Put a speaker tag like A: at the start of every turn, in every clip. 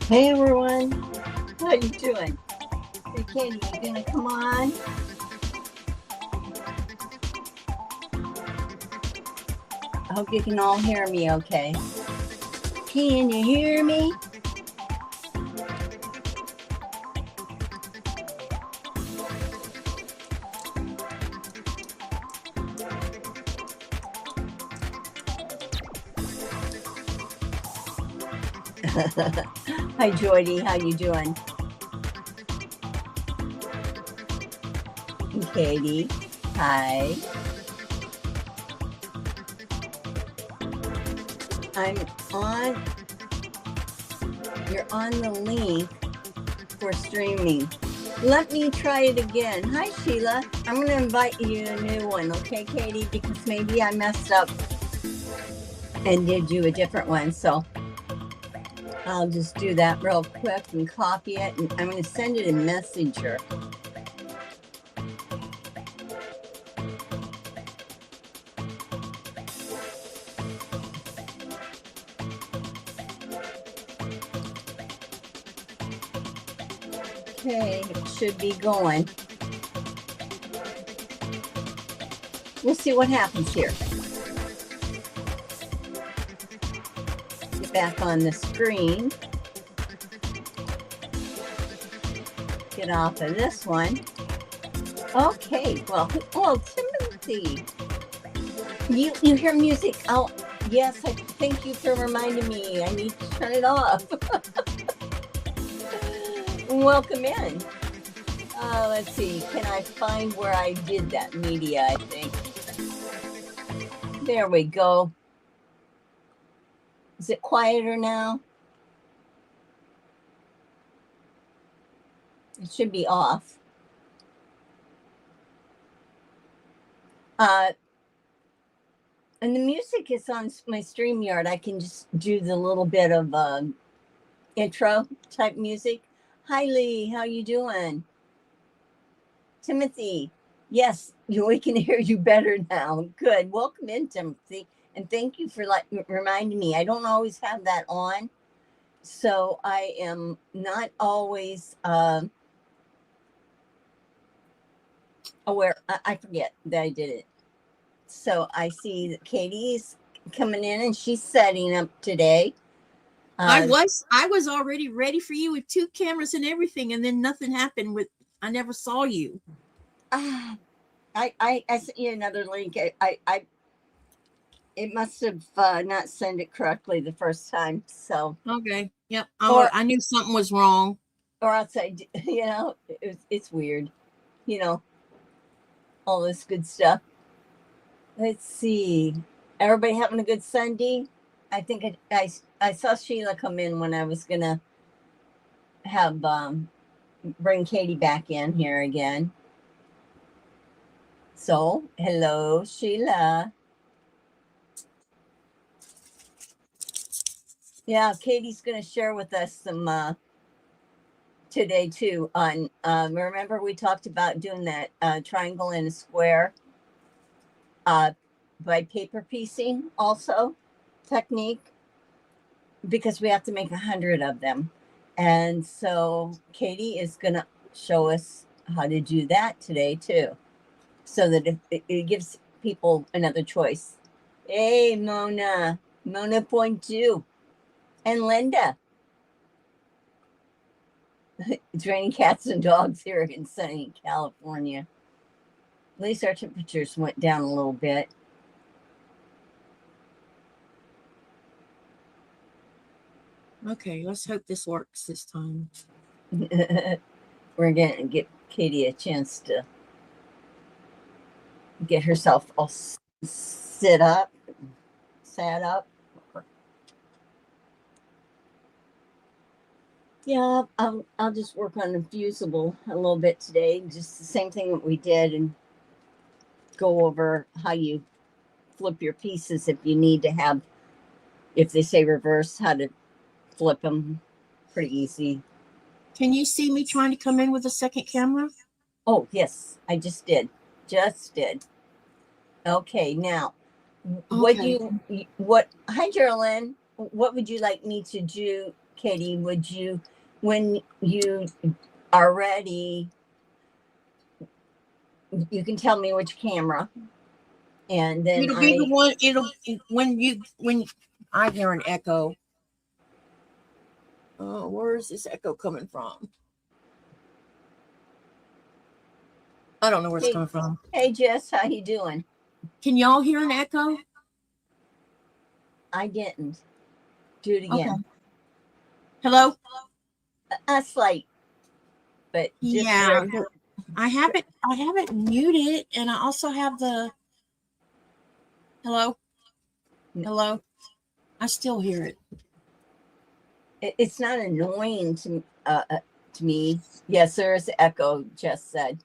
A: Hey everyone, how you doing? Hey Katie, you gonna come on? I hope you can all hear me okay. Can you hear me? Hi Jordy, how you doing? And Katie, hi. I'm on, you're on the link for streaming. Let me try it again. Hi Sheila, I'm gonna invite you a new one, okay Katie? Because maybe I messed up and did you a different one. So I'll just do that real quick and copy it. And I'm going to send it in Messenger. Okay, it should be going. We'll see what happens here. Get back on the screen. Get off of this one. Okay, well, Timothy, you hear music? Oh, yes, thank you for reminding me. I need to turn it off. Welcome in. Let's see, can I find where I did that media, I think. There we go. Is it quieter now? It should be off. And the music is on my StreamYard. I can just do the little bit of intro type music. Hi Lee, how you doing? Timothy, yes, we can hear you better now. Good. Welcome in, Timothy. And thank you for reminding me. I don't always have that on. So I am not always aware. I forget that I did it. So I see that Katie's coming in and she's setting up today.
B: I was already ready for you with 2 cameras and everything, and then nothing happened with. I never saw you.
A: I sent you another link. It must have not sent it correctly the first time. So
B: okay, yep. I knew something was wrong.
A: Or outside, it's weird, all this good stuff. Let's see. Everybody having a good Sunday? I think I saw Sheila come in when I was gonna have bring Katie back in here again. So hello, Sheila. Yeah, Katie's gonna share with us some today too. On remember we talked about doing that triangle and a square by paper piecing also technique, because we have to make 100 of them. And so Katie is going to show us how to do that today too, so that it gives people another choice. Hey, Mona 2, and Linda. It's raining cats and dogs here in sunny California. At least our temperatures went down a little bit.
B: Okay, let's hope this works this time.
A: We're going to get Katie a chance to get herself all sat up. Yeah, I'll just work on the fusible a little bit today. Just the same thing that we did, and go over how you flip your pieces if you need to have, if they say reverse, how to flip them. Pretty easy.
B: Can you see me trying to come in with a second camera?
A: Oh, yes, I just did. Okay, now,
B: Okay.
A: hi, Geraldine. What would you like me to do, Katie, would you, when you are ready, you can tell me which camera, and then
B: It'll be the one. It'll when I hear an echo. Oh, where is this echo coming from? I don't know where it's coming from.
A: Hey, Jess, how you doing?
B: Can y'all hear an echo?
A: I didn't. Do it again.
B: Okay. Hello?
A: A slight, but just
B: Yeah, I have it muted, and I also have the hello. Hello. I still hear it.
A: It's not annoying to me. Yes, there is echo. Jess said.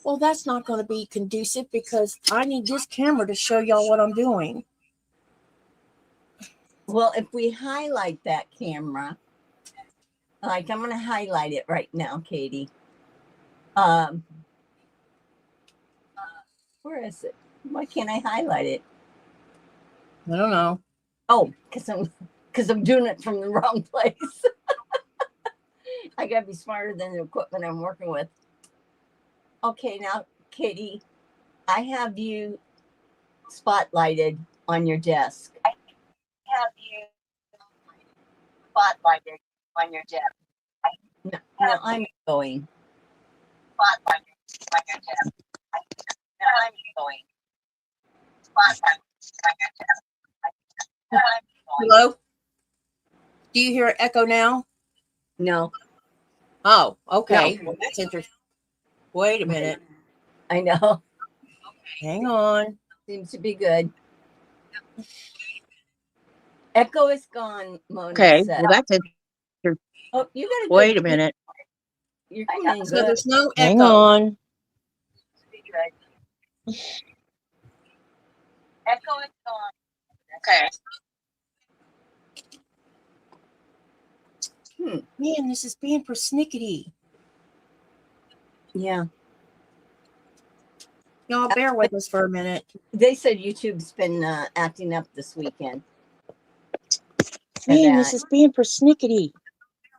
B: Well, that's not going to be conducive because I need this camera to show y'all what I'm doing.
A: Well, if we highlight that camera, like I'm going to highlight it right now, Katie. Where is it? Why can't I highlight it?
B: I don't know.
A: Oh, because I'm doing it from the wrong place. I gotta be smarter than the equipment I'm working with. Okay, now, Katie, I have you spotlighted on your desk. I have you spotlighted on your desk. No, I'm going. Spotlighted on your desk. No, I'm going. Spotlighted on your desk. No, I'm going.
B: Hello? Do you hear an echo now?
A: No.
B: Oh, okay.
A: No.
B: Well, that's interesting. Wait a minute.
A: I know.
B: Hang on.
A: Seems to be good. Echo is gone, Mona
B: Okay.
A: said.
B: Well, that's it.
A: Oh, you got a good.
B: Wait a minute.
A: You're coming in
B: So
A: good.
B: there's no echo.
C: Hang on.
A: Echo is gone.
B: Okay.
A: Hmm.
B: Man, this is being persnickety.
A: Yeah.
B: Y'all bear with us for a minute.
A: They said YouTube's been acting up this weekend.
C: Man, this is being persnickety.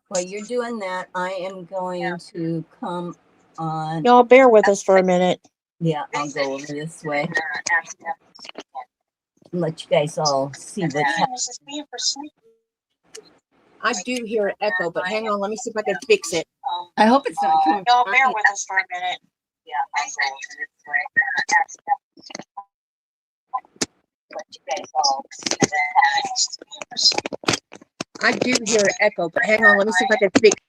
A: While you're doing that, I am going to come on.
C: Y'all bear with us for a minute.
A: Yeah, I'll go over this way. And let you guys all see what's happening.
B: I do hear an echo, but hang on. Let me see if I can fix it.
A: I hope it's not coming.
C: Y'all bear with us for a minute.
A: Yeah, I'll go over this way. Let you guys all see what's happening.
B: I do hear an echo, but hang on. Let me see if I can fix it.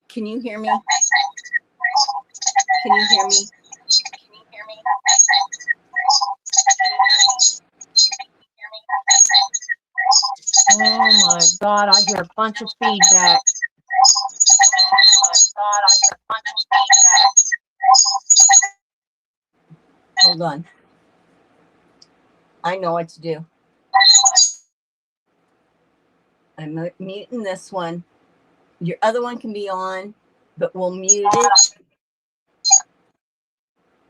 A: Can you hear me? Can you hear me? Can you hear me?
C: Oh my God, I hear a bunch of feedback.
A: Hold on. I know what to do. I'm muting this one. Your other one can be on, but we'll mute it.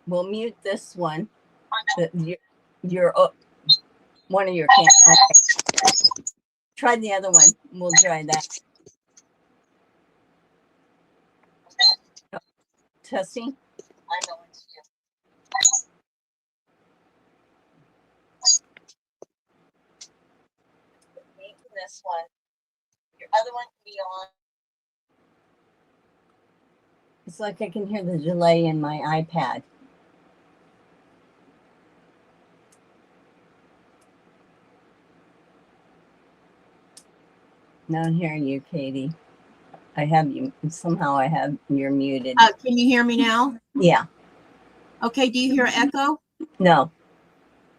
A: We'll mute this one. Your one of your cameras. Okay. Try the other one. We'll try that. Oh, testing. I know what to do. Mute this one. Your other one can be on. It's like I can hear the delay in my iPad. Now I'm hearing you, Katie. I have you. Somehow I have you're muted.
B: Can you hear me now?
A: Yeah.
B: Okay. Do you hear an echo?
A: No.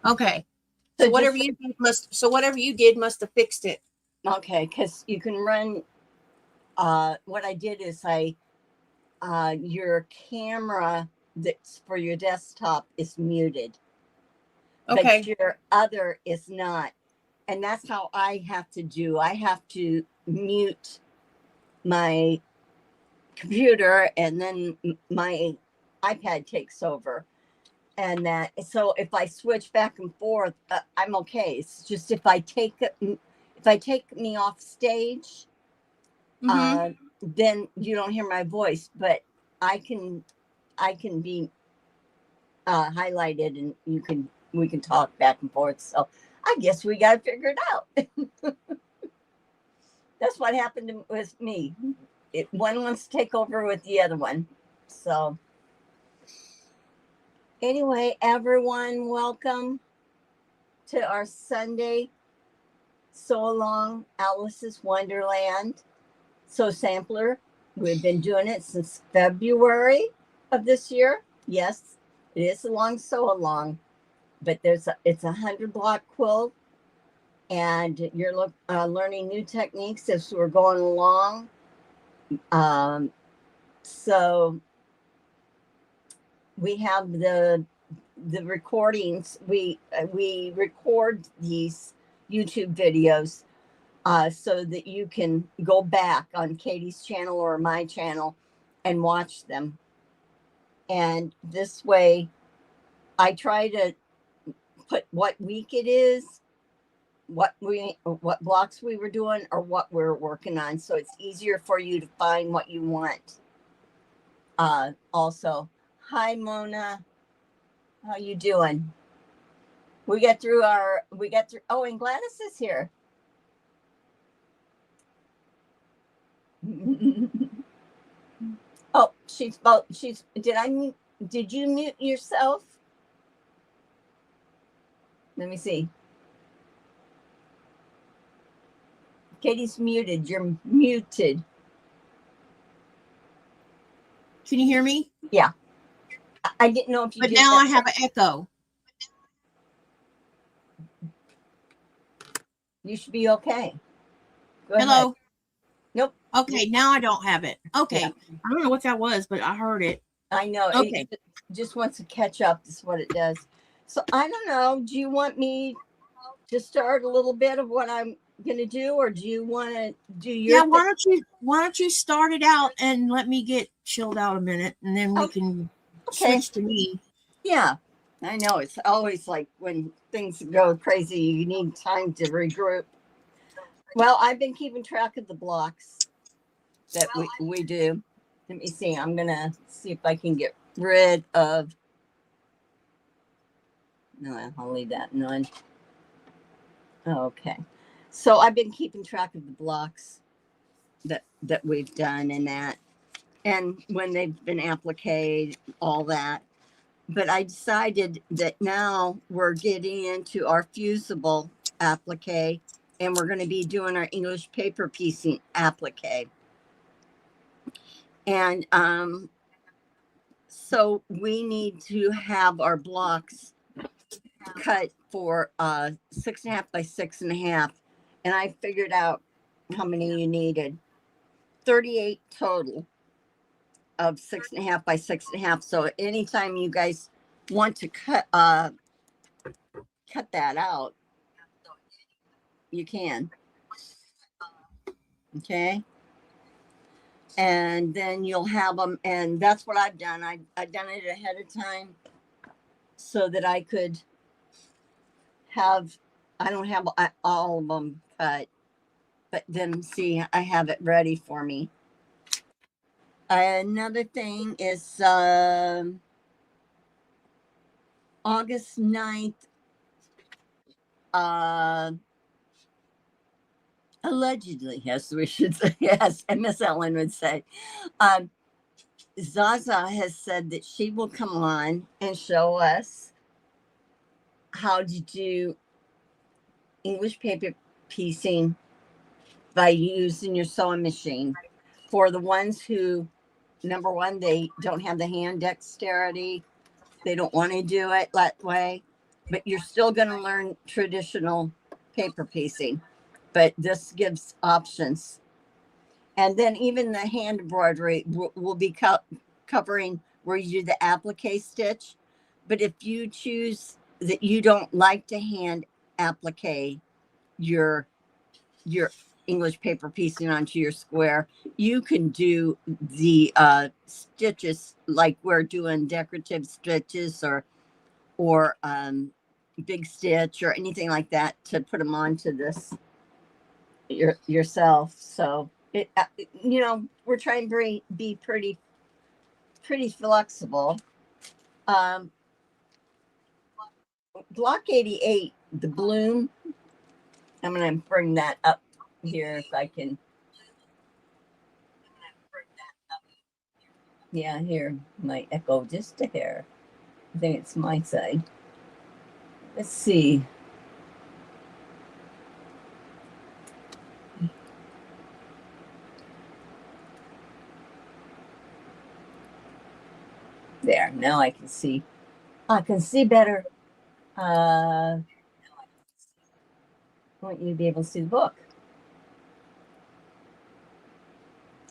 B: Okay.
A: So
B: So whatever you did must have fixed it.
A: Okay, because you can run. What I did is your camera that's for your desktop is muted.
B: Okay.
A: But your other is not. And that's how I have to do. I have to mute my computer and then my iPad takes over. and that, so if I switch back and forth, I'm okay. It's just if I take me off stage,
B: Mhm.
A: then you don't hear my voice, but I can be highlighted, and we can talk back and forth. So I guess we got to figure it out. That's what happened with me. One wants to take over with the other one. So anyway, everyone, welcome to our Sunday So Along Alice's Wonderland. So sampler, we've been doing it since February of this year. Yes, it is so along, but it's a 100-block quilt, and you're learning new techniques as we're going along. So we have the recordings. We record these YouTube videos so that you can go back on Katie's channel or my channel and watch them. And this way, I try to put what week it is, what blocks we were doing, or what we're working on, so it's easier for you to find what you want. Also, hi Mona, how you doing? We got through. Oh, and Gladys is here. Oh, did you mute yourself? Let me see. Katie's muted. You're muted.
B: Can you hear me?
A: Yeah. I didn't know if you
B: But
A: did
B: now
A: that.
B: I have an echo.
A: You should be okay. Go
B: Hello.
A: ahead. Nope.
B: Okay, now I don't have it. Okay.
A: Yeah.
B: I don't know what that was, but I heard it.
A: I know.
B: Okay.
A: It just wants to catch up. Is what it does. So I don't know. Do you want me to start a little bit of what I'm going to do, or do you want to do your?
B: Yeah. Why don't you start it out and let me get chilled out a minute, and then we can switch to me.
A: Yeah. I know. It's always like when things go crazy, you need time to regroup. Well, I've been keeping track of the blocks that we do. Let me see. I'm going to see if I can get rid of. No, I'll leave that none. Okay. So I've been keeping track of the blocks that we've done and when they've been appliqued, all that. But I decided that now we're getting into our fusible applique, and we're going to be doing our English paper piecing applique. And so we need to have our blocks cut for 6.5 by 6.5. And I figured out how many you needed. 38 total of 6.5 by 6.5. So anytime you guys want to cut that out, you can. Okay. And then you'll have them, and that's what I've done. I've done it ahead of time so that I could have, I don't have all of them cut, but then see, I have it ready for me. Another thing is August 9th, allegedly, yes, we should say, yes, and Miss Ellen would say, Zaza has said that she will come on and show us how to do English paper piecing by using your sewing machine. For the ones who, number one, they don't have the hand dexterity, they don't want to do it that way, but you're still going to learn traditional paper piecing, but this gives options. And then even the hand embroidery will be covering where you do the applique stitch. But if you choose that you don't like to hand applique your English paper piecing onto your square, you can do the stitches like we're doing decorative stitches or or big stitch or anything like that to put them onto this yourself. So it, you know, we're trying to be pretty flexible. Block 88, the bloom. I'm going to bring that up here if I can. Yeah, here might echo just a hair. I think it's my side. Let's see. There, now I can see. I can see better. I want you to be able to see the book.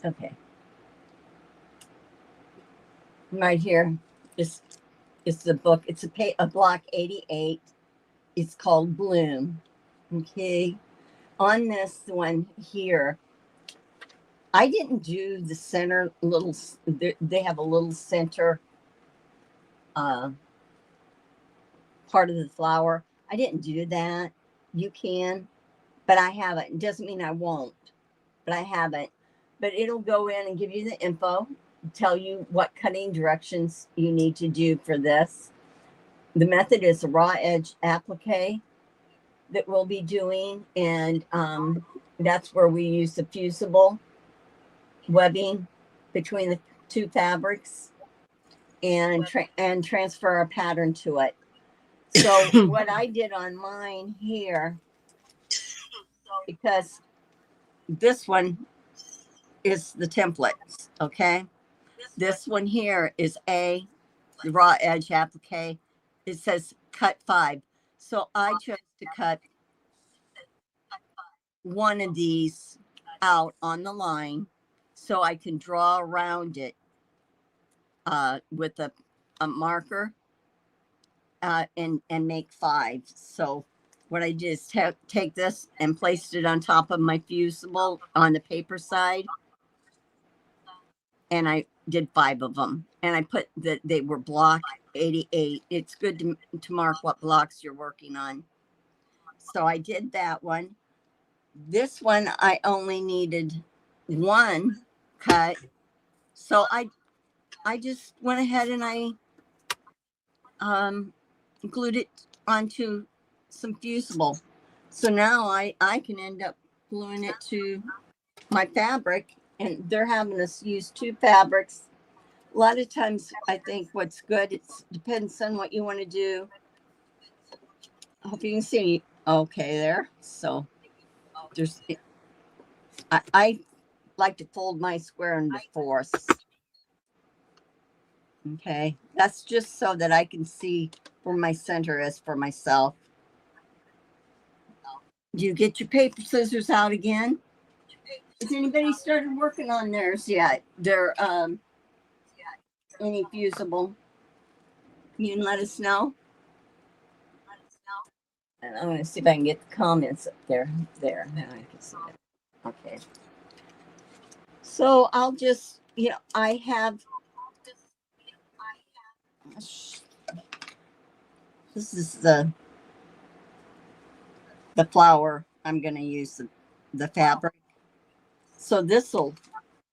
A: Okay. Right here is the book. It's a block 88. It's called Bloom. Okay. On this one here, I didn't do the center little. They have a little center part of the flower. I didn't do that. You can, but I haven't. It doesn't mean I won't, but I haven't. But it'll go in and give you the info, tell you what cutting directions you need to do for this. The method is a raw edge applique that we'll be doing, and that's where we use the fusible webbing between the two fabrics and transfer our pattern to it. So what I did on mine here, because this one is the templates, okay? This one here is the raw edge applique. It says cut 5. So I chose to cut one of these out on the line so I can draw around it with a marker and make 5. So what I did is take this and placed it on top of my fusible on the paper side. And I did 5 of them. And I put that they were block 88. It's good to mark what blocks you're working on. So I did that one. This one, I only needed 1 cut. So I just went ahead and I glued it onto some fusible. So now I can end up gluing it to my fabric, and they're having us use 2 fabrics. A lot of times I think what's good, it depends on what you want to do. I hope you can see okay there. So there's, I like to fold my square into 4ths. Okay, that's just so that I can see where my center is for myself. Do you get your paper scissors out again? Has anybody started working on theirs yet? They're any fusible? You can let us know. And I'm going to see if I can get the comments up there. There, now I can see it. Okay. So I'll just, you know, I have. This is the flower I'm going to use the fabric. So this will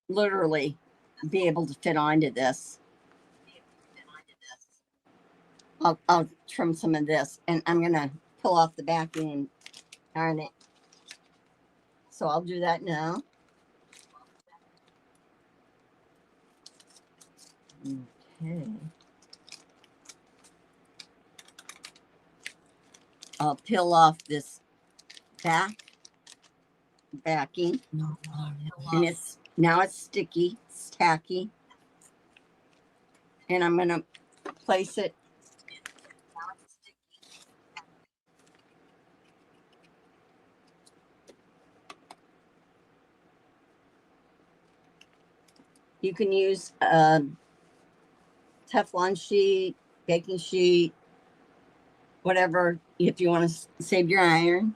A: literally be able to fit onto this. I'll trim some of this, and I'm going to pull off the backing and iron it. So I'll do that now. Okay. I'll peel off this backing, and it's sticky, it's tacky, and I'm going to place it. You can use Teflon sheet, baking sheet, whatever, if you want to save your iron.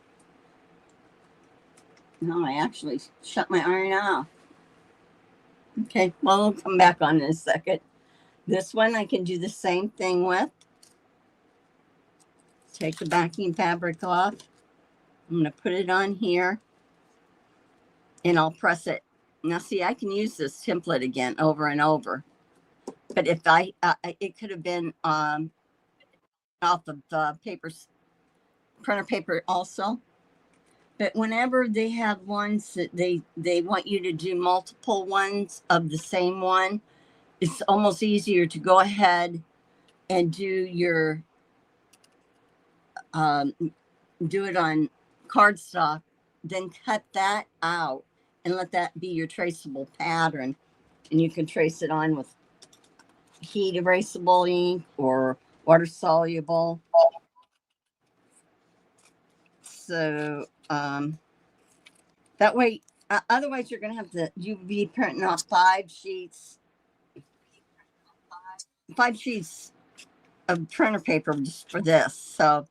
A: No, I actually shut my iron off. Okay, well, we'll come back on in a second. This one I can do the same thing with. take the backing fabric off. I'm going to put it on here and I'll press it. Now, see, I can use this template again over and over. But if it could have been off of the printer paper also. But whenever they have ones that they want you to do multiple ones of the same one, it's almost easier to go ahead and do your do it on cardstock, then cut that out and let that be your traceable pattern. And you can trace it on with heat erasable ink or water soluble. So that way, otherwise you're going to have to, you'd be printing off 5 sheets of printer paper just for this. So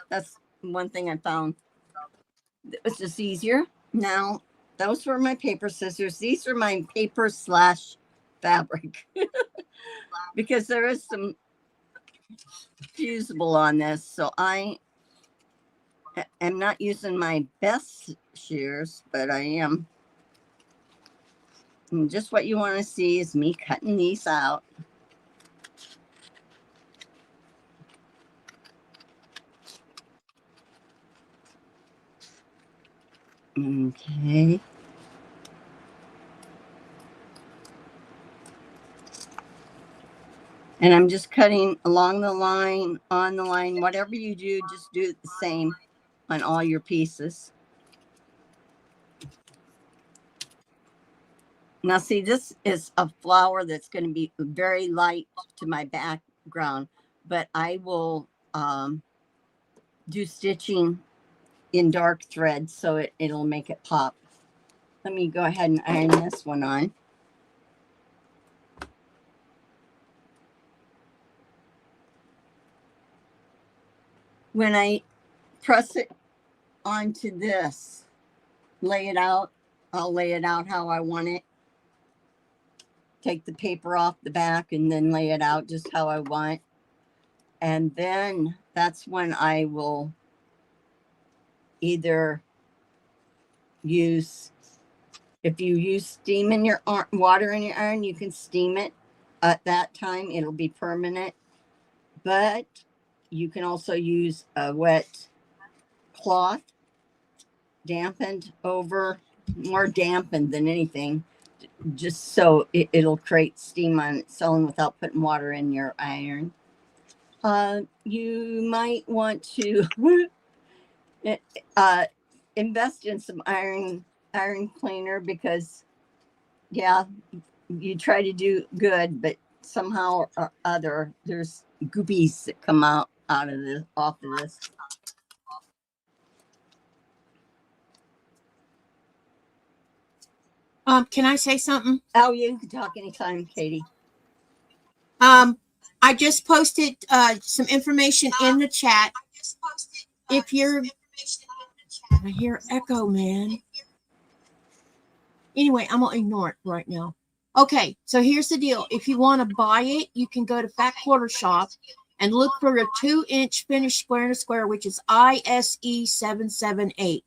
A: that's one thing I found. It was just easier. Now, those were my paper scissors. These are my paper / fabric because there is some fusible on this. So I am not using my best shears, but I am. And just what you want to see is me cutting these out. Okay. And I'm just cutting along the line, on the line, whatever you do, just do it the same on all your pieces. Now, see, this is a flower that's going to be very light to my background, but I will do stitching in dark thread so it'll make it pop. Let me go ahead and iron this one on. When I press it onto this, lay it out, I'll lay it out how I want it. Take the paper off the back and then lay it out just how I want. And then that's when I will either use, if you use steam in your water in your iron, you can steam it at that time. It'll be permanent. But you can also use a wet cloth, dampened over, more dampened than anything, just so it'll create steam on its own without putting water in your iron. You might want to invest in some iron cleaner because, yeah, you try to do good, but somehow or other there's goopies that come out of this, off of this.
B: Can I say something?
A: Oh, you can talk anytime, Katie.
B: I just posted some information in the chat. If you're, I hear echo, man. Anyway, I'm gonna ignore it right now. Okay, so here's the deal. If you want to buy it, you can go to Fat Quarter Shop and look for a 2-inch finished square and a square, which is ISE 778.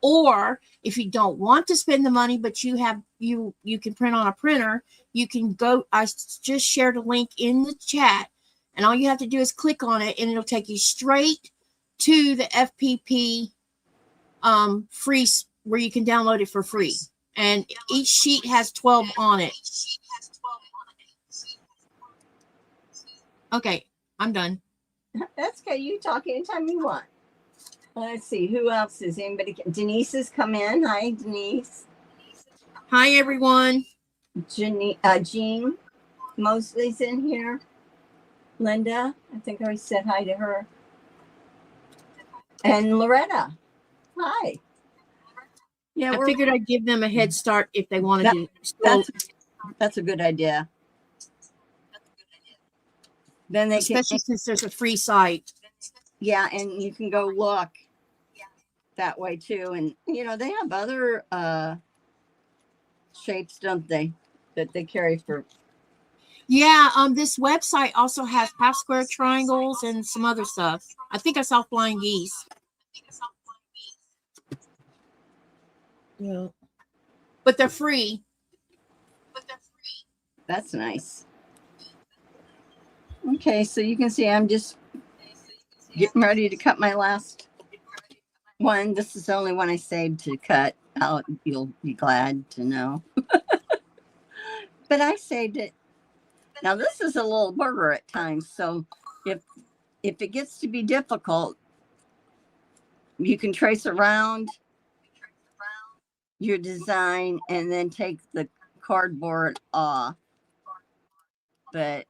B: Or if you don't want to spend the money, but you can print on a printer, you can go. I just shared a link in the chat, and all you have to do is click on it, and it'll take you straight to the FPP free, where you can download it for free. And each sheet has 12 on it. Okay, I'm done.
A: That's okay. You talk anytime you want. Let's see. Who else is anybody? Denise has come in. Hi, Denise.
B: Hi, everyone.
A: Jean Mosley's in here. Linda, I think I already said hi to her. And Loretta. Hi. Yeah,
B: I figured I'd give them a head start if they wanted to.
A: That's a good idea. Then they
B: especially since there's a free site.
A: Yeah, and you can go look that way too. And you know, they have other shapes, don't they, that they carry for.
B: Yeah, this website also has half square triangles and some other stuff. I think I saw flying geese. Yeah. But they're free.
A: That's nice. Okay, so you can see I'm just getting ready to cut my last one. This is the only one I saved to cut out. You'll be glad to know. But I saved it. Now this is a little burger at times, so if it gets to be difficult, you can trace around your design and then take the cardboard off. But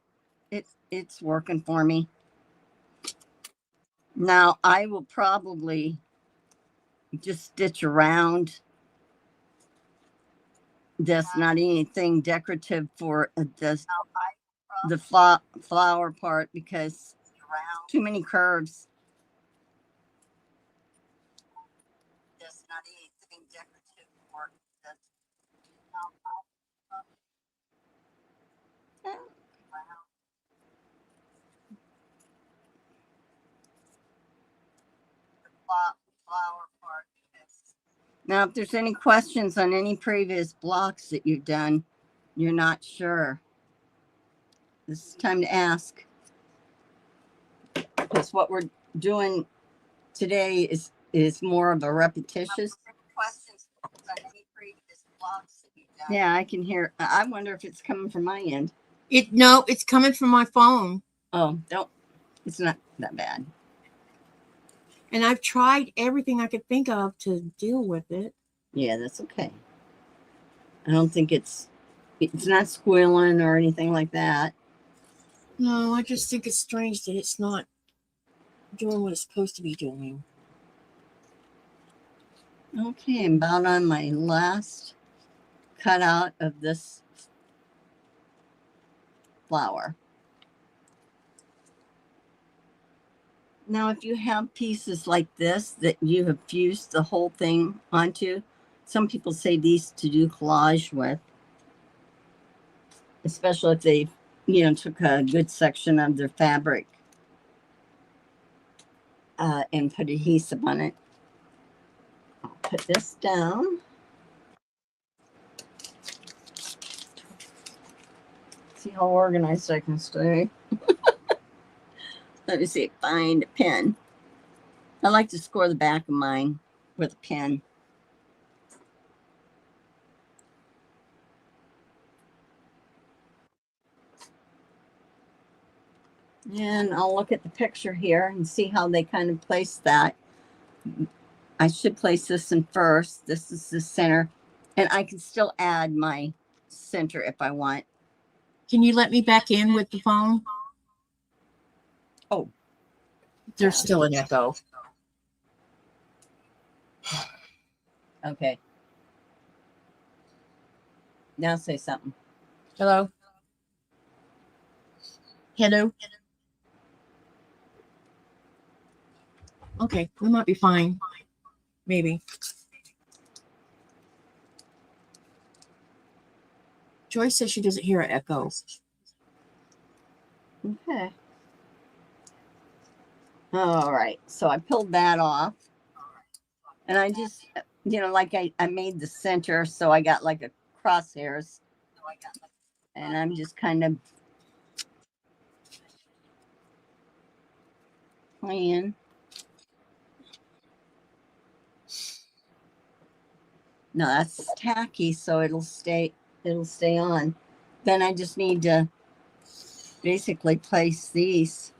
A: it's working for me. Now I will probably just stitch around this, not anything decorative for the flower part, because too many curves. Just not anything decorative for flower part. Now, if there's any questions on any previous blocks that you've done, you're not sure, this is time to ask. Because what we're doing today is more of a repetitious. Questions on any previous blocks that you've done. Yeah, I can hear. I wonder if it's coming from my end.
B: No, it's coming from my phone.
A: Oh, it's not that bad.
B: And I've tried everything I could think of to deal with it.
A: Yeah, that's okay. I don't think it's not squealing or anything like that.
B: No, I just think it's strange that it's not doing what it's supposed to be doing.
A: Okay, I'm about on my last cutout of this flower. Now, if you have pieces like this that you have fused the whole thing onto, some people say these to do collage with, especially if they, took a good section of their fabric and put adhesive on it. I'll put this down. See how organized I can stay. Let me see, find a pen. I like to score the back of mine with a pen. And I'll look at the picture here and see how they kind of place that. I should place this in first. This is the center. And I can still add my center if I want.
B: Can you let me back in with the phone?
A: Oh.
B: There's still an echo.
A: Okay. Now say something.
B: Hello? Hello? Okay, we might be fine. Maybe. Joyce says she doesn't hear an echo.
A: Okay. All right. So I pulled that off. And I just, like I made the center, so I got like a crosshairs. And I'm just kind of playing. No, that's tacky, so it'll stay on. Then I just need to basically place these.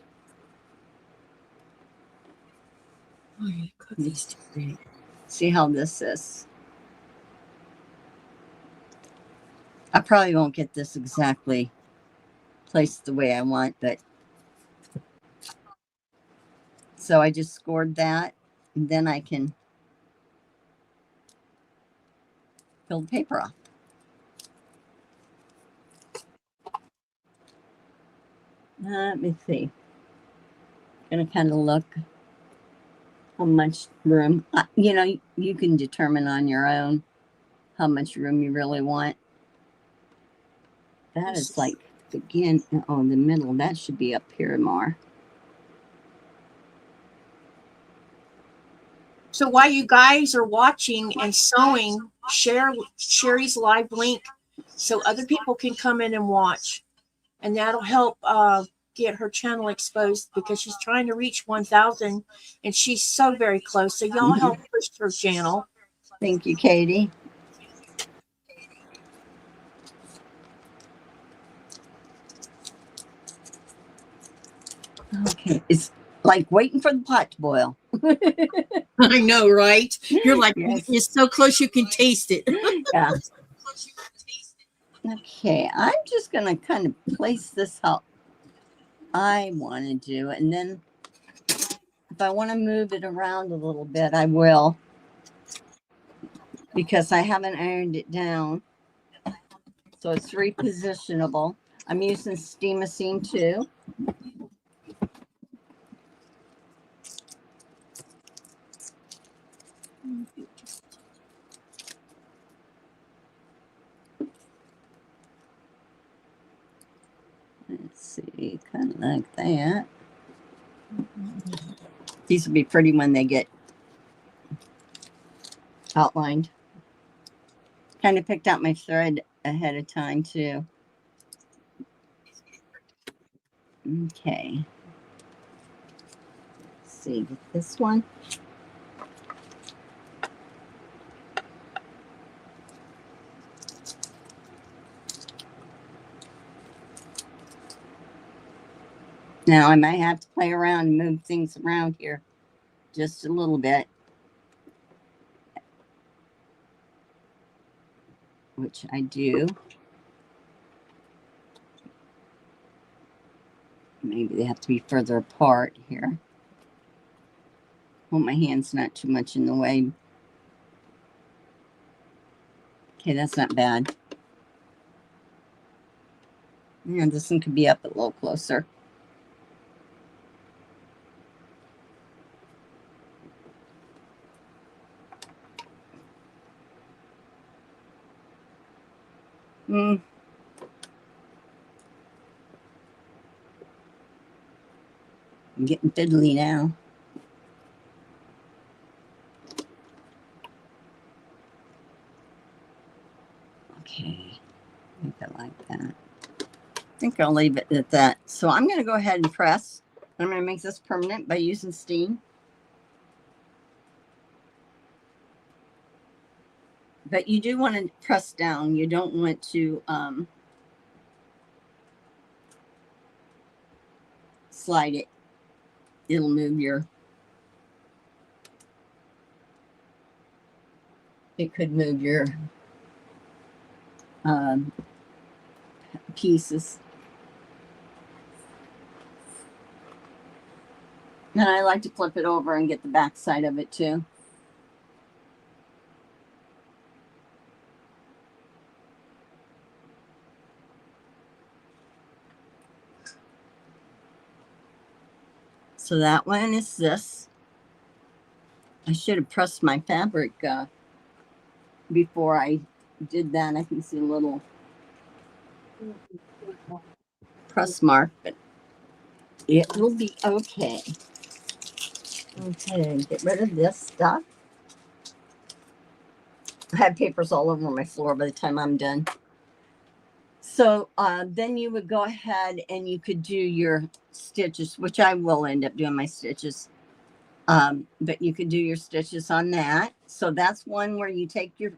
B: Oh, yeah, cookies.
A: See how this is. I probably won't get this exactly placed the way I want, but so I just scored that, and then I can fill the paper off. Let me see. Gonna kind of look how much room, you can determine on your own how much room you really want. That is like begin. Oh, the middle, that should be up here more.
B: So while you guys are watching and sewing, share Sherry's live link so other people can come in and watch. And that'll help get her channel exposed because she's trying to reach 1,000 and she's so very close. So y'all help push her channel.
A: Thank you, Katie. Okay, it's like waiting for the pot to boil.
B: I know, right? You're like,
A: Yes.
B: it's so close you can taste it.
A: Yeah. Okay, I'm just going to kind of place this how I want to do it. And then if I want to move it around a little bit, I will. Because I haven't ironed it down. So it's repositionable. I'm using steamosine too. Let's see, kind of like that. These will be pretty when they get outlined. Kind of picked out my thread ahead of time too. Okay. Let's see, get this one. Now I might have to play around and move things around here just a little bit. Which I do. Maybe they have to be further apart here. Well, my hand's not too much in the way. Okay, that's not bad. Yeah, this one could be up a little closer. I'm getting fiddly now. Okay, I think I like that. I think I'll leave it at that. So I'm going to go ahead and press. I'm going to make this permanent by using steam. But you do want to press down. You don't want to slide it. It'll move your, it could move your pieces. And I like to flip it over and get the back side of it too. So that one is this. I should have pressed my fabric before I did that. I can see a little press mark, but it will be okay. Okay, get rid of this stuff. I had papers all over my floor by the time I'm done. So then you would go ahead and you could do your stitches, which I will end up doing my stitches. But you could do your stitches on that. So that's one where you take your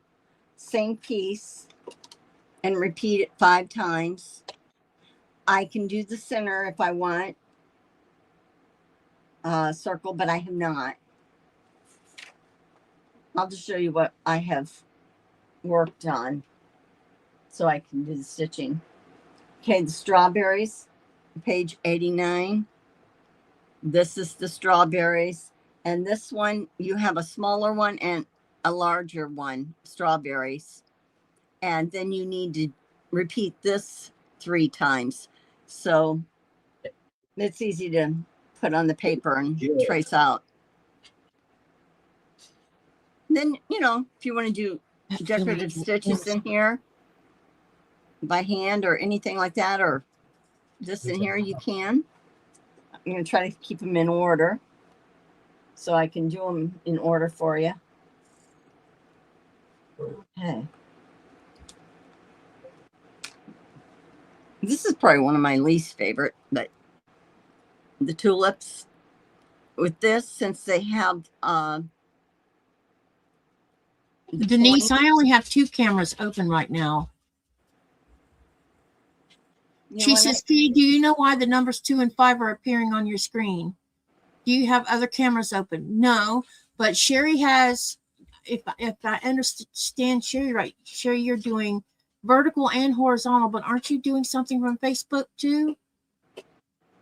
A: same piece and repeat it 5 times. I can do the center if I want circle, but I have not. I'll just show you what I have worked on so I can do the stitching. Okay, the strawberries, page 89. This is the strawberries. And this one, you have a smaller one and a larger one, strawberries. And then you need to repeat this 3 times. So it's easy to put on the paper and trace out. Then, you know, if you want to do decorative stitches in here by hand or anything like that, or this in here, you can. I'm going to try to keep them in order so I can do them in order for you. Okay. This is probably one of my least favorite, but the tulips with this, since they have the
B: Denise,
A: point,
B: I only have 2 cameras open right now. She says, Kitty, do you know why the numbers 2 and 5 are appearing on your screen? Do you have other cameras open? No, but Sherry has, if I understand Sherry right, Sherry, you're doing vertical and horizontal, but aren't you doing something from Facebook too?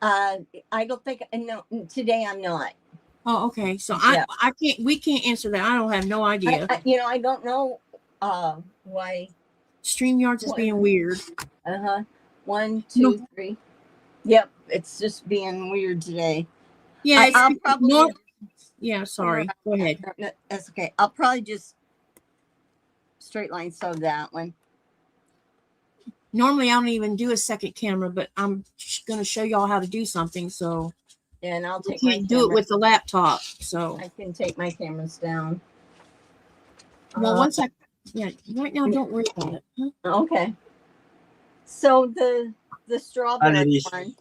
A: I don't think, no, today I'm not.
B: Oh, okay. So
A: Yeah.
B: we can't answer that. I don't have no idea.
A: I don't know why.
B: StreamYards is being weird.
A: 1, 2, 3. Yep, it's just being weird today.
B: Yeah,
A: I'll probably.
B: Yeah, sorry. Go ahead.
A: That's okay. I'll probably just straight line sew that one.
B: Normally, I don't even do a second camera, but I'm going to show y'all how to do something. So,
A: And I'll take
B: you can't do it with the laptop. So,
A: I can take my cameras down.
B: well, right now, don't worry about it. Huh?
A: Okay. So the strawberry one.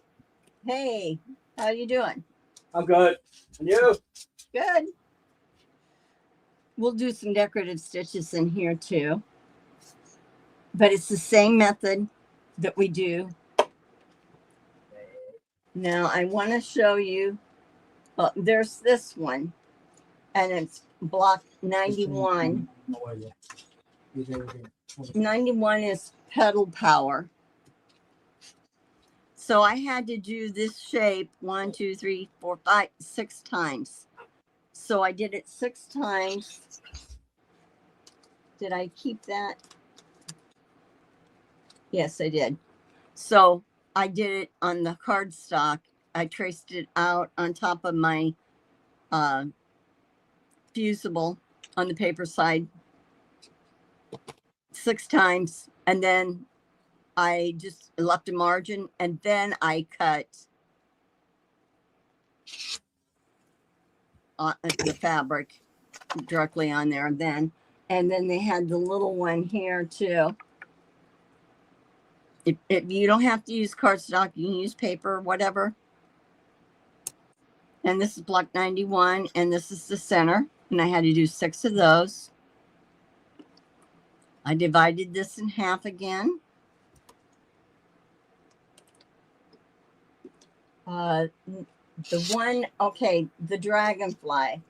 A: Hey, how you doing?
D: I'm good. And you?
A: Good. We'll do some decorative stitches in here too. But it's the same method that we do. Now I want to show you, there's this one, and it's block 91. 91 is pedal power. So I had to do this shape 1, 2, 3, 4, 5, 6 times. So I did it 6 times. Did I keep that? Yes, I did. So I did it on the cardstock. I traced it out on top of my fusible on the paper side 6 times. And then I just left a margin, and then I cut the fabric directly on there. And then they had the little one here too. If you don't have to use cardstock, you can use paper, whatever. And this is block 91, and this is the center. And I had to do 6 of those. I divided this in half again. The dragonfly.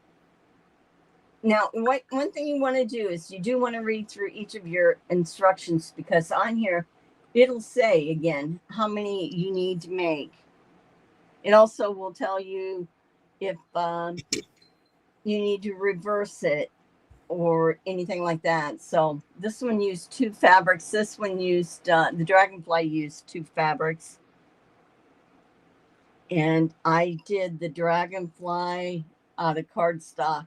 A: Now, one thing you want to do is you do want to read through each of your instructions, because on here, it'll say again how many you need to make. It also will tell you if you need to reverse it or anything like that. So this one used 2 fabrics. This one used, the dragonfly used 2 fabrics. And I did the dragonfly out of cardstock.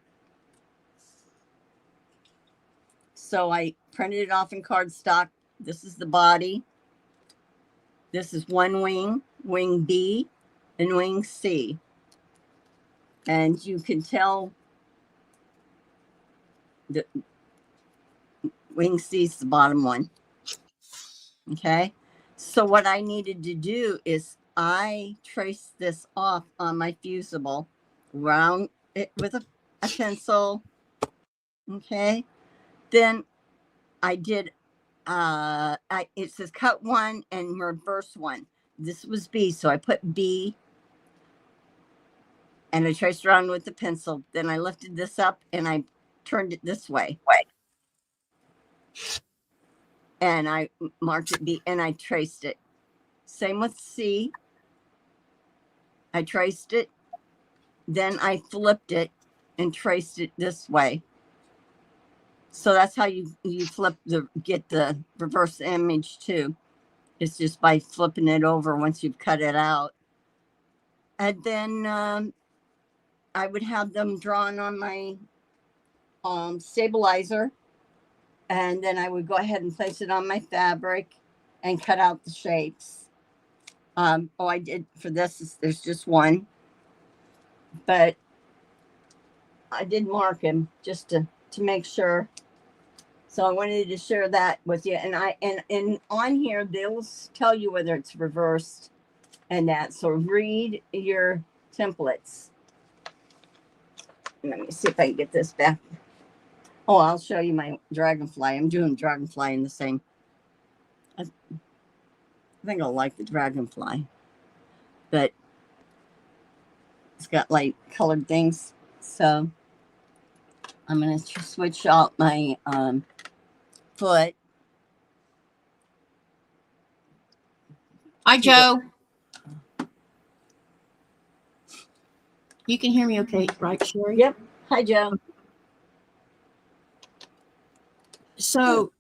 A: So I printed it off in cardstock. This is the body. This is one wing, wing B, and wing C. And you can tell the wing C is the bottom one. Okay. So what I needed to do is I traced this off on my fusible, round it with a pencil. Okay. Then I did, it says cut 1 and reverse 1. This was B. So I put B and I traced around with the pencil. Then I lifted this up and I turned it this way. And I marked it B and I traced it. Same with C. I traced it. Then I flipped it and traced it this way. So that's how you get the reverse image too. It's just by flipping it over once you've cut it out. And then I would have them drawn on my stabilizer. And then I would go ahead and place it on my fabric and cut out the shapes. Oh, I did for this. There's just one, but I did mark him just to make sure. So I wanted to share that with you. And and on here they'll tell you whether it's reversed and that. So read your templates. Let me see if I can get this back. Oh, I'll show you my dragonfly. I'm doing dragonfly in the same. I think I'll like the dragonfly, but it's got light colored things. So I'm going to switch out my foot.
B: Hi, Joe. You can hear me okay, right, Sherry?
A: Yep. Hi, Joe.
B: So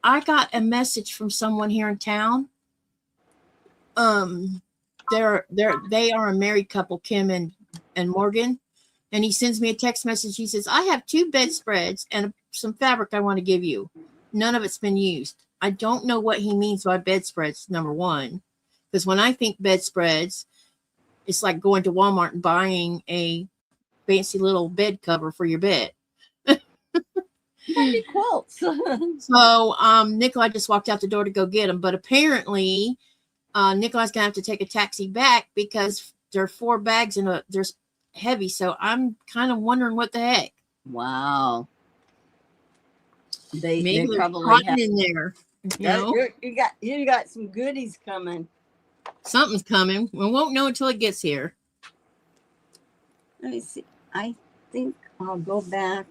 B: I got a message from someone here in town. They are a married couple, Kim and Morgan. And he sends me a text message. He says, I have 2 bedspreads and some fabric I want to give you. None of it's been used. I don't know what he means by bedspreads, number one. Because when I think bedspreads, it's like going to Walmart and buying a fancy little bed cover for your bed.
A: Happy quilts.
B: So Nikolai just walked out the door to go get them. But apparently Nikolai's going to have to take a taxi back because there are 4 bags and there's heavy. So I'm kind of wondering what the heck.
A: Wow. They
B: Maybe they're
A: probably have
B: in there. You know?
A: You got some goodies coming.
B: Something's coming. We won't know until it gets here.
A: Let me see. I think I'll go back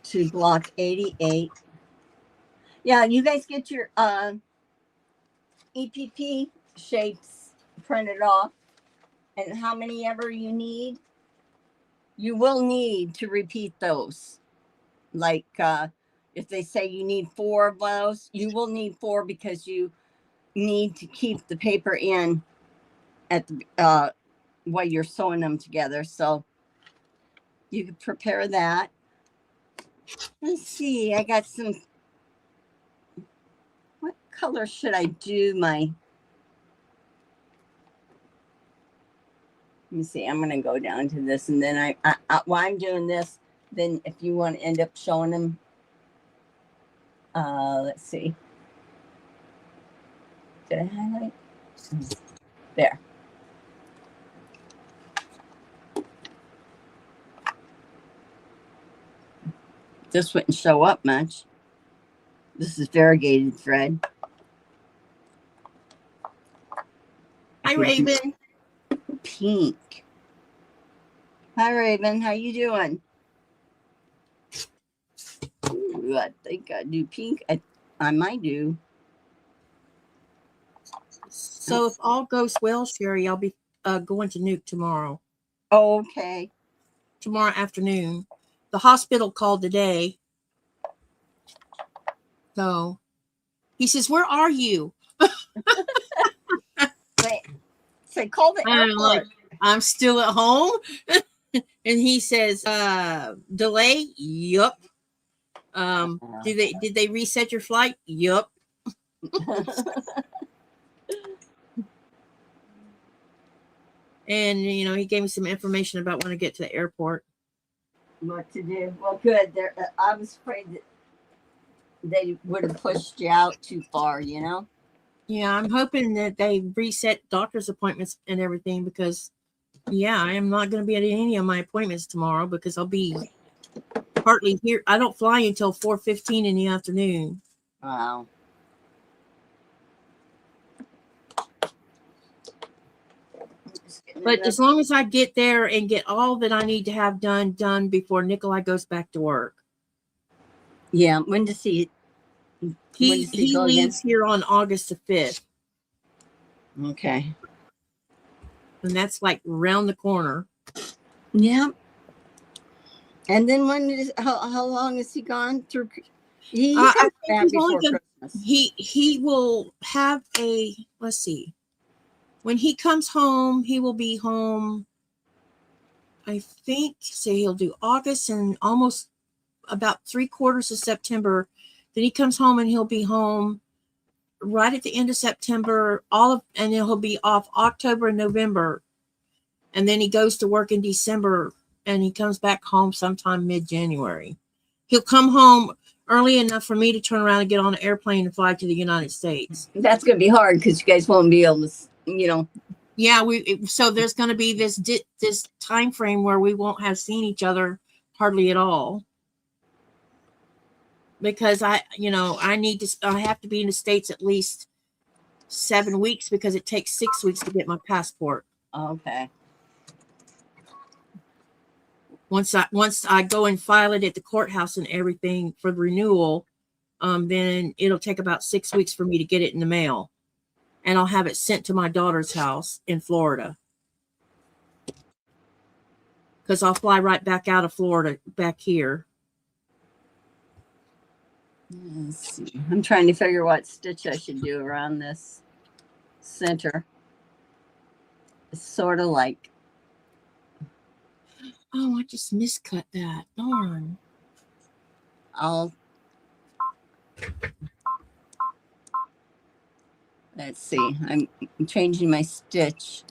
A: to block 88. Yeah, you guys get your EPP shapes printed off, and how many ever you need, you will need to repeat those. Like if they say you need 4 of those, you will need 4 because you need to keep the paper in at the while you're sewing them together. So you can prepare that. Let's see, I got some. What color should I do my? Let me see. I'm gonna go down to this, and then I while I'm doing this, then if you want to end up showing them, let's see. Did I highlight? There. This wouldn't show up much. This is variegated thread.
B: Hi, Raven.
A: Pink. Hi, Raven. How you doing? Ooh, I think I do pink. I might do.
B: So if all goes well, Sherry, I'll be going to Nuke tomorrow.
A: Okay.
B: Tomorrow afternoon. The hospital called today. So he says, where are you?
A: Wait. Say, call the
B: I'm
A: airport.
B: like, I'm still at home. And he says, delay? Yup. Did they reset your flight? Yup. And he gave me some information about when I get to the airport.
A: What to do? Well, good. I was afraid that they would have pushed you out too far.
B: Yeah, I'm hoping that they reset doctor's appointments and everything because, I am not going to be at any of my appointments tomorrow because I'll be partly here. I don't fly until 4:15 in the afternoon.
A: Wow.
B: But as long as I get there and get all that I need to have done before Nikolai goes back to work.
A: Yeah. When does he?
B: He leaves here on August the 5th.
A: Okay.
B: And that's like around the corner.
A: Yeah. And then how long is he gone through? He
B: I
A: comes
B: think
A: back
B: he's
A: before
B: only gonna,
A: Christmas.
B: he will have let's see. When he comes home, he will be home. I think he'll do August and almost about 3/4 of September. Then he comes home and he'll be home right at the end of September, and then he'll be off October and November. And then he goes to work in December and he comes back home sometime mid-January. He'll come home early enough for me to turn around and get on an airplane and fly to the United States.
A: That's going to be hard because you guys won't be able to,
B: Yeah, so there's going to be this time frame where we won't have seen each other hardly at all. Because I have to be in the States at least 7 weeks because it takes 6 weeks to get my passport.
A: Okay.
B: Once I go and file it at the courthouse and everything for the renewal, then it'll take about 6 weeks for me to get it in the mail, and I'll have it sent to my daughter's house in Florida. Because I'll fly right back out of Florida back here.
A: Let's see. I'm trying to figure what stitch I should do around this center. It's sort of like.
B: Oh, I just miscut that. Darn.
A: Let's see. I'm changing my stitch.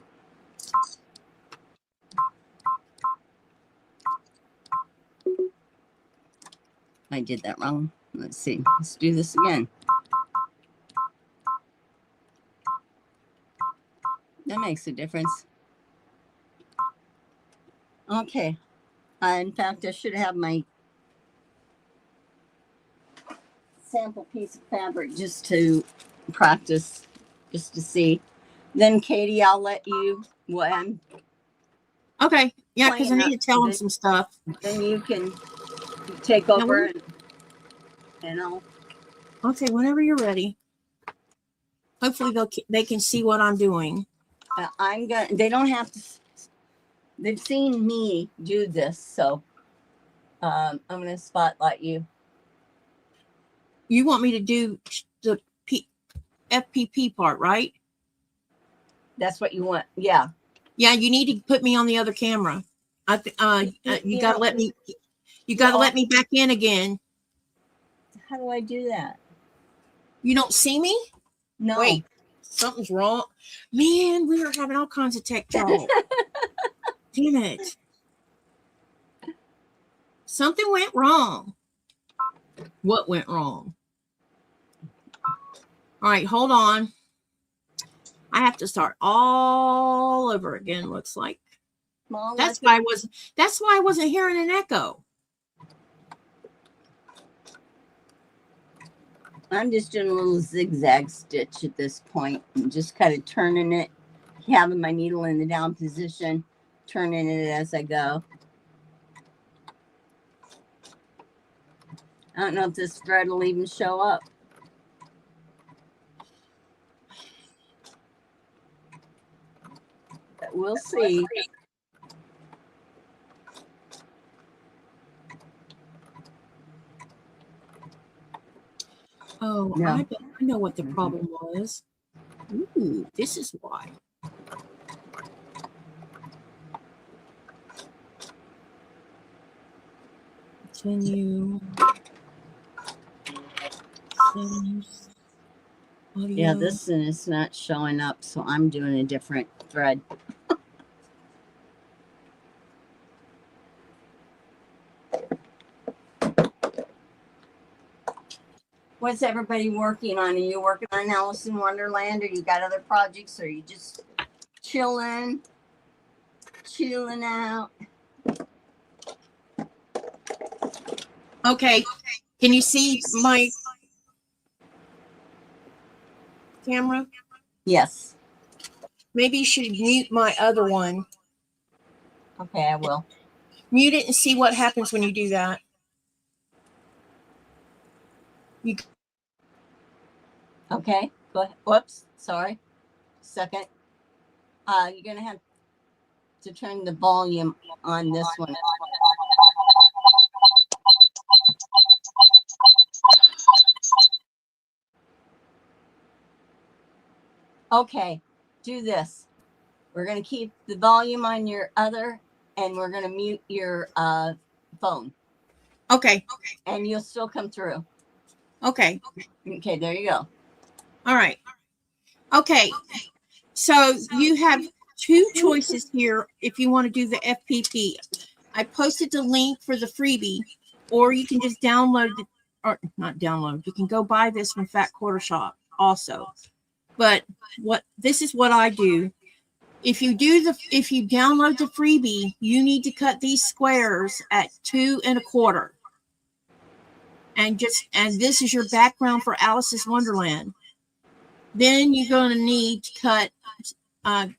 A: I did that wrong. Let's see. Let's do this again. That makes a difference. Okay. In fact, I should have my sample piece of fabric just to practice, just to see. Then, Katie, I'll let you.
B: Okay. Yeah, because I need to tell him some stuff.
A: Then you can take over and
B: I'll say whenever you're ready. Hopefully they can see what I'm doing.
A: they don't have to. They've seen me do this, so I'm going to spotlight you.
B: You want me to do the FPP part, right?
A: That's what you want. Yeah.
B: Yeah, you need to put me on the other camera. You got to let me. You got to let me back in again.
A: How do I do that?
B: You don't see me?
A: No.
B: Wait, something's wrong. Man, we are having all kinds of tech trouble. Damn it. Something went wrong. What went wrong? All right, hold on. I have to start all over again, looks like. That's why I wasn't hearing an echo.
A: I'm just doing a little zigzag stitch at this point. I'm just kind of turning it, having my needle in the down position, turning it as I go. I don't know if this thread will even show up. But we'll see.
B: Oh,
A: No.
B: I know what the problem was. Ooh, this is why. Continue. Settings. Audio.
A: Yeah, this one is not showing up, so I'm doing a different thread. What's everybody working on? Are you working on Alice in Wonderland, or you got other projects, or are you just chilling out?
B: Okay. Can you see my camera?
A: Yes.
B: Maybe you should mute my other one.
A: Okay, I will.
B: Mute it and see what happens when you do that.
A: Okay, go ahead. Whoops, sorry. Second. You're gonna have to turn the volume on this one. Okay, do this. We're gonna keep the volume on your other, and we're gonna mute your phone,
B: Okay.
A: and you'll still come through.
B: Okay.
A: Okay, there you go.
B: All right. Okay. So you have two choices here if you want to do the FPP. I posted the link for the freebie, or you can just download the, or not download. You can go buy this from Fat Quarter Shop also. But this is what I do. If you download the freebie, you need to cut these squares at 2 1/4. And this is your background for Alice's Wonderland. Then you're going to need to cut,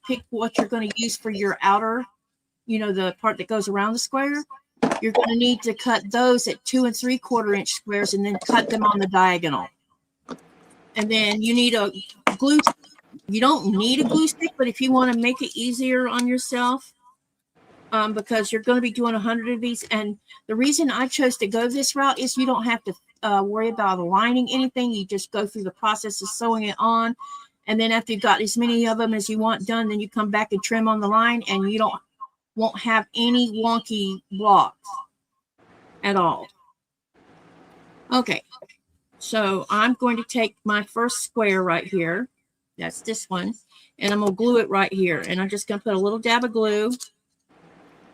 B: pick what you're going to use for your outer, the part that goes around the square. You're going to need to cut those at 2 3/4 inch squares and then cut them on the diagonal. And then you need a glue. You don't need a glue stick, but if you want to make it easier on yourself, because you're going to be doing 100 of these. And the reason I chose to go this route is you don't have to worry about aligning anything. You just go through the process of sewing it on. And then after you've got as many of them as you want done, then you come back and trim on the line, and you won't have any wonky blocks at all. Okay, so I'm going to take my first square right here. That's this one. And I'm going to glue it right here. And I'm just going to put a little dab of glue.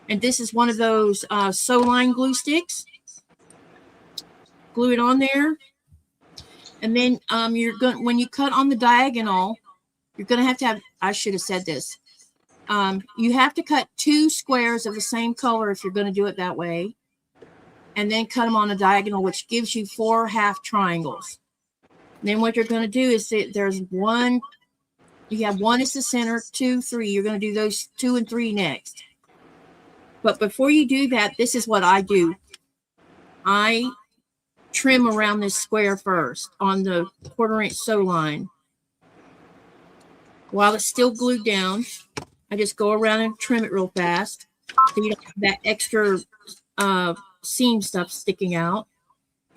B: And this is one of those sew line glue sticks. Glue it on there. And then when you cut on the diagonal, you're going to have, I should have said this. You have to cut 2 squares of the same color if you're going to do it that way. And then cut them on a diagonal, which gives you 4 half triangles. And then what you're going to do is there's one, you have 1 is the center, 2, 3. You're going to do those 2 and 3 next. But before you do that, this is what I do. I trim around this square first on the 1/4 inch sew line. While it's still glued down, I just go around and trim it real fast so you don't have that extra seam stuff sticking out.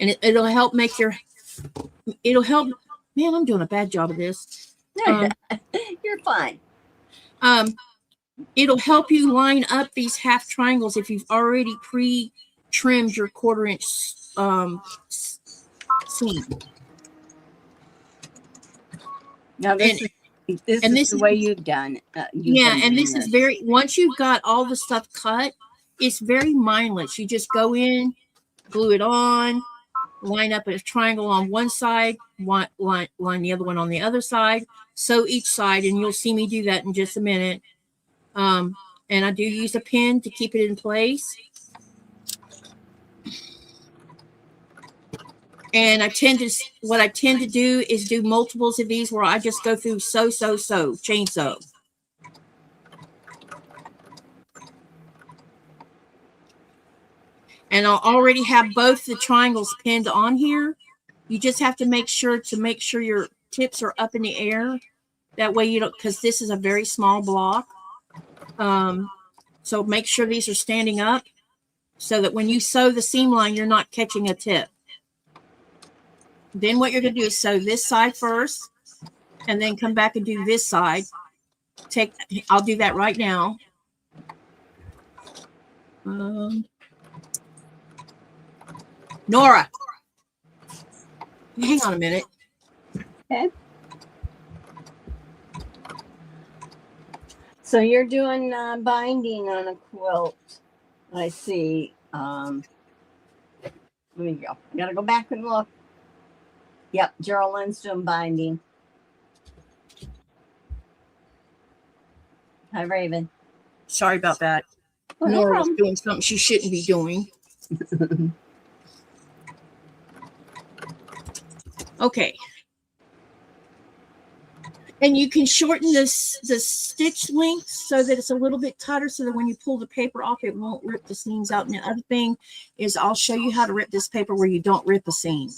B: And it'll help man, I'm doing a bad job of this.
A: You're fine.
B: It'll help you line up these half triangles if you've already pre-trimmed your 1/4 inch seam.
A: Now this is the way you've done.
B: This is once you've got all the stuff cut, it's very mindless. You just go in, glue it on, line up a triangle on one side, line the other one on the other side, sew each side, and you'll see me do that in just a minute. And I do use a pin to keep it in place. And what I tend to do is do multiples of these where I just go through sew, chain sew. And I'll already have both the triangles pinned on here. You just have to make sure your tips are up in the air. That way you don't, because this is a very small block. So make sure these are standing up so that when you sew the seam line, you're not catching a tip. Then what you're going to do is sew this side first and then come back and do this side. I'll do that right now. Nora, hang on a minute.
A: Okay. So you're doing binding on a quilt. I see. Let me go. I gotta go back and look. Yep, Geraldine's doing binding. Hi, Raven.
B: Sorry about that.
A: Well, no
B: Nora was
A: problem.
B: doing something she shouldn't be doing. Okay. And you can shorten the stitch length so that it's a little bit tighter so that when you pull the paper off, it won't rip the seams out. And the other thing is I'll show you how to rip this paper where you don't rip a seam.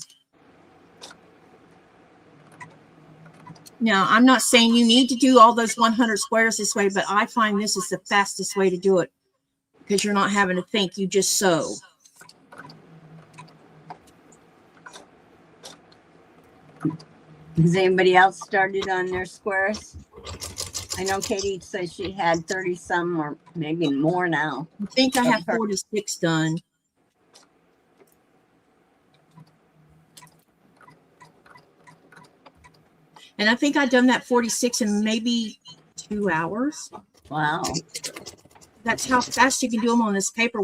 B: Now, I'm not saying you need to do all those 100 squares this way, but I find this is the fastest way to do it because you're not having to think, you just sew.
A: Has anybody else started on their squares? I know Katie said she had 30 some or maybe more now.
B: I think I have 46 done. And I think I've done that 46 in maybe 2 hours.
A: Wow.
B: That's how fast you can do them on this paper.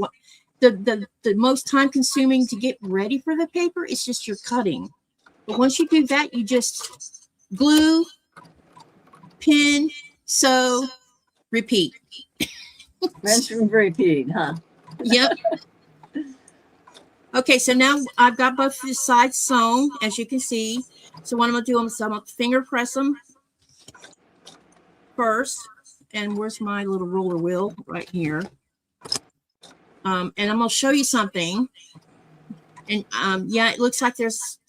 B: The most time consuming to get ready for the paper is just your cutting. But once you do that, you just glue, pin, sew, repeat.
A: Rinse and repeat, huh?
B: Yep. Okay, so now I've got both the sides sewn, as you can see. So what I'm going to do is I'm going to finger press them first. And where's my little roller wheel? Right here. And I'm going to show you something. And yeah, it looks like there's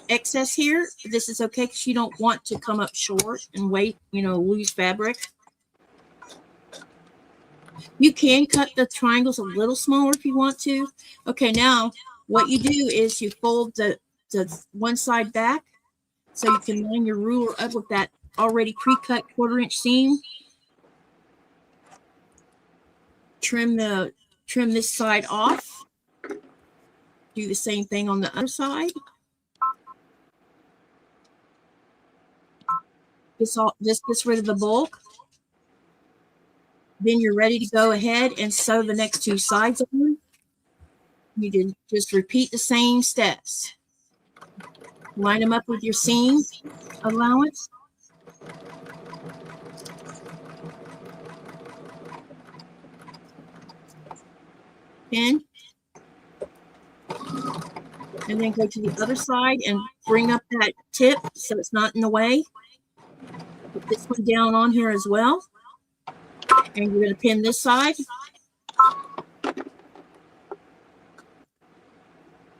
B: excess here. This is okay because you don't want to come up short and lose fabric. You can cut the triangles a little smaller if you want to. Okay, now what you do is you fold the one side back so you can line your ruler up with that already pre-cut 1/4 inch seam. Trim this side off. Do the same thing on the other side. This gets rid of the bulk. Then you're ready to go ahead and sew the next 2 sides on. You can just repeat the same steps. Line them up with your seam allowance. Pin. And then go to the other side and bring up that tip so it's not in the way. Put this one down on here as well. And you're going to pin this side.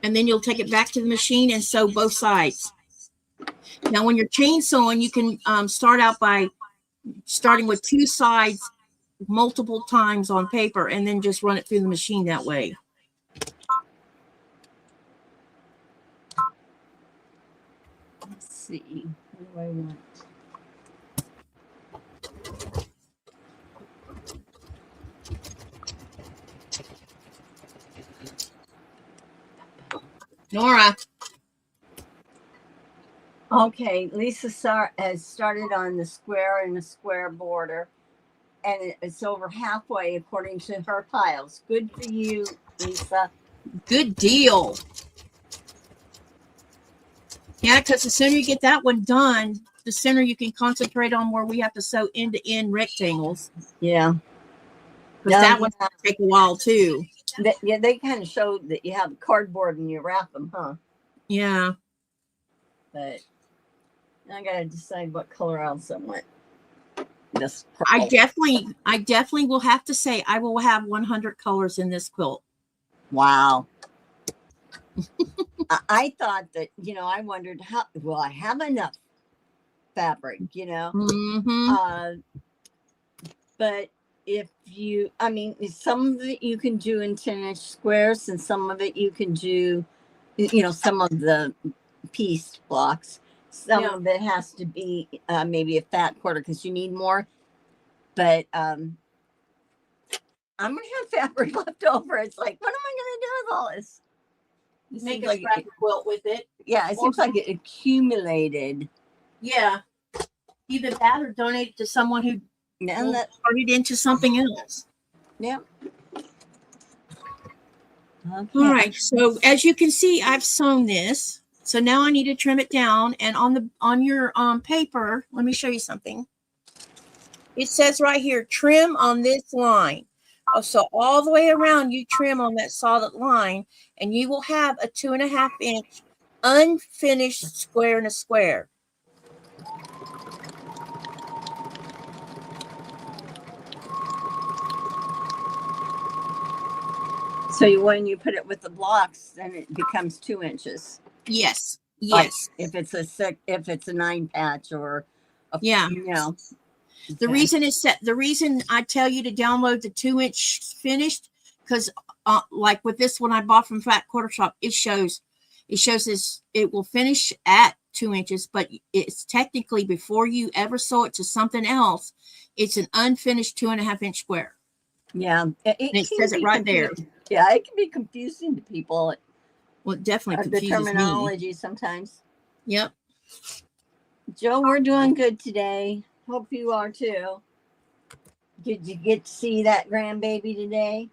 B: And then you'll take it back to the machine and sew both sides. Now, when you're chain sewing, you can start out by starting with 2 sides multiple times on paper and then just run it through the machine that way.
A: Let's see. What do I want?
B: Nora.
A: Okay, Lisa has started on the square and a square border, and it's over halfway according to her piles. Good for you, Lisa.
B: Good deal. Yeah, because the sooner you get that one done, the sooner you can concentrate on where we have to sew end-to-end rectangles.
A: Yeah.
B: Because that one will take a while too.
A: They kind of showed that you have cardboard and you wrap them, huh?
B: Yeah.
A: But I gotta decide what color else I want. This
B: I definitely will have to say I will have 100 colors in this quilt.
A: Wow. I thought that, I wondered how, will I have enough fabric,
B: Mm-hmm.
A: But if some of it you can do in 10-inch squares and some of it you can do, some of the piece blocks. Some of it has to be maybe a fat 1/4 because you need more. But I'm going to have fabric left over. It's like, what am I going to do with all this?
B: Make a scrap quilt with it.
A: Yeah, it seems like it accumulated.
B: Yeah. Either that or donate it to someone who will turn it into something else.
A: Yeah. Okay.
B: All right. So as you can see, I've sewn this. So now I need to trim it down. And on your paper, let me show you something. It says right here, trim on this line. So all the way around, you trim on that solid line, and you will have a 2.5 inch unfinished square and a square.
A: So when you put it with the blocks, then it becomes 2 inches.
B: Yes.
A: Like
B: Yes.
A: if it's a 9 patch or
B: yeah. The reason I tell you to download the 2 inch finished, because like with this one I bought from Fat Quarter Shop, it shows this, it will finish at 2 inches, but it's technically, before you ever sew it to something else, it's an unfinished 2.5 inch square.
A: Yeah.
B: It says it right there.
A: Yeah, it can be confusing to people.
B: Well, it definitely
A: The
B: confuses
A: terminology
B: me.
A: sometimes.
B: Yep.
A: Joe, we're doing good today. Hope you are too. Did you get to see that grandbaby today?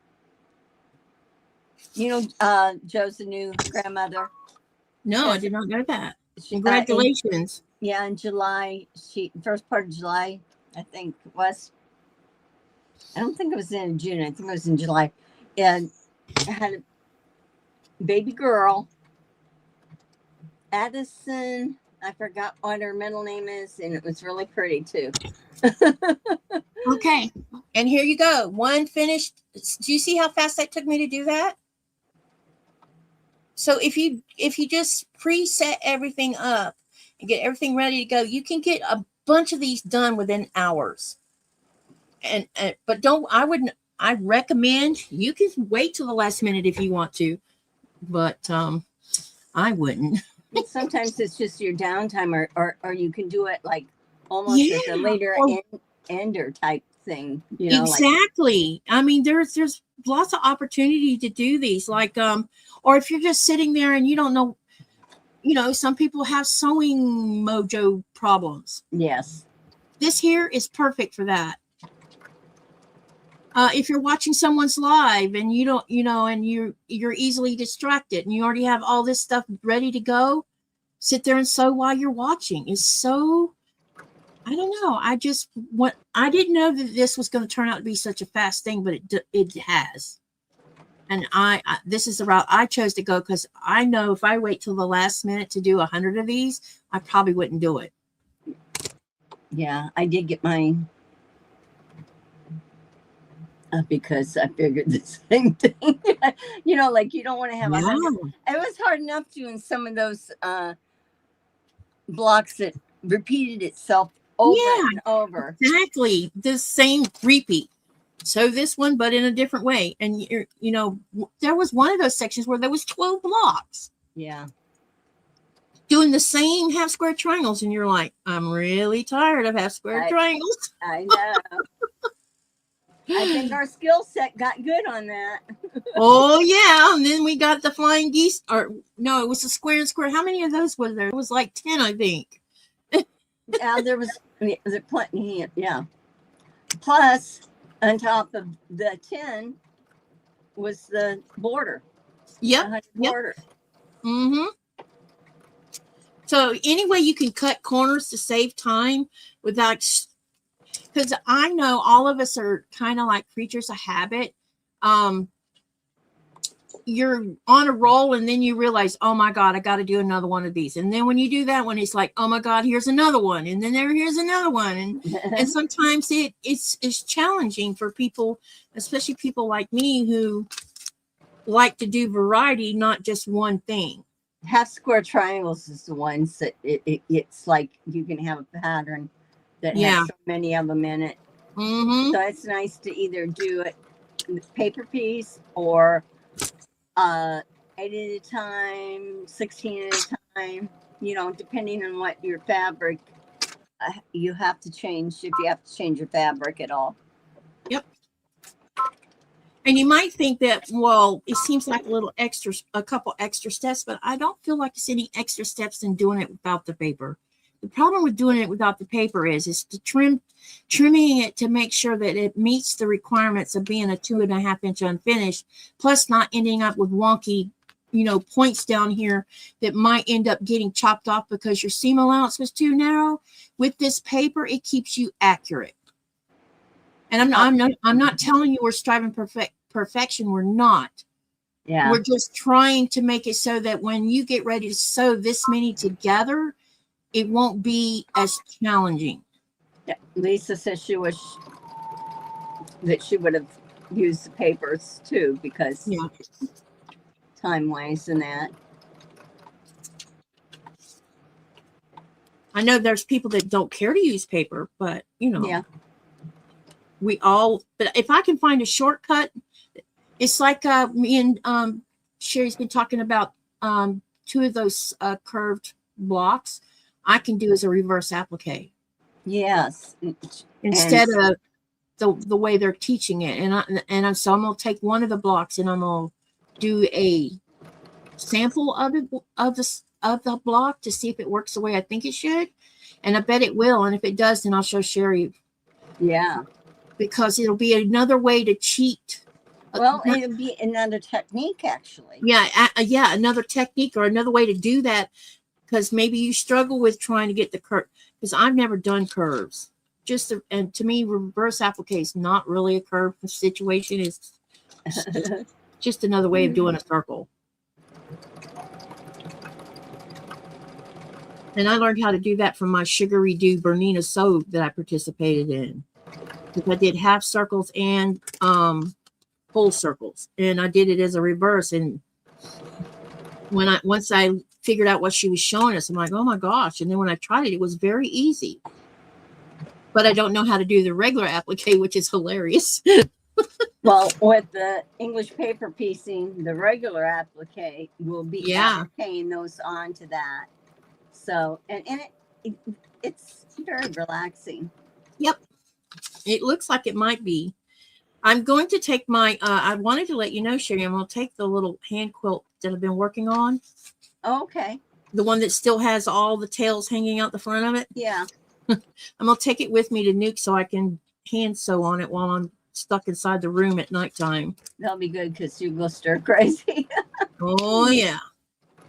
A: You know, Joe's the new grandmother.
B: No, I
A: Yes.
B: did not know that.
A: She,
B: Congratulations.
A: in July, first part of July, I think it was. I don't think it was in June. I think it was in July. And I had a baby girl, Addison. I forgot what her middle name is, and it was really pretty too.
B: Okay. And here you go. One finished. Do you see how fast that took me to do that? So if you just preset everything up and get everything ready to go, you can get a bunch of these done within hours. And but I recommend you can wait till the last minute if you want to, but I wouldn't.
A: Sometimes it's just your downtime, or you can do it like almost as a later ender type thing. You know,
B: exactly. I mean, there's lots of opportunity to do these, like or if you're just sitting there and you don't know, you know, some people have sewing mojo problems.
A: Yes.
B: This here is perfect for that. If you're watching someone's live and you don't, you know, and you're easily distracted and you already have all this stuff ready to go, sit there and sew while you're watching. Is so, I don't know. I didn't know that this was going to turn out to be such a fast thing, but it has. And this is the route I chose to go, because I know if I wait till the last minute to do 100 of these, I probably wouldn't do it.
A: Yeah, I did get mine because I figured the same thing. You know, like you don't want to have 100. It was hard enough doing some of those blocks that repeated itself over and over.
B: Exactly. The same repeat. So this one, but in a different way. And you know, there was one of those sections where there was 12 blocks.
A: Yeah.
B: Doing the same half square triangles, and you're like, I'm really tired of half square triangles.
A: I know. I think our skill set got good on that.
B: Oh yeah. And then we got the flying geese, or no, it was a square and square. How many of those was there? It was like 10, I think.
A: Yeah, there was plenty. Yeah. Plus, on top of the 10 was the border.
B: Yep.
A: Border.
B: Mm-hmm. So anyway, you can cut corners to save time without, because I know all of us are kind of like creatures of habit. You're on a roll and then you realize, oh my God, I got to do another one of these. And then when you do that one, it's like, oh my God, here's another one. And then here's another one. And sometimes it's challenging for people, especially people like me who like to do variety, not just one thing.
A: Half square triangles is the ones that it's like you can have a pattern that has so many of them in it.
B: Mm-hmm.
A: So it's nice to either do it paper piece or 8 at a time, 16 at a time, you know, depending on what your fabric you have to change, if you have to change your fabric at all.
B: Yep. And you might think that, well, it seems like a couple extra steps, but I don't feel like it's any extra steps in doing it without the paper. The problem with doing it without the paper is to trimming it to make sure that it meets the requirements of being a 2.5 inch unfinished, plus not ending up with wonky, you know, points down here that might end up getting chopped off because your seam allowance was too narrow. With this paper, it keeps you accurate. And I'm not telling you we're striving perfection. We're not.
A: Yeah.
B: We're just trying to make it so that when you get ready to sew this many together, it won't be as challenging.
A: Yeah. Lisa says she wished that she would have used the papers too, because time wise and that.
B: I know there's people that don't care to use paper, but you know.
A: Yeah.
B: But if I can find a shortcut, it's like me and Sherry's been talking about 2 of those curved blocks. I can do as a reverse applique.
A: Yes.
B: Instead of the way they're teaching it. So I'm going to take one of the blocks and I'm going to do a sample of the block to see if it works the way I think it should. And I bet it will. And if it does, then I'll show Sherry,
A: Yeah.
B: because it'll be another way to cheat.
A: Well, it'd be another technique, actually.
B: Yeah, yeah, another technique or another way to do that, because maybe you struggle with trying to get the curve, because I've never done curves. And to me, reverse applique is not really a curve situation. It's just another way of doing a circle. And I learned how to do that from my Sugary Dew Bernina sew that I participated in, because I did half circles and full circles, and I did it as a reverse. And once I figured out what she was showing us, I'm like, oh my gosh. And then when I tried it, it was very easy. But I don't know how to do the regular applique, which is hilarious.
A: Well, with the English paper piecing, the regular applique will be appliquing those onto that. So, and it's very relaxing.
B: Yep. It looks like it might be. I'm going to take my, I wanted to let you know, Sherry, I'm going to take the little hand quilt that I've been working on.
A: Okay.
B: The one that still has all the tails hanging out the front of it.
A: Yeah.
B: I'm going to take it with me to Nuke so I can hand sew on it while I'm stuck inside the room at nighttime.
A: That'll be good, because you go stir crazy.
B: Oh, yeah.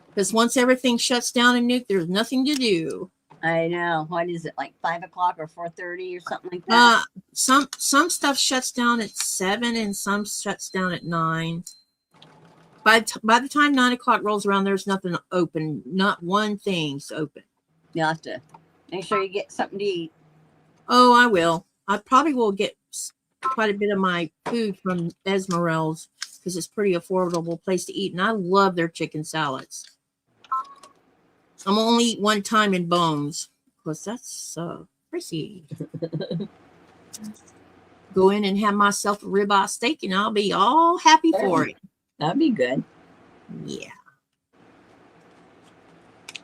B: Because once everything shuts down in Nuke, there's nothing to do.
A: I know. What is it, like 5 o'clock or 4:30 or something like that?
B: Some stuff shuts down at 7 and some shuts down at 9. By the time 9 o'clock rolls around, there's nothing open. Not one thing's open.
A: You'll have to make sure you get something to eat.
B: Oh, I will. I probably will get quite a bit of my food from Esmeralda's, because it's a pretty affordable place to eat. And I love their chicken salads. I'm only eat one time in Bones, because that's pricey. Go in and have myself a ribeye steak, and I'll be all happy for it.
A: That'd be good.
B: Yeah.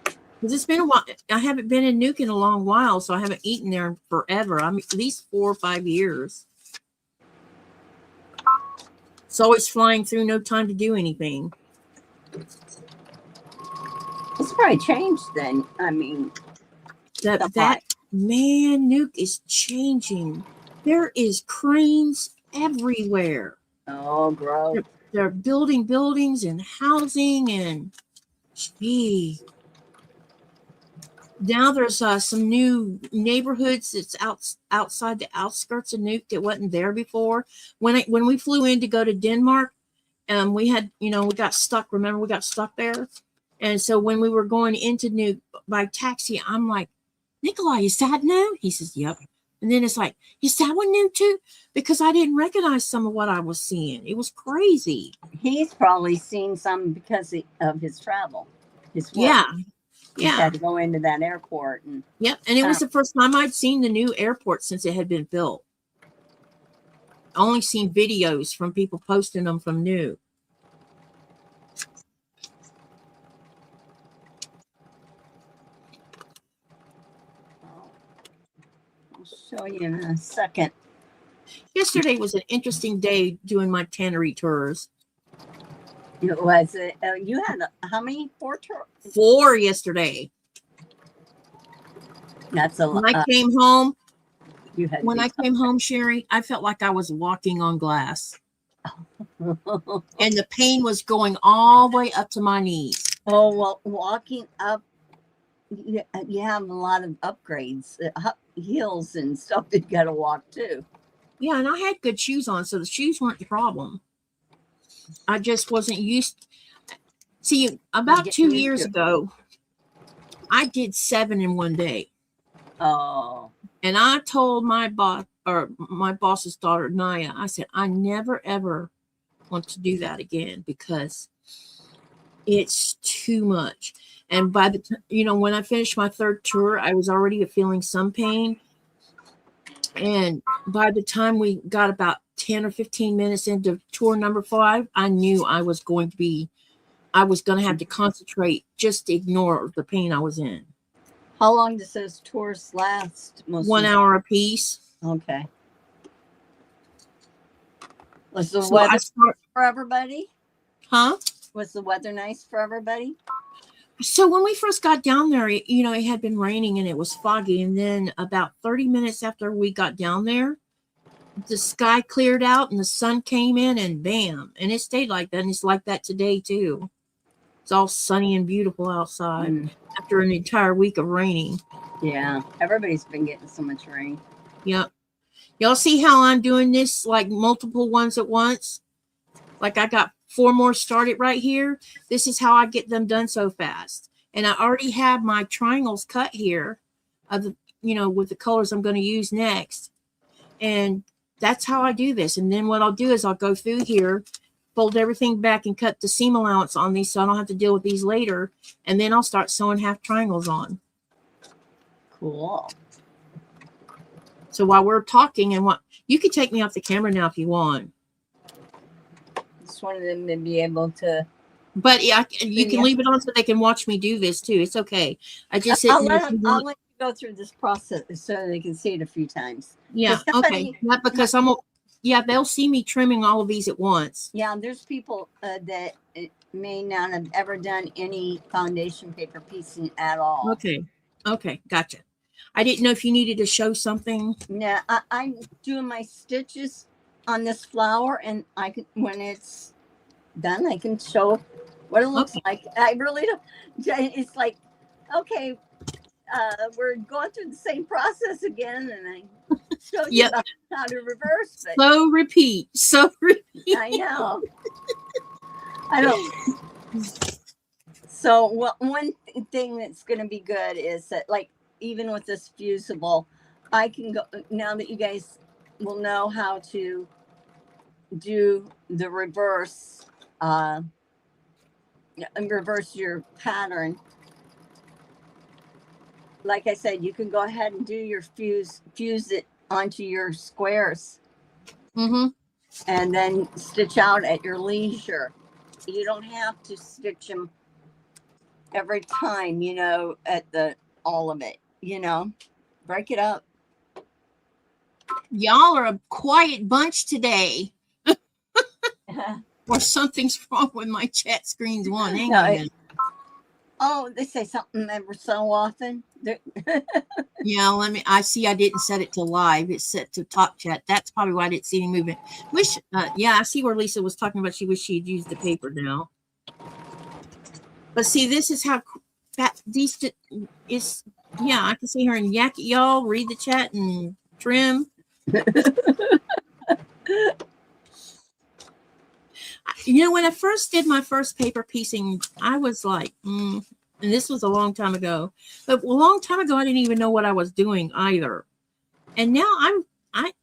B: Because it's been a while. I haven't been in Nuke in a long while, so I haven't eaten there in forever. I'm at least 4 or 5 years. It's always flying through, no time to do anything.
A: It's probably changed then. I mean,
B: that man, Nuke is changing. There is cranes everywhere.
A: oh, gross.
B: They're building buildings and housing, and gee. Now there's some new neighborhoods that's outside the outskirts of Nuke that wasn't there before. When we flew in to go to Denmark, we had, we got stuck. Remember, we got stuck there. And so when we were going into Nuke by taxi, I'm like, Nikolai, is that new? He says, yep. And then it's like, is that one new too? Because I didn't recognize some of what I was seeing. It was crazy.
A: He's probably seen some because of his travel. His work.
B: Yeah.
A: He had to go into that airport. And
B: yep. And it was the first time I'd seen the new airport since it had been built. I only seen videos from people posting them from Nuke.
A: I'll show you in a second.
B: Yesterday was an interesting day doing my tannery tours.
A: It was. You had how many? 4 tours?
B: 4 yesterday.
A: That's a lot.
B: When I came home,
A: When
B: I came home, Sherry, I felt like I was walking on glass. And the pain was going all the way up to my knees.
A: Oh, well, walking up, you have a lot of upgrades, hills and stuff that you got to walk too.
B: Yeah, and I had good shoes on, so the shoes weren't the problem. I just wasn't used. See, about 2 years ago, I did 7 in one day.
A: Oh.
B: And I told my boss, or my boss's daughter, Naya, I said, I never, ever want to do that again, because it's too much. And by the time, when I finished my 3rd tour, I was already feeling some pain. And by the time we got about 10 or 15 minutes into tour number 5, I knew I was going to have to concentrate, just to ignore the pain I was in.
A: How long does those tours last?
B: 1 hour a piece.
A: Okay. Was the weather for everybody?
B: Huh?
A: Was the weather nice for everybody?
B: So when we first got down there, it had been raining and it was foggy. And then about 30 minutes after we got down there, the sky cleared out and the sun came in and bam. And it stayed like that. And it's like that today too. It's all sunny and beautiful outside after an entire week of raining.
A: Yeah. Everybody's been getting so much rain.
B: Yep. Y'all see how I'm doing this like multiple ones at once? Like I got 4 more started right here. This is how I get them done so fast. And I already have my triangles cut here of the, with the colors I'm going to use next. And that's how I do this. And then what I'll do is I'll go through here, fold everything back and cut the seam allowance on these so I don't have to deal with these later. And then I'll start sewing half triangles on.
A: Cool.
B: So while we're talking you can take me off the camera now if you want.
A: Just wanted them to be able to.
B: But yeah, you can leave it on so they can watch me do this too. It's okay. I just
A: I'll let you go through this process so they can see it a few times.
B: Yeah. Okay. Not because they'll see me trimming all of these at once.
A: Yeah. There's people that may not have ever done any foundation paper piecing at all.
B: Okay. Okay. Gotcha. I didn't know if you needed to show something.
A: Yeah. I'm doing my stitches on this flower, and I can, when it's done, I can show what it looks like. I really don't. It's like, okay, we're going through the same process again, and I showed you how to reverse. But
B: so repeat.
A: I know. I don't. So one thing that's going to be good is that, like, even with this fusible, I can go now that you guys will know how to do the reverse and reverse your pattern. Like I said, you can go ahead and do your fuse it onto your squares, and then stitch out at your leisure. You don't have to stitch them every time, at all of it, break it up.
B: Y'all are a quiet bunch today. Or something's wrong with my chat screen's one. Hang on a minute.
A: Oh, they say something ever so often.
B: Yeah, I see I didn't set it to live. It's set to top chat. That's probably why I didn't see any movement. I see where Lisa was talking about she wished she had used the paper now. But see, this is how these is. Yeah, I can see her and yak at y'all, read the chat and trim. When I first did my first paper piecing, I was like, and this was a long time ago. But a long time ago, I didn't even know what I was doing either. And now I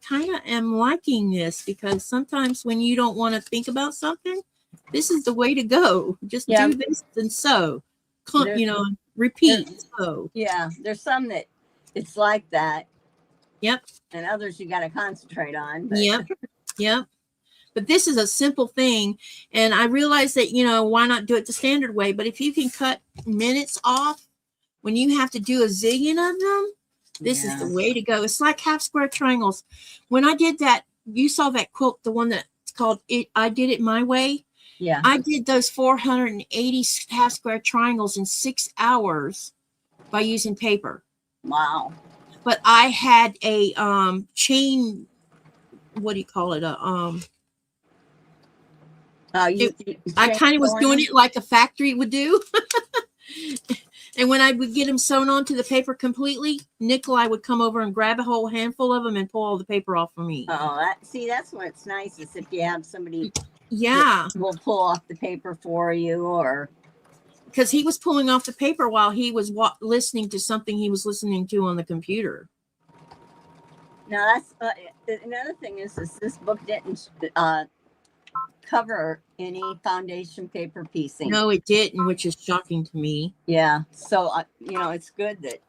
B: kind of am liking this because sometimes when you don't want to think about something, this is the way to go. Just do this and sew. Repeat. So
A: yeah, there's some that it's like that.
B: Yep.
A: And others you got to concentrate on. But.
B: Yep. But this is a simple thing. And I realize that, why not do it the standard way? But if you can cut minutes off when you have to do a zillion of them, this is the way to go. It's like half square triangles. When I did that, you saw that quilt, the one that's called I Did It My Way.
A: Yeah.
B: I did those 480 half square triangles in 6 hours by using paper.
A: Wow.
B: But I had a chain, what do you call it? I kind of was doing it like a factory would do. And when I would get them sewn onto the paper completely, Nikolai would come over and grab a whole handful of them and pull all the paper off for me.
A: Oh, that's what's nice is if you have somebody will pull off the paper for you, or
B: because he was pulling off the paper while he was listening to something he was listening to on the computer.
A: Now that's another thing is this book didn't cover any foundation paper piecing.
B: No, it didn't, which is shocking to me.
A: Yeah, so it's good that.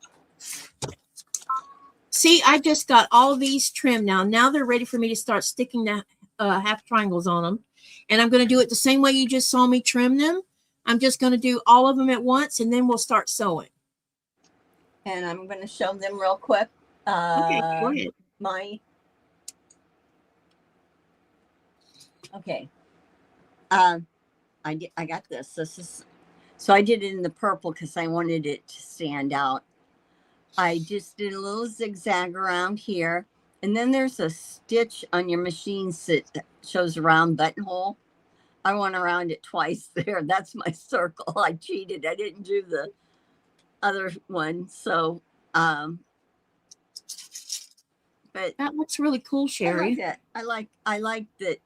B: See, I just got all these trimmed now. Now they're ready for me to start sticking the half triangles on them, and I'm going to do it the same way you just saw me trim them. I'm just going to do all of them at once, and then we'll start sewing.
A: And I'm going to show them real quick.
B: Okay, go ahead.
A: Okay. I got this. So I did it in the purple because I wanted it to stand out. I just did a little zigzag around here. And then there's a stitch on your machine that shows a round buttonhole. I went around it twice there. That's my circle. I cheated. I didn't do the other one. So, but
B: That looks really cool,
A: I
B: Sherry.
A: like that. I like that.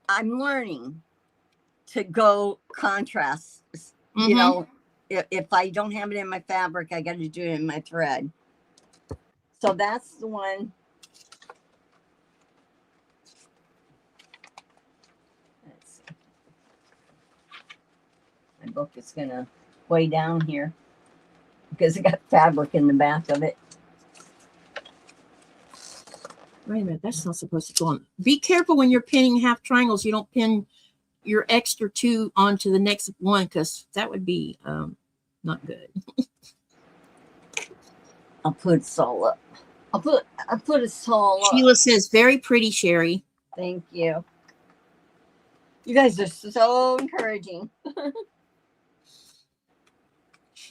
A: I'm learning to go contrast. You
B: Mhm.
A: know, if I don't have it in my fabric, I got to do it in my thread. So that's the one. Let's see. My book is gonna way down here because it got fabric in the back of it.
B: Wait a minute, that's not supposed to go on. Be careful when you're pinning half triangles. You don't pin your extra two onto the next one because that would be not good.
A: I'll put Soul up. I'll put a Soul up.
B: Sheila says, very pretty, Sherry.
A: Thank you. You guys are so encouraging.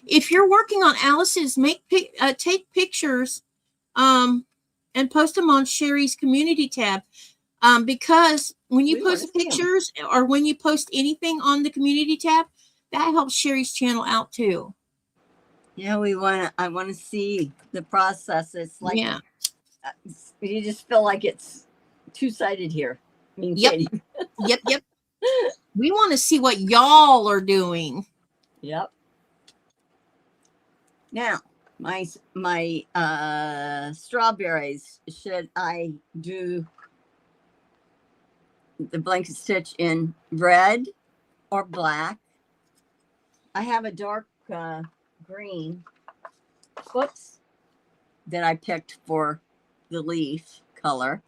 B: If you're working on Alice's, take pictures and post them on Sherry's community tab. Because when you
A: We wanna
B: post
A: see 'em.
B: pictures or when you post anything on the community tab, that helps Sherry's channel out too.
A: Yeah, I want to see the process. It's like,
B: Yeah.
A: You just feel like it's two-sided here. I mean,
B: Yep.
A: Katie.
B: Yep. We want to see what y'all are doing.
A: Yep. Now, my strawberries, should I do the blanket stitch in red or black? I have a dark green, whoops, that I picked for the leaf color.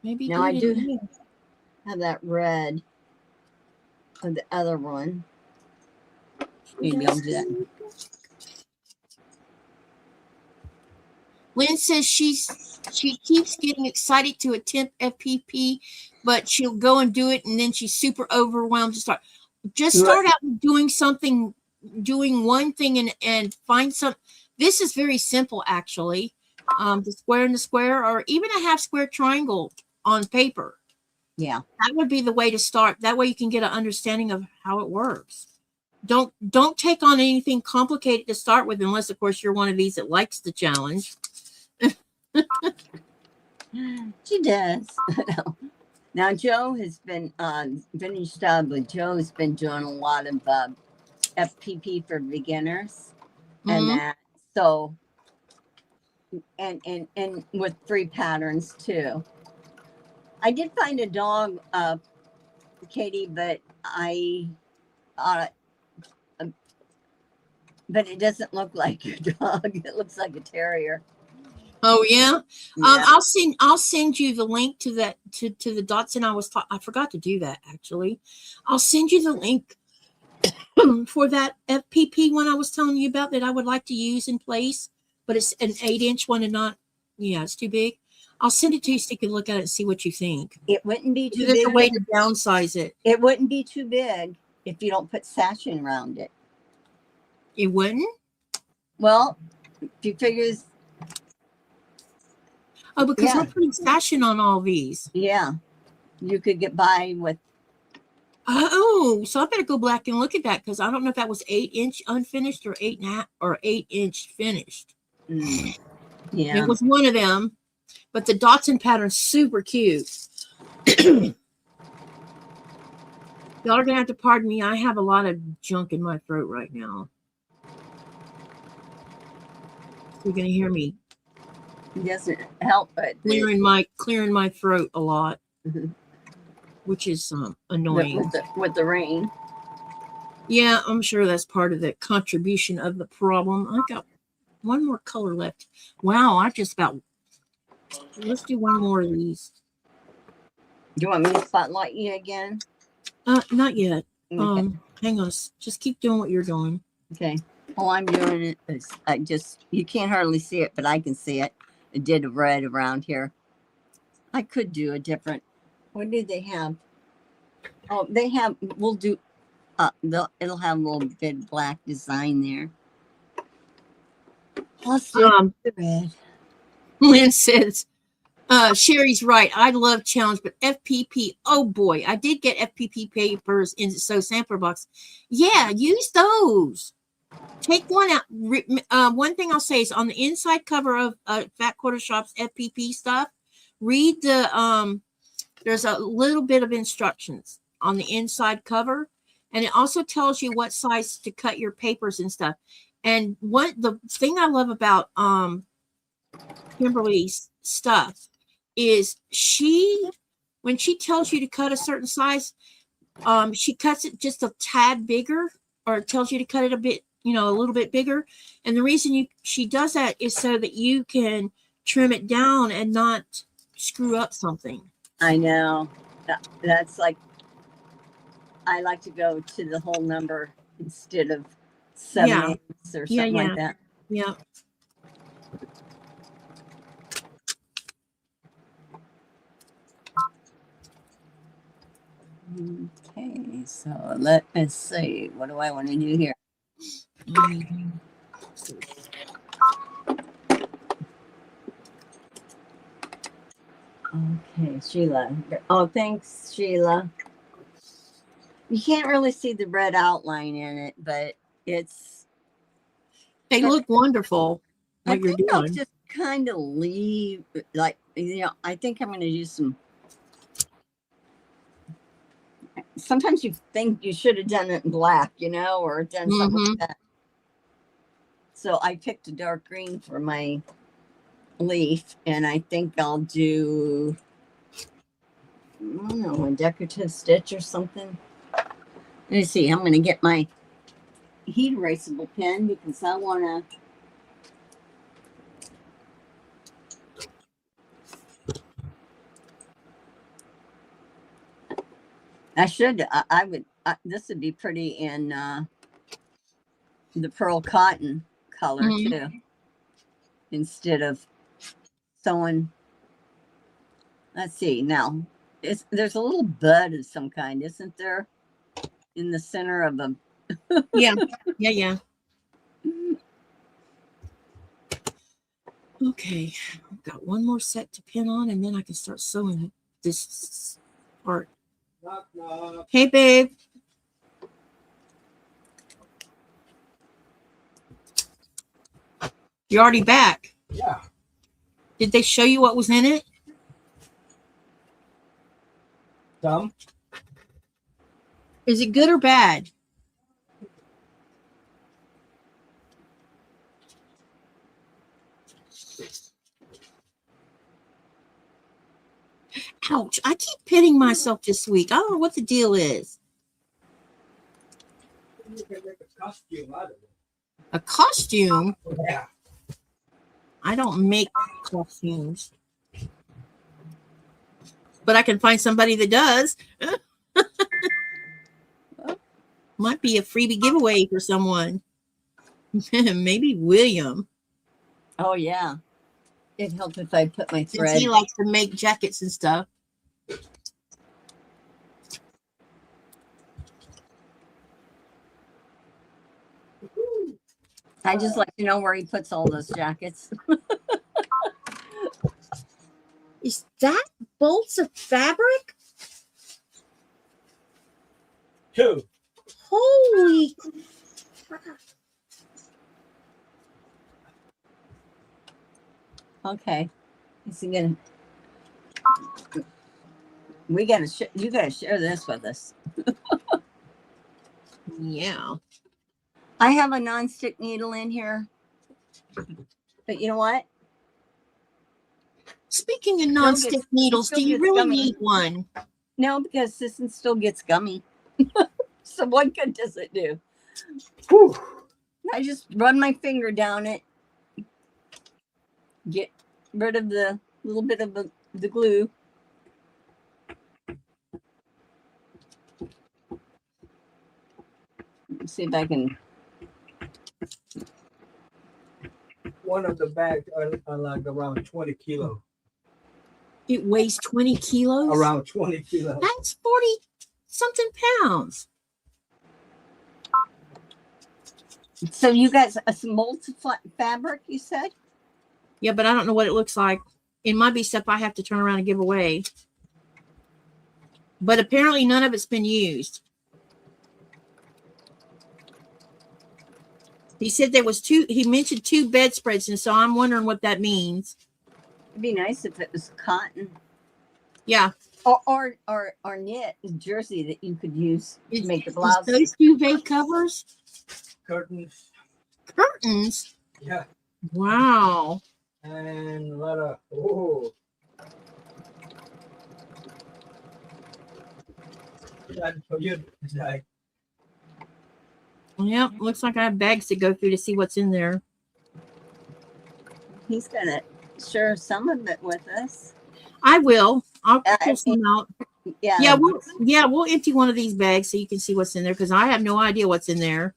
B: Maybe
A: Now I
B: it
A: do
B: in here.
A: have that red of the other one. Maybe I'll do that.
B: Lynn says she keeps getting excited to attempt FPP, but she'll go and do it, and then she's super overwhelmed to start. Just start out with doing one thing and find some. This is very simple, actually. The square and the square, or even a half square triangle on paper.
A: Yeah.
B: That would be the way to start. That way you can get an understanding of how it works. Don't take on anything complicated to start with, unless, of course, you're one of these that likes the challenge.
A: She does. Now Joe has been finished up, but Joe has been doing a lot of FPP for beginners, and
B: Mhm.
A: that so and with free patterns too. I did find a dog, Katie, but but it doesn't look like your dog. It looks like a terrier.
B: Oh yeah.
A: Yeah.
B: I'll send you the link to that to the dots, and I forgot to do that actually. I'll send you the link for that FPP one I was telling you about that I would like to use in place, but it's an 8-inch one and not, it's too big. I'll send it to you so you can look at it and see what you think.
A: It wouldn't be too
B: There's
A: big.
B: a way to downsize it.
A: It wouldn't be too big if you don't put sashing around it.
B: It wouldn't?
A: Well, if you figures,
B: Oh, because
A: Yeah.
B: I'm putting sashing on all these.
A: yeah, you could get by with.
B: Oh, so I better go back and look at that, because I don't know if that was 8-inch unfinished or 8.5 or 8-inch finished.
A: Yeah.
B: It was one of them, but the dots and pattern's super cute. Y'all are gonna have to pardon me. I have a lot of junk in my throat right now. You're gonna hear me
A: It doesn't help, but
B: clearing my throat a lot, which is annoying.
A: with the rain.
B: Yeah, I'm sure that's part of the contribution of the problem. I got one more color left. Wow, let's do one more of these.
A: Do you want me to spotlight you again?
B: Not yet.
A: Okay.
B: Hang on. Just keep doing what you're doing.
A: Okay. All I'm doing is you can't hardly see it, but I can see it. I did a red around here. I could do a different. What did they have? Oh, we'll do, it'll have a little bit black design there. Plus the red.
B: Lynn says, Sherry's right. I love challenge, but FPP. Oh boy, I did get FPP papers in sampler box. Yeah, use those. Take one out. One thing I'll say is on the inside cover of Fat Quarter Shop's FPP stuff, read the there's a little bit of instructions on the inside cover, and it also tells you what size to cut your papers and stuff. And what the thing I love about Kimberly's stuff is when she tells you to cut a certain size, she cuts it just a tad bigger, or tells you to cut it a bit, a little bit bigger. And the reason she does that is so that you can trim it down and not screw up something.
A: I know. That's like, I like to go to the whole number instead of 7/8 or something like that.
B: Yeah.
A: Okay, so let us see. What do I want to do here? Okay, Sheila. Oh, thanks, Sheila. You can't really see the red outline in it, but
B: they look wonderful.
A: I think I'll just kind of leave, like, I think I'm going to use some. Sometimes you think you should have done it in black, or done something like that. So I picked a dark green for my leaf, and I think I'll do, I don't know, a decorative stitch or something. Let me see. I'm going to get my heat erasable pen because I want to. This would be pretty in the pearl cotton color too, instead of sewing. Let's see. Now, there's a little bud of some kind, isn't there, in the center of a.
B: Yeah. Okay, I've got one more set to pin on, and then I can start sewing this part.
D: Knock, knock.
B: Hey, babe. You're already back.
D: Yeah.
B: Did they show you what was in it?
D: Some.
B: Is it good or bad? Ouch. I keep pitting myself this week. I don't know what the deal is.
D: You can make a costume out of it.
B: A costume?
D: Yeah.
B: I don't make costumes. But I can find somebody that does. Might be a freebie giveaway for someone. Maybe William.
A: Oh, yeah. It'd help if I put my
B: Since
A: thread.
B: he likes to make jackets and stuff.
A: I just like to know where he puts all those jackets.
B: Is that bolts of fabric?
D: 2.
B: Holy.
A: Okay. Is he gonna? You gotta share this with us.
B: Yeah.
A: I have a nonstick needle in here, but you know what?
B: Speaking of
A: Still
B: nonstick
A: gets-
B: needles,
A: still
B: do you
A: gets
B: really
A: gummy.
B: need one?
A: No, because this one still gets gummy. So what good does it do?
D: Whew.
A: I just run my finger down it, get rid of the little bit of the glue. Let's see if I can.
D: One of the bags are like around 20 kilos.
B: It weighs 20 kilos.
D: Around 20 kilos.
B: That's 40 something pounds.
A: So you guys, a multi-fabric, you said?
B: Yeah, but I don't know what it looks like. It might be stuff I have to turn around and give away. But apparently none of it's been used. He said there was he mentioned 2 bedspreads, and so I'm wondering what that means.
A: It'd be nice if it was cotton.
B: Yeah.
A: Or knit jersey that you could use to make the blouse.
B: Those duvet covers?
D: Curtains.
B: Curtains?
D: Yeah.
B: Wow.
D: And a lot of, oh. That's for you. Like,
B: Yep, looks like I have bags to go through to see what's in there.
A: He's gonna share some of it with us.
B: I will. I'll pull some out.
A: Yeah.
B: We'll empty one of these bags so you can see what's in there, because I have no idea what's in there.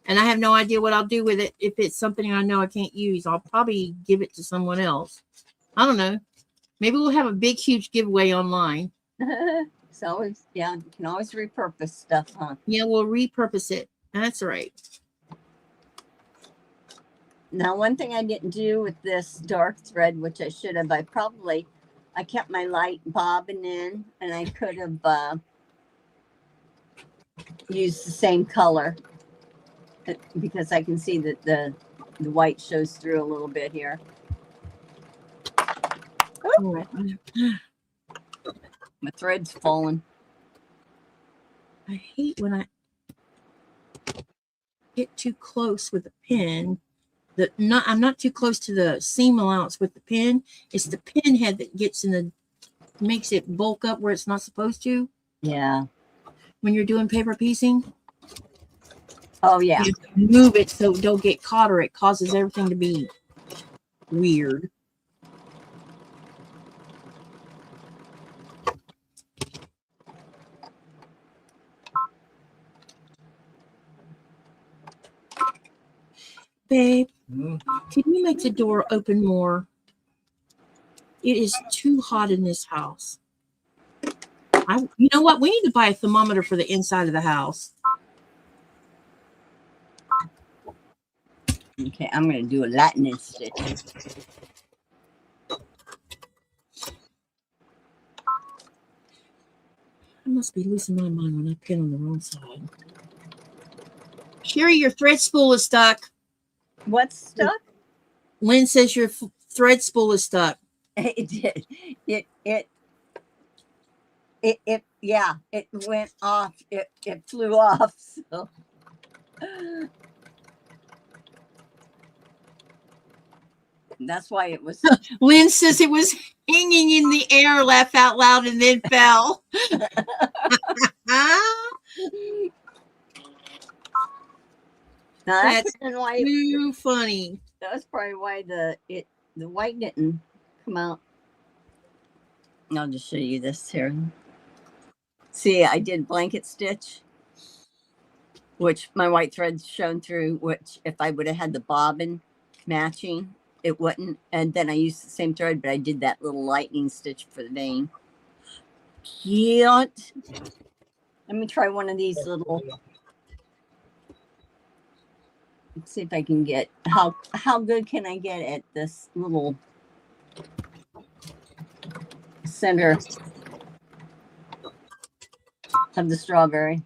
B: And I have no idea what I'll do with it. If it's something I know I can't use, I'll probably give it to someone else. I don't know. Maybe we'll have a big, huge giveaway online.
A: It's always, you can always repurpose stuff, huh?
B: Yeah, we'll repurpose it. That's right.
A: Now, one thing I didn't do with this dark thread, which I should have, I kept my light bobbin in, and I could have used the same color, because I can see that the white shows through a little bit here.
B: All right.
A: My thread's falling.
B: I hate when I get too close with a pin. I'm not too close to the seam allowance with the pin. It's the pin head that makes it bulk up where it's not supposed to.
A: Yeah.
B: When you're doing paper piecing.
A: Oh yeah.
B: You move it so it don't get caught, or it causes everything to be weird. Babe, can you make the door open more? It is too hot in this house. You know what? We need to buy a thermometer for the inside of the house.
A: Okay, I'm going to do a lightning stitch.
B: I must be losing my mind when I pin on the wrong side. Sherry, your thread spool is stuck.
A: What's stuck?
B: Lynn says your thread spool is stuck.
A: It did. It went off. It flew off. So. That's why it was.
B: Lynn says it was hanging in the air, laugh out loud, and then fell. That's too funny.
A: That's probably why the white didn't come out. I'll just show you this here. See, I did blanket stitch, which my white thread's shown through, which if I would have had the bobbin matching, it wouldn't. And then I used the same thread, but I did that little lightning stitch for the vein. Cute. Let me try one of these little. Let's see if I can get how good can I get at this little center of the strawberry.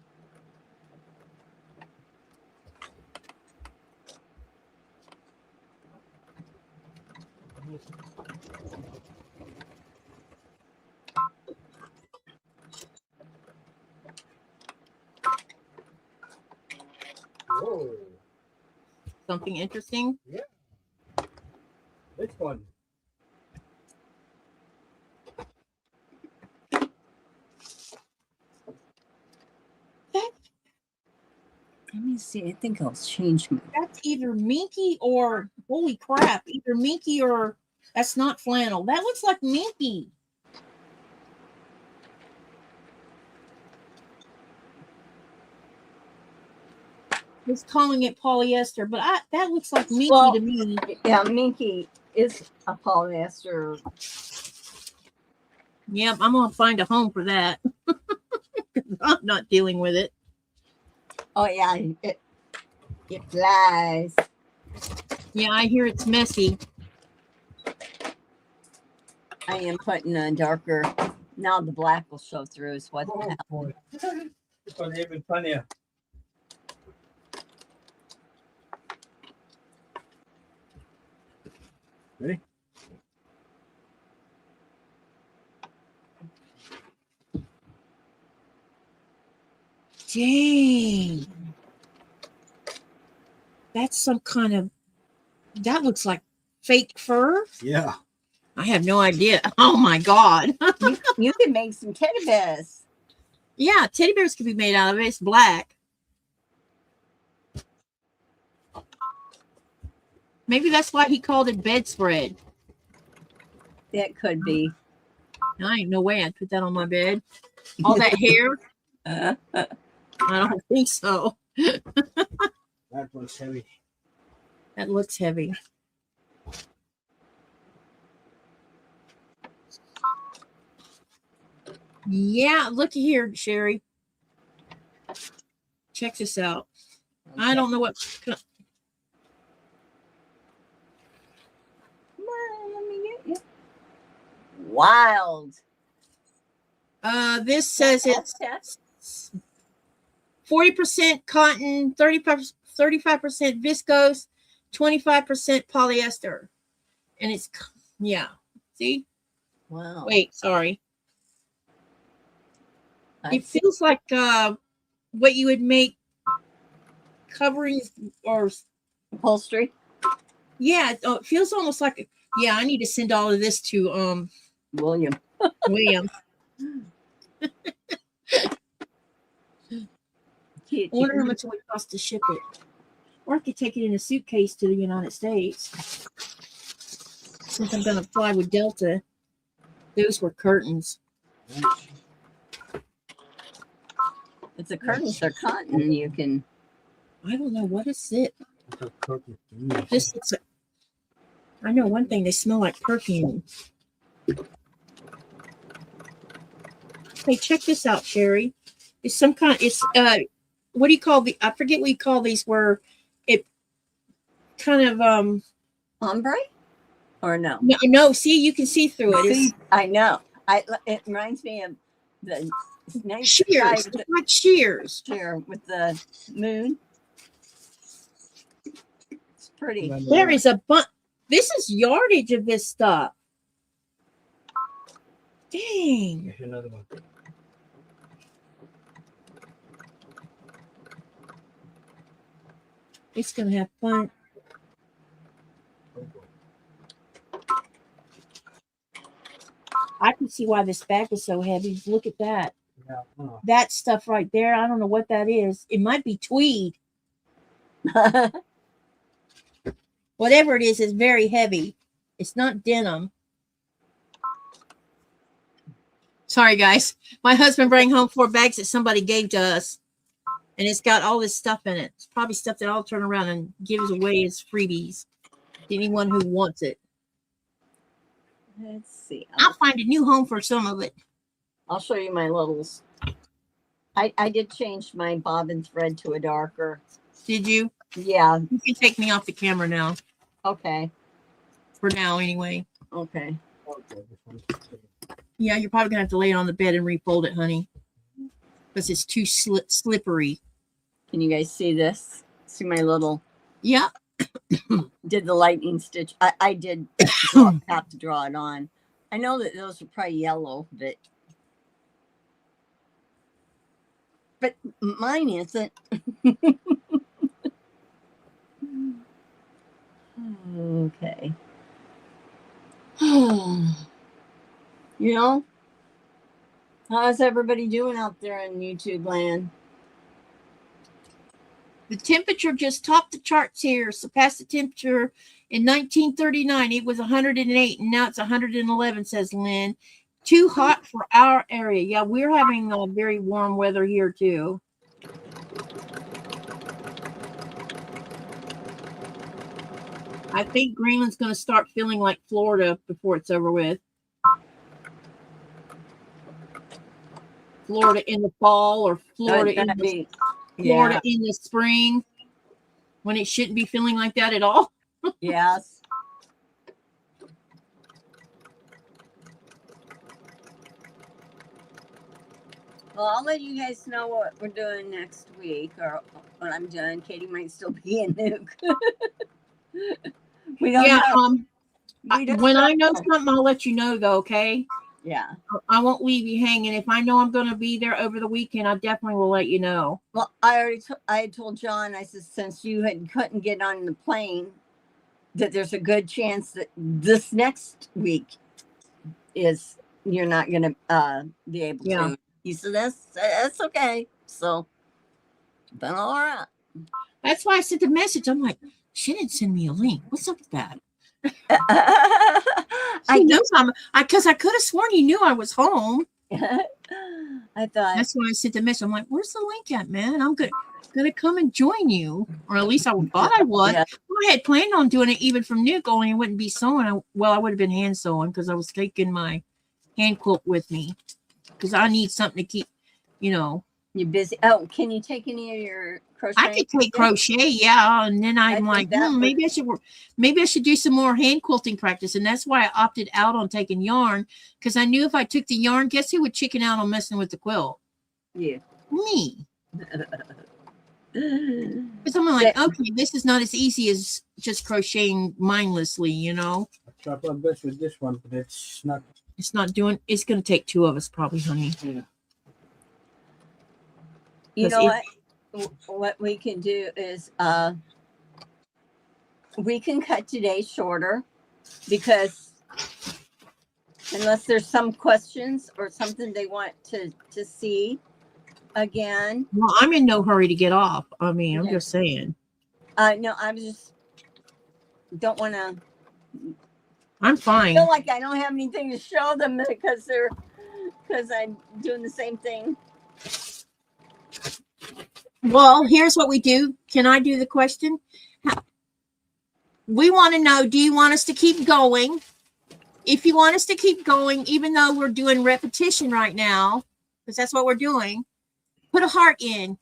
D: whoa.
B: Something interesting?
D: Yeah. Which one?
A: Let me see. I think I'll change my.
B: That's either minky or, holy crap, either minky or that's not flannel. That looks like minky. It's calling it polyester, but that looks like minky to me.
A: Yeah, minky is a polyester.
B: Yep, I'm gonna find a home for that. I'm not dealing with it.
A: Oh yeah, it flies.
B: Yeah, I hear it's messy.
A: I am putting a darker. Now the black will show through. Is what
D: Oh,
A: happened.
D: boy. It's gonna be even funnier. Ready?
B: Dang. That's some kind of, that looks like fake fur.
D: Yeah.
B: I have no idea. Oh my God.
A: You can make some teddy bears.
B: Yeah, teddy bears can be made out of it. It's black. Maybe that's why he called it bedspread.
A: It could be.
B: I ain't no way I'd put that on my bed. All that hair? I don't think so.
D: That was heavy.
B: That looks heavy. Yeah, looky here, Sherry. Check this out. I don't know what.
A: Come on, let me get you. Wild.
B: This says it's 40% cotton, 35% viscose, 25% polyester. And it's, yeah. See?
A: Wow.
B: Wait, sorry. It
A: That's-
B: feels like what you would make coverings or,
A: upholstery.
B: yeah, it feels almost like, yeah, I need to send all of this to
A: William.
B: William. I wonder how much it would cost to ship it. Or I could take it in a suitcase to the United States. Since I'm going to fly with Delta. Those were curtains.
A: If the curtains are cotton, you can.
B: I don't know. What is it? This looks like, I know one thing. They smell like perfume. Hey, check this out, Sherry. It's some kind. It's what do you call the? I forget what you call these. Where it kind of
A: Ombre? Or no?
B: No. See, you can see through it. It's
A: I know. It reminds me of the nice
B: shears. It's like shears.
A: chair with the moon. It's pretty.
B: There is a bunch. This is yardage of this stuff. Dang.
D: Here's another one.
B: It's going to have fun. I can see why this bag was so heavy. Look at that.
D: Yeah.
B: That stuff right there. I don't know what that is. It might be tweed. Whatever it is very heavy. It's not denim. Sorry, guys. My husband brought home 4 bags that somebody gave to us. And it's got all this stuff in it. It's probably stuff that I'll turn around and gives away as freebies to anyone who wants it.
A: Let's see.
B: I'll find a new home for some of it.
A: I'll show you my littles. I did change my bobbin thread to a darker.
B: Did you?
A: Yeah.
B: You can take me off the camera now.
A: Okay.
B: For now, anyway.
A: Okay.
B: Yeah, you're probably gonna have to lay it on the bed and refold it, honey, because it's too slippery.
A: Can you guys see this? See my little.
B: Yeah.
A: Did the lightning stitch. I did have to draw it on. I know that those are probably yellow, but mine isn't. Okay. You know, how's everybody doing out there in YouTube land?
B: The temperature just topped the charts here. Surpassed the temperature in 1939. It was 108, and now it's 111, says Lynn. Too hot for our area. Yeah, we're having very warm weather here, too. I think Greenland's going to start feeling like Florida before it's over with. Florida in the fall or Florida in the, Florida in the spring when it shouldn't be feeling like that at all.
A: Yes. Well, I'll let you guys know what we're doing next week or when I'm done. Katie might still be in Nuke. We don't know. We don't
B: When I know something, I'll let you know though, okay?
A: Yeah.
B: I won't leave you hanging. If I know I'm going to be there over the weekend, I definitely will let you know.
A: Well, I had told John, I said, since you couldn't get on the plane, that there's a good chance that this next week you're not going to be able to. He said, that's okay. So, then all right.
B: That's why I sent the message. I'm like, she didn't send me a link. What's up with that? She knows because I could have sworn you knew I was home.
A: I thought
B: that's why I sent the message. I'm like, where's the link at, man? I'm gonna come and join you, or at least I thought I would. Yeah. I had planned on doing it even from Nuke, only it wouldn't be sewing. I would have been hand sewing because I was taking my hand quilt with me because I need something to keep, You're
A: busy. Oh, can you take any of your crochet?
B: I could take crochet, yeah. And then I'm like, maybe I should do some more hand quilting practice. And that's why I opted out on taking yarn, because I knew if I took the yarn, guess who would chicken out on messing with the quilt?
A: You.
B: Me. Because I'm like, okay, this is not as easy as just crocheting mindlessly,
D: I tried my best with this one, but it's not.
B: It's not doing. It's going to take two of us, probably, honey.
D: Yeah.
A: You know what we can do is we can cut today shorter, because unless there's some questions or something they want to see again.
B: Well, I'm in no hurry to get off. I mean, I'm just saying.
A: No, I'm just don't want to.
B: I'm fine.
A: I feel like I don't have anything to show them because I'm doing the same thing.
B: Well, here's what we do. Can I do the question? We want to know, do you want us to keep going? If you want us to keep going, even though we're doing repetition right now, because that's what we're doing, put a heart in.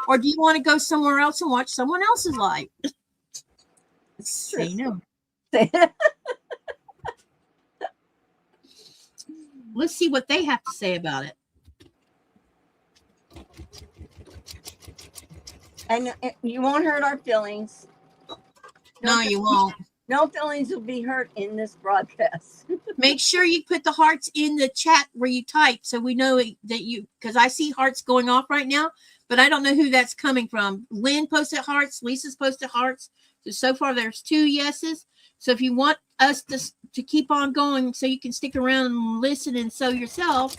B: Or do you want to go somewhere else and watch someone else's life? Say no. Let's see what they have to say about it.
A: And you won't hurt our feelings.
B: No, you won't.
A: No feelings will be hurt in this broadcast.
B: Make sure you put the hearts in the chat where you type, so we know that you, because I see hearts going off right now, but I don't know who that's coming from. Lynn posted hearts. Lisa's posted hearts. So far, there's 2 yeses. So if you want us to keep on going so you can stick around and listen and sew yourself,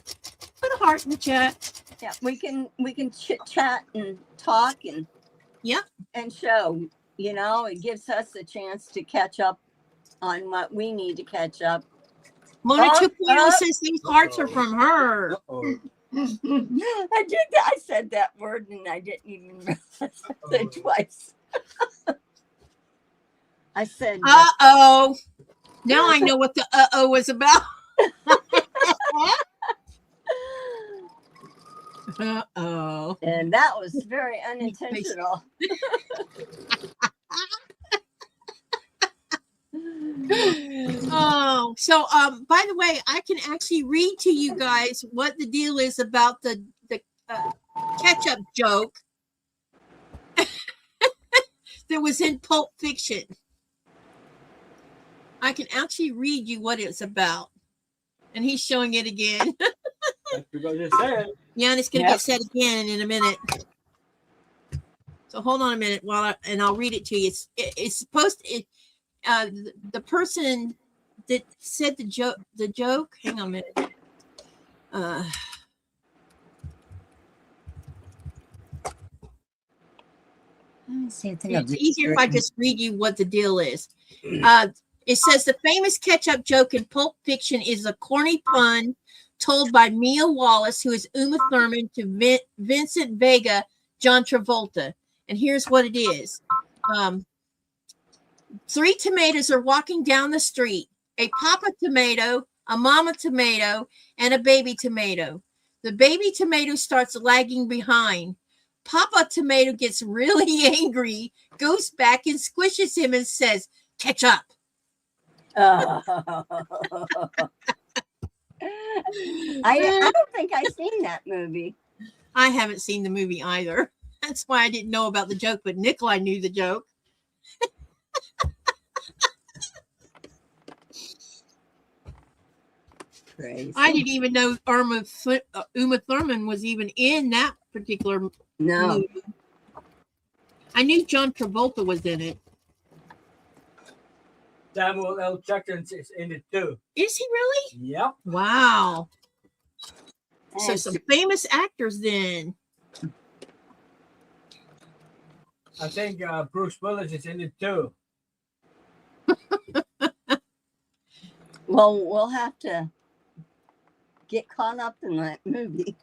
B: put a heart in the chat.
A: Yeah, we can chit chat and talk and and show. It gives us a chance to catch up on what we need to catch up.
B: Mona 2.0 says these hearts are from her.
A: I said that word and I didn't even realize I said it twice. I said,
B: uh-oh. Now I know what the uh-oh was about. Uh-oh.
A: And that was very unintentional.
B: Oh, so by the way, I can actually read to you guys what the deal is about the ketchup joke that was in Pulp Fiction. I can actually read you what it's about. And he's showing it again. Yeah, and it's going to get said again in a minute. So hold on a minute and I'll read it to you. It's supposed to, the person that said the joke, hang on a minute. It's easier if I just read you what the deal is. It says the famous ketchup joke in Pulp Fiction is a corny pun told by Mia Wallace, who is Uma Thurman, to Vincent Vega, John Travolta. And here's what it is. 3 tomatoes are walking down the street. A papa tomato, a mama tomato, and a baby tomato. The baby tomato starts lagging behind. Papa Tomato gets really angry, goes back and squishes him and says, "Catch up."
A: I don't think I've seen that movie.
B: I haven't seen the movie either. That's why I didn't know about the joke, but Nikolai knew the joke.
A: Crazy.
B: I didn't even know Uma Thurman was even in that particular
A: No.
B: movie. I knew John Travolta was in it.
D: Samuel L. Jackson is in it too.
B: Is he really?
D: Yep.
B: Wow. So
A: And
B: some famous actors then.
D: I think Bruce Willis is in it too.
A: well, we'll have to get caught up in that movie.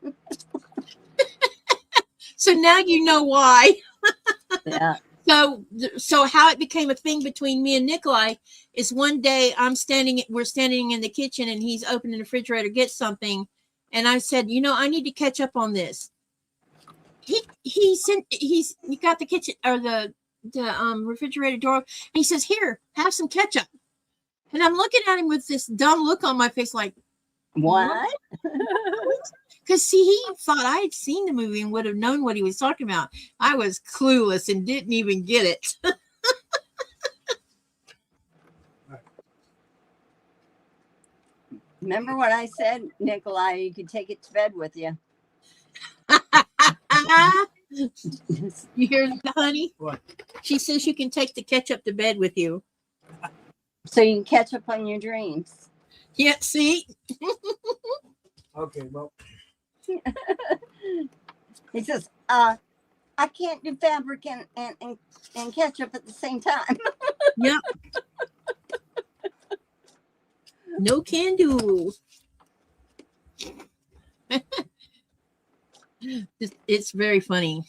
B: So now you know why.
A: Yeah.
B: So how it became a thing between me and Nikolai is one day we're standing in the kitchen and he's opening the refrigerator to get something. And I said, I need to catch up on this. He got the kitchen or the refrigerator door. And he says, "Here, have some ketchup." And I'm looking at him with this dumb look on my face, like,
A: What?
B: because he thought I had seen the movie and would have known what he was talking about. I was clueless and didn't even get it.
A: Remember what I said, Nikolai? You could take it to bed with you.
B: You hear that, honey?
D: What?
B: She says you can take the ketchup to bed with you.
A: So you can catch up on your dreams.
B: Yeah, see?
D: Okay, well,
A: He says, I can't do fabric and ketchup at the same time.
B: Yep. No can do. It's very funny.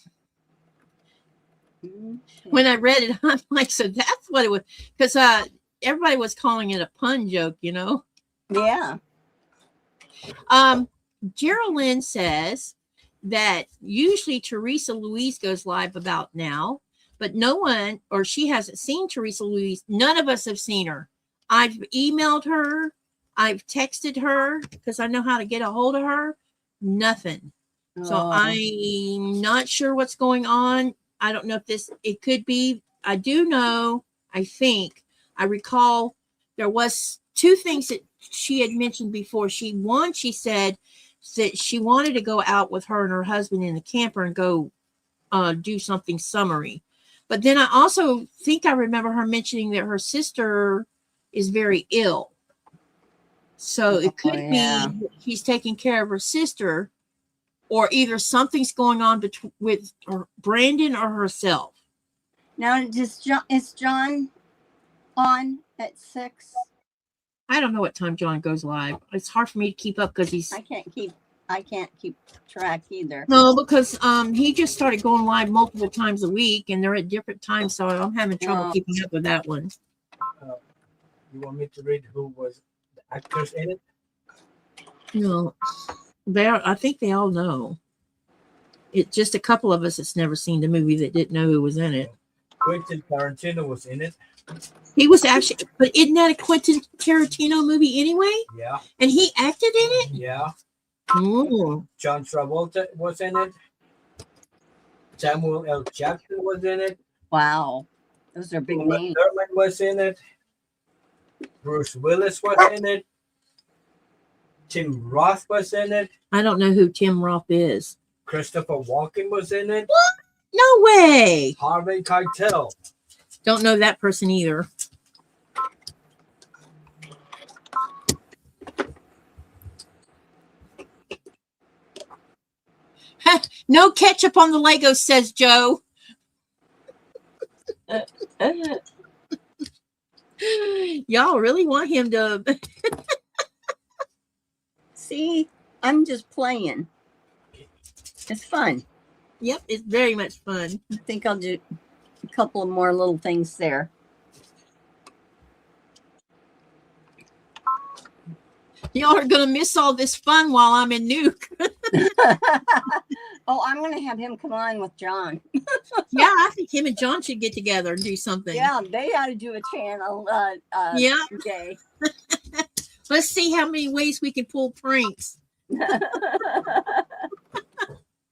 B: When I read it, I'm like, so that's what it was. Because everybody was calling it a pun joke,
A: Yeah.
B: Geraldine says that usually Teresa Louise goes live about now, but no one, or she hasn't seen Teresa Louise. None of us have seen her. I've emailed her. I've texted her because I know how to get a hold of her. Nothing. So I'm not sure what's going on. I don't know if it could be. I do know, I recall there was two things that she had mentioned before. She said that she wanted to go out with her and her husband in the camper and go do something summery. But then I also think I remember her mentioning that her sister is very ill. So it could be he's taking care of her sister, or either something's going on with Brandon or herself.
A: Now, is John on at 6?
B: I don't know what time John goes live. It's hard for me to keep up because
A: I can't keep track either.
B: No, because he just started going live multiple times a week, and they're at different times, so I'm having trouble keeping up with that one.
D: you want me to read who was the actors in it?
B: No, I think they all know. It's just a couple of us that's never seen the movie that didn't know who was in it.
D: Quentin Tarantino was in it.
B: He was actually, but isn't that a Quentin Tarantino movie anyway?
D: Yeah.
B: And he acted in it?
D: Yeah.
B: Oh.
D: John Travolta was in it. Samuel L. Jackson was in it.
A: Wow. Those are big names.
D: Thurman was in it. Bruce Willis was in it. Tim Roth was in it.
B: I don't know who Tim Roth is.
D: Christopher Walken was in it.
B: What? No way.
D: Harvey Keitel.
B: Don't know that person either. No ketchup on the Legos, says Joe. Y'all really want him to...
A: See, I'm just playing. It's fun.
B: Yep, it's very much fun.
A: I think I'll do a couple of more little things there.
B: Y'all are going to miss all this fun while I'm in Nuke.
A: Oh, I'm going to have him come on with John.
B: Yeah, I think him and John should get together and do something.
A: Yeah, they ought to do a channel.
B: Yeah.
A: Today.
B: Let's see how many ways we can pull pranks.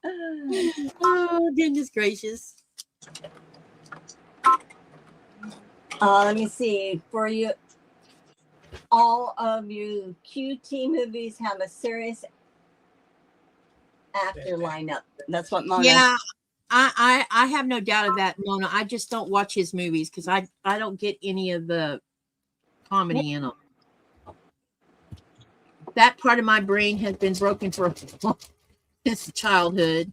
B: Oh, goodness gracious.
A: Let me see. For you, all of you QT movies have a serious actor lineup. That's what Mona.
B: Yeah, I have no doubt of that, Mona. I just don't watch his movies because I don't get any of the comedy in them. That part of my brain has been broken for since childhood.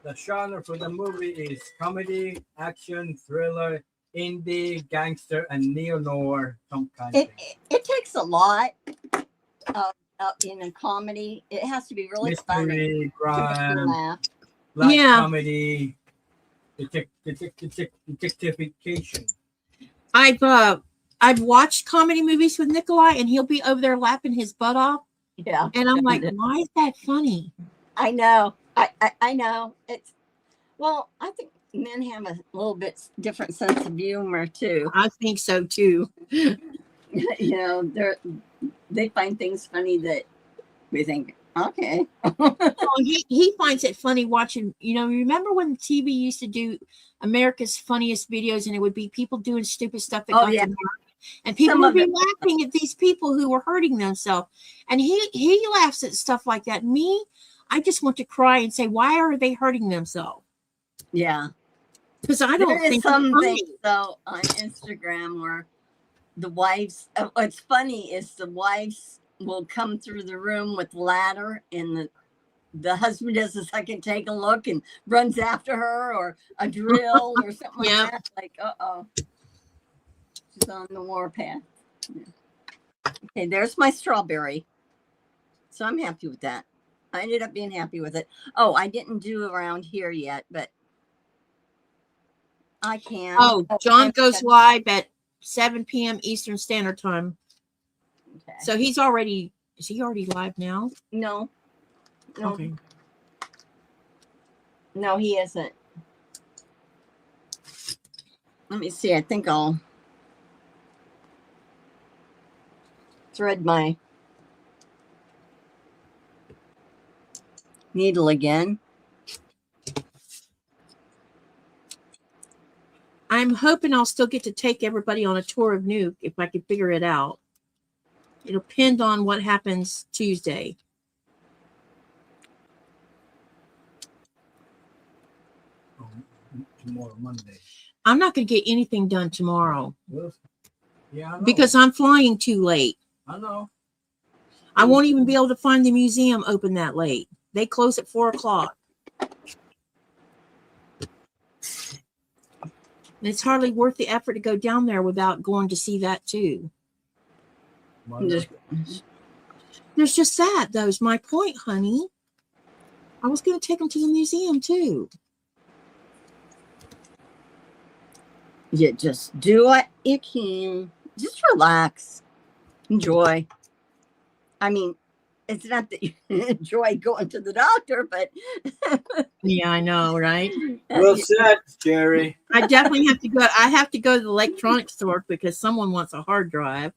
D: The genre for the movie is comedy, action, thriller, indie, gangster, and neo-noir, some kind of thing.
A: It takes a lot in a comedy. It has to be really funny.
D: Mystery, crime,
A: Laugh.
D: black
B: Yeah.
D: comedy, detectification.
B: I've watched comedy movies with Nikolai, and he'll be over there laughing his butt off,
A: Yeah,
B: and I'm like, why is that funny?
A: I know. I know. It's well. I think men have a little bit different sense of humor too.
B: I think so too.
A: You know, they find things funny that we think, okay.
B: He finds it funny watching. You know, remember when TV used to do America's Funniest Videos, and it would be people doing stupid stuff that
A: Oh,
B: got
A: yeah.
B: them hurt, and people
A: Some
B: would
A: of
B: be
A: it.
B: laughing at these people who were hurting themselves, and he laughs at stuff like that. Me, I just want to cry and say, why are they hurting themselves?
A: Yeah.
B: Because I don't
A: There is
B: think
A: some
B: it's funny.
A: things though on Instagram where the wives. What's funny is the wives will come through the room with ladder, and the husband does a second take a look and runs after her, or a drill or something
B: Yeah.
A: like that. Like, she's on the warpath. Yeah. Okay, there's my strawberry. So I'm happy with that. I ended up being happy with it. Oh, I didn't do around here yet, but I can.
B: Oh, John
A: I-
B: goes live at 7 p.m. Eastern Standard Time.
A: Okay.
B: So is he already live now?
A: No.
B: Okay.
A: No, he isn't. Let me see. I think I'll thread my needle again.
B: I'm hoping I'll still get to take everybody on a tour of Nuke if I can figure it out. It'll depend on what happens Tuesday.
D: Tomorrow, Monday.
B: I'm not going to get anything done tomorrow
D: Well, yeah, I know.
B: because I'm flying too late.
D: I know.
B: I won't even be able to find the museum open that late. They close at 4:00. It's hardly worth the effort to go down there without going to see that too.
D: Monday.
B: There's just that, though, is my point, honey. I was going to take them to the museum too.
A: You just do what you can. Just relax. Enjoy. I mean, it's not that you enjoy going to the doctor, but
B: Yeah, I know, right?
D: Well said, Jerry.
B: I definitely have to go. I have to go to the electronics store because someone wants a hard drive.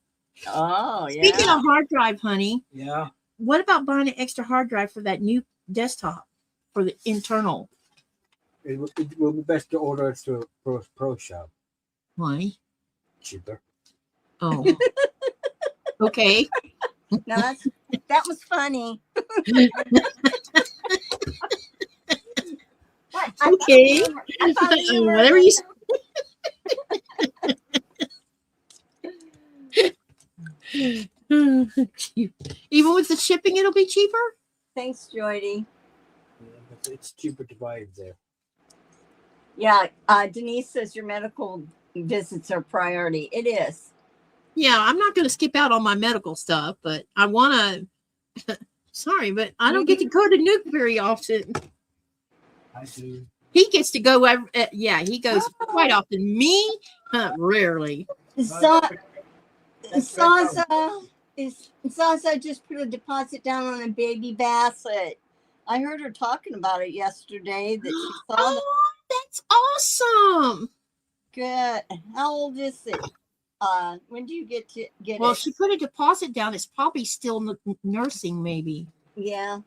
A: Oh, yeah.
B: Speaking of hard drive, honey,
D: Yeah.
B: what about buying an extra hard drive for that new desktop for the internal?
D: It will be best to order it through Pro Shop.
B: Why?
D: Cheaper.
B: Oh, okay.
A: No, that was funny. What?
B: Okay.
A: I thought you were-
B: Whatever you Even with the shipping, it'll be cheaper?
A: Thanks, Joydy.
D: Yeah, but it's cheaper to buy it there.
A: Yeah, Denise says your medical visits are priority. It is.
B: Yeah, I'm not going to skip out on my medical stuff, but I want to. Sorry, but I don't get to go to Nuke very often.
D: I do.
B: He gets to go. He goes quite often. Me, rarely.
A: Zaza just put a deposit down on a baby basset. I heard her talking about it yesterday that she saw the
B: Oh, that's awesome.
A: good. How old is it? When do you get
B: Well,
A: it?
B: she put a deposit down. It's probably still nursing, maybe.
A: Yeah.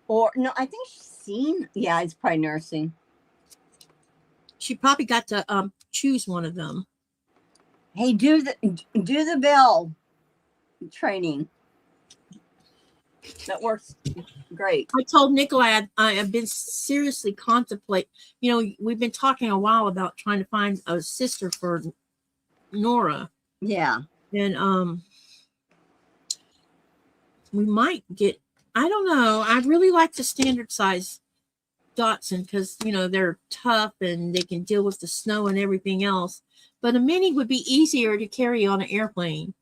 A: Or no, I think she's seen. Yeah, it's probably nursing.
B: She probably got to choose one of them.
A: Hey, do the bell training. That works great.
B: I told Nikolai I have been seriously contemplate. You know, we've been talking a while about trying to find a sister for Nora,
A: Yeah.
B: and we might get. I don't know. I really like the standard size Dotson because they're tough and they can deal with the snow and everything else. But a mini would be easier to carry on an airplane.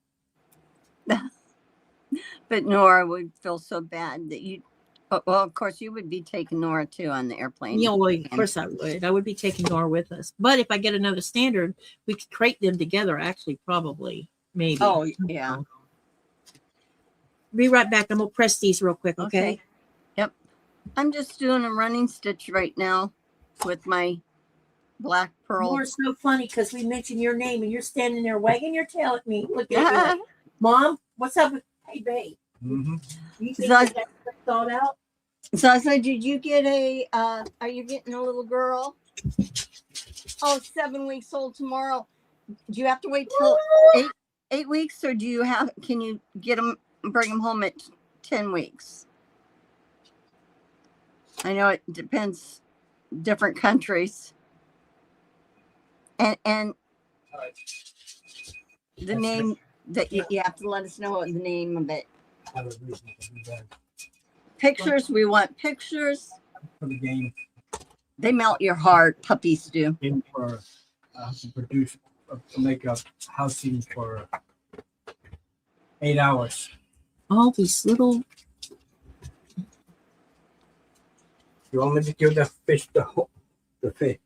A: But Nora would feel so bad that you. Well, of course, you would be taking Nora too on the airplane.
B: Yeah, well, of course I would. I would be taking Nora with us. But if I get another standard, we could crate them together. Actually, probably, maybe.
A: Oh yeah.
B: Be right back. I'm gonna press these real quick. Okay.
A: Yep. I'm just doing a running stitch right now with my black pearl.
B: Nora's so funny because we mentioned your name and you're standing there wagging your tail at me. Look at you. Like, Mom, what's up? Hey, babe.
D: Mm-hmm.
B: You think
A: So I-
B: that's thought out?
A: So I said, did you get are you getting a little girl? Oh, 7 weeks old tomorrow. Do you have to wait till 8 weeks or can you bring them home at 10 weeks? I know it depends, different countries. And the name that you have to let us know the name of it.
D: Have a reason to do that
A: Pictures, we want pictures.
D: for the game.
A: They melt your heart, puppies do.
D: In for to produce to make a house scene for 8 hours.
B: All these little.
D: You want me to give the fish the fish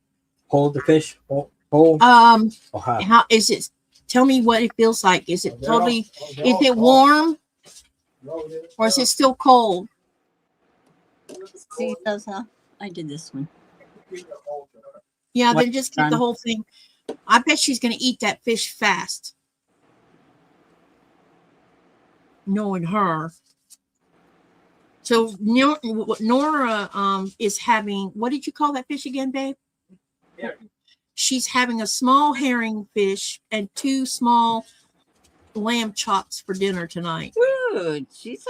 D: hold the fish whole or half?
B: How is it? Tell me what it feels like. Is it totally?
D: They're
B: Is
D: all
B: it
D: cold.
B: warm
D: No,
B: or is it still cold?
A: See those, huh? I did this one.
B: Yeah,
A: What
B: then just keep the
A: done?
B: whole thing. I bet she's going to eat that fish fast. Knowing her. So Nora is having, what did you call that fish again, babe?
D: Herring.
B: She's having a small herring fish and 2 small lamb chops for dinner tonight.
A: Good. She's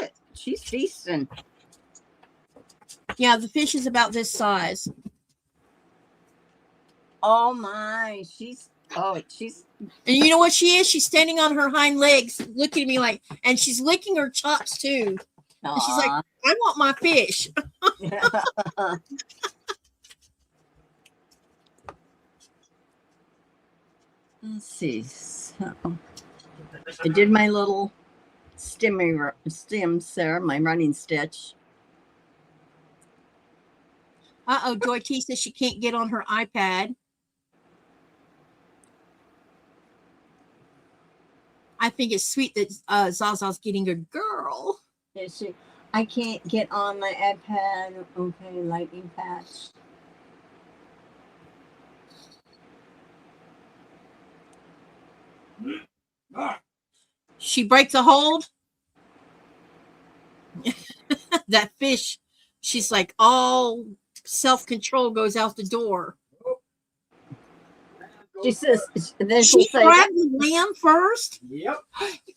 A: feasting.
B: Yeah, the fish is about this size.
A: Oh my, she's.
B: And you know what she is? She's standing on her hind legs, looking at me like, and she's licking her chops too. And she's like, I want my fish.
A: Let's see. So, I did my little stems there, my running stitch.
B: Joy T says she can't get on her iPad. I think it's sweet that Zaza's getting a girl.
A: I can't get on my iPad. Okay, lightning patch.
B: She breaks a hold. That fish, she's like, all self-control goes out the door.
A: She says, then
B: She
A: she'll say,
B: grabbed the lamb first?
D: Yep.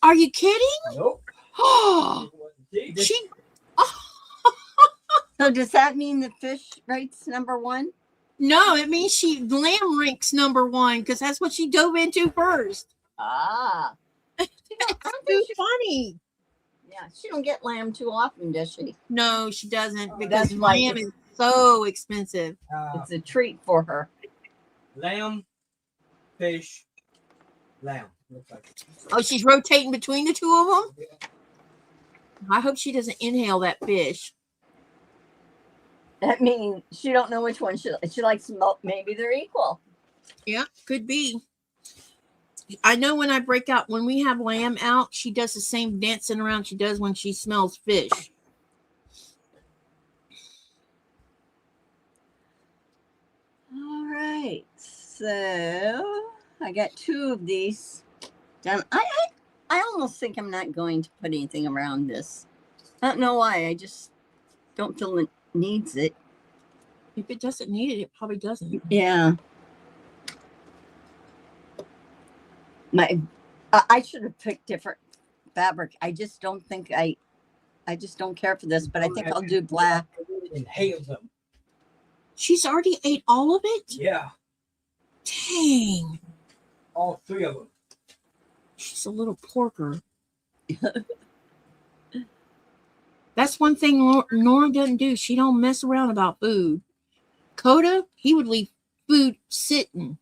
B: Are you kidding?
D: Nope.
B: Oh,
D: This-
B: she.
A: so does that mean the fish rates number 1?
B: No, it means she lamb ranks number 1 because that's what she dove into first.
A: Ah.
B: That's too funny.
A: Yeah, she don't get lamb too often, does she?
B: No, she doesn't because
A: That's why
B: lamb is so expensive.
A: It's a treat for her.
D: lamb, fish, lamb. Looks like it.
B: Oh, she's rotating between the 2 of them? I hope she doesn't inhale that fish.
A: That means she don't know which one she likes most. Maybe they're equal.
B: Yeah, could be. I know when I break out, when we have lamb out, she does the same dancing around she does when she smells fish.
A: right. So I got 2 of these done. I almost think I'm not going to put anything around this. I don't know why. I just don't feel it needs it.
B: If it doesn't need it, it probably doesn't.
A: Yeah. I should have picked different fabric. I just don't think I just don't care for this, but I think I'll do black.
D: Inhale them.
B: She's already ate all of it?
D: Yeah,
B: Dang.
D: all 3 of them.
B: She's a little porker. That's one thing Nora doesn't do. She don't mess around about food. Coda, he would leave food sitting.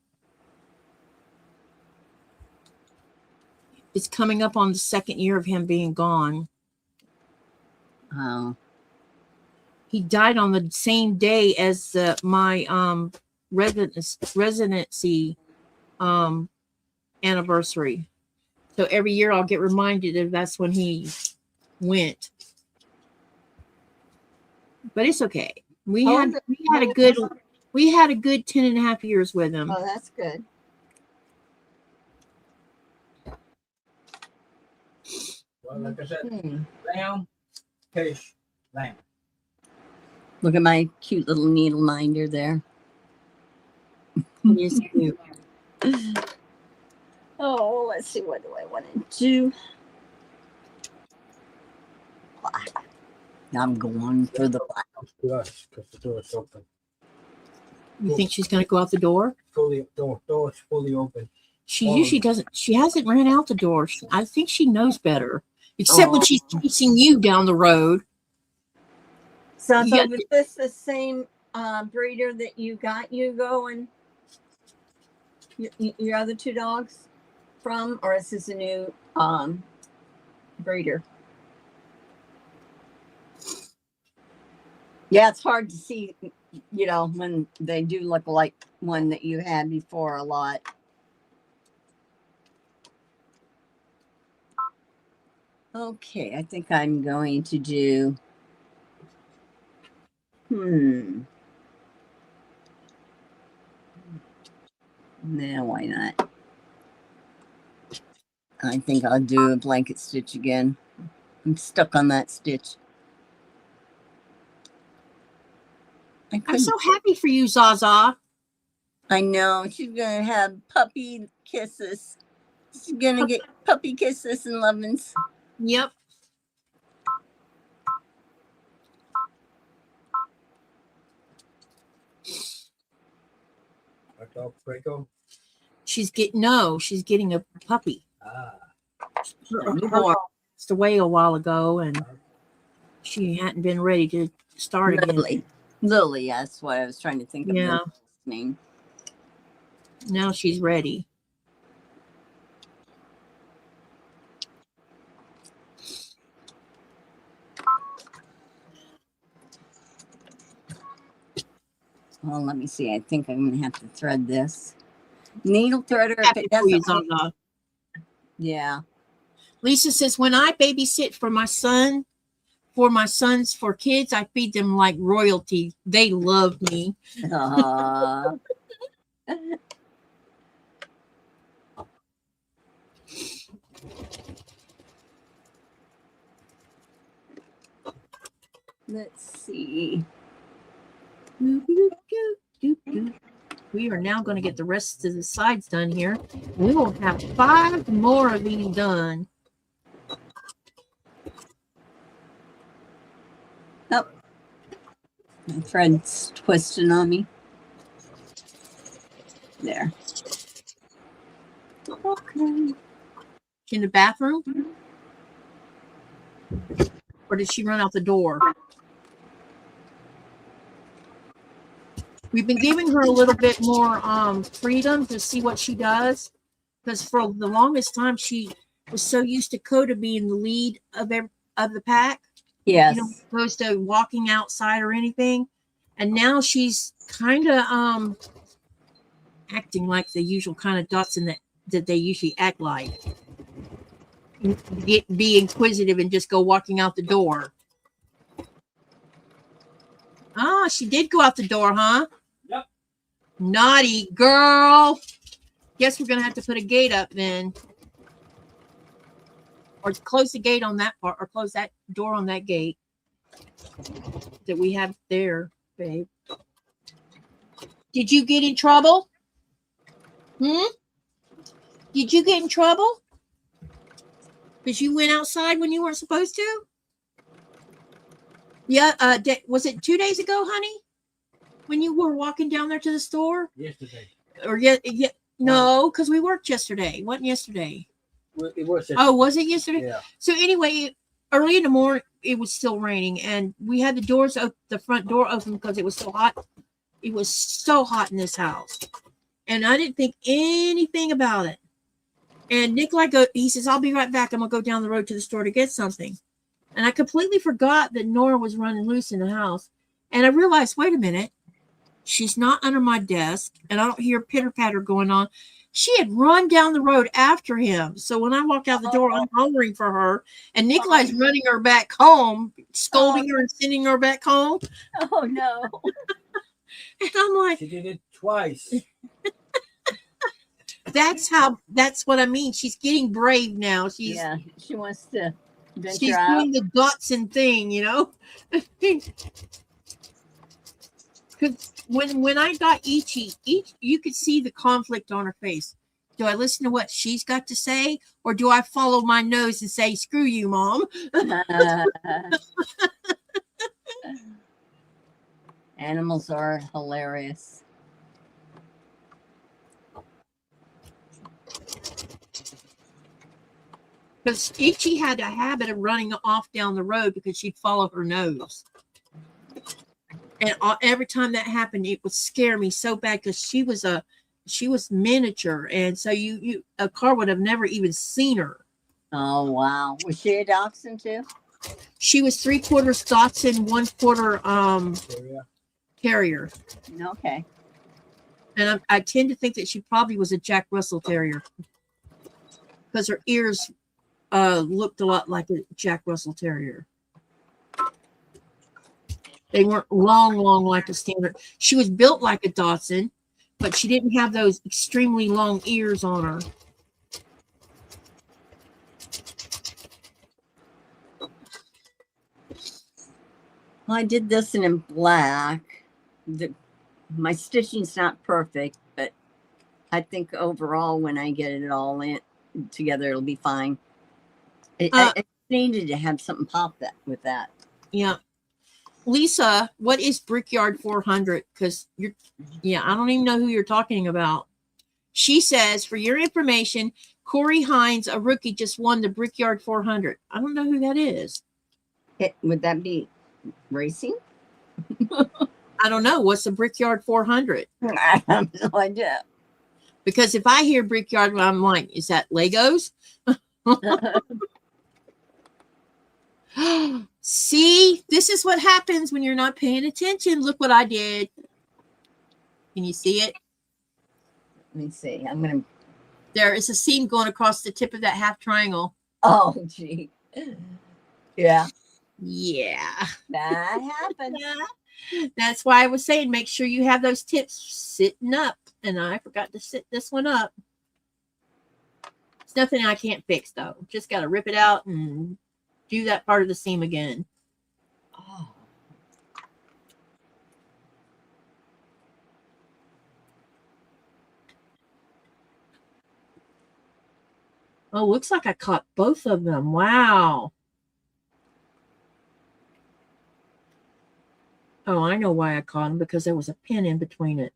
B: It's coming up on the 2nd year of him being gone.
A: Oh.
B: He died on the same day as my residency anniversary. So every year I'll get reminded of that's when he went. But it's okay. We had a good 10.5 years with him.
A: Oh, that's good.
D: Well, like I said,
A: Hmm.
D: lamb, fish, lamb.
A: Look at my cute little needle minder there.
B: Yes, cute.
A: Oh, let's see. What do I want to do? Black. I'm going for the black.
D: Flush, because the door is open.
B: You think she's gonna go out the door?
D: Door is fully open.
B: She usually doesn't. She hasn't ran out the door. I think she knows better. Except when she's chasing you down the road.
A: So,
B: Yeah.
A: was this the same breeder that you got Hugo and your other 2 dogs from, or is this a new breeder? Yeah, it's hard to see, when they do look like one that you had before a lot. Okay, I think I'm going to do. Nah, why not? I think I'll do a blanket stitch again. I'm stuck on that stitch.
B: I'm so happy for you, Zaza.
A: I know. She's going to have puppy kisses. She's going to get puppy kisses and lovins.
B: Yep.
D: Our dog, Franco.
B: She's getting a puppy.
D: Ah,
B: Her dog passed away a while ago, and she hadn't been ready to start again.
A: Lily, that's what I was trying to think of.
B: Yeah.
A: Lily's name.
B: Now she's ready.
A: Well, let me see. I think I'm going to have to thread this. Needle threader. If
B: Happy
A: it
B: for you,
A: doesn't.
B: Zaza.
A: Yeah.
B: Lisa says, when I babysit for my sons, for kids, I feed them like royalty. They love me.
A: Let's see.
B: We are now going to get the rest of the sides done here. We will have 5 more of these done.
A: Oh, my thread's twisting on me. There. Okay.
B: In the bathroom? Or did she run out the door? We've been giving her a little bit more freedom to see what she does, because for the longest time she was so used to Coda being the lead of the pack.
A: Yes.
B: Opposed to walking outside or anything. And now she's kind of acting like the usual kind of Dotson that they usually act like. Be inquisitive and just go walking out the door. Ah, she did go out the door, huh?
D: Yep.
B: Naughty girl. Guess we're going to have to put a gate up then. Or close the gate on that part, or close that door on that gate that we have there, babe. Did you get in trouble? Did you get in trouble? Because you went outside when you weren't supposed to? Yeah, was it 2 days ago, honey? When you were walking down there to the store?
D: Yesterday.
B: Or no, because we worked yesterday. Wasn't yesterday?
D: It was yesterday.
B: Oh, was it yesterday?
D: Yeah.
B: So anyway, early in the morning, it was still raining, and we had the front door open because it was so hot. It was so hot in this house, and I didn't think anything about it. And Nikolai he says, "I'll be right back. I'm gonna go down the road to the store to get something." And I completely forgot that Nora was running loose in the house, and I realized, wait a minute, she's not under my desk, and I don't hear pitter patter going on. She had run down the road after him. So when I walked out the door, I'm hungering for her. And Nikolai's running her back home, scolding her and sending her back home.
A: Oh, no.
B: And I'm like,
D: She did it twice.
B: that's what I mean. She's getting brave now. She
A: wants to venture
B: she's
A: out.
B: doing the Dotson thing, you know? Because when I got Ichi, you could see the conflict on her face. Do I listen to what she's got to say, or do I follow my nose and say, screw you, Mom?
A: Animals are hilarious.
B: Because Ichi had a habit of running off down the road because she'd follow her nose. And every time that happened, it would scare me so bad because she was miniature, and so a car would have never even seen her.
A: Oh, wow. Was she a dachshund too?
B: She was 3/4 Dotson, 1/4 Terrier.
A: Okay.
B: And I tend to think that she probably was a Jack Russell Terrier because her ears looked a lot like a Jack Russell Terrier. They weren't long like a standard. She was built like a Dotson, but she didn't have those extremely long ears on her.
A: Well, I did this in black. My stitching's not perfect, but I think overall when I get it all in together, it'll be fine. I needed to have something pop with that.
B: Yeah. Lisa, what is Brickyard 400? Because I don't even know who you're talking about. She says, for your information, Corey Hines, a rookie, just won the Brickyard 400. I don't know who that is.
A: Would that be racing?
B: I don't know. What's the Brickyard 400?
A: I have no idea.
B: Because if I hear Brickyard, I'm like, is that Legos? See, this is what happens when you're not paying attention. Look what I did. Can you see it?
A: Let me see.
B: There is a seam going across the tip of that half triangle.
A: Oh, gee. Yeah.
B: Yeah.
A: That happened.
B: That's why I was saying make sure you have those tips sitting up. And I forgot to sit this one up. It's nothing I can't fix, though. Just got to rip it out and do that part of the seam again.
A: Oh.
B: Oh, looks like I caught both of them. Wow. Oh, I know why I caught them, because there was a pin in between it.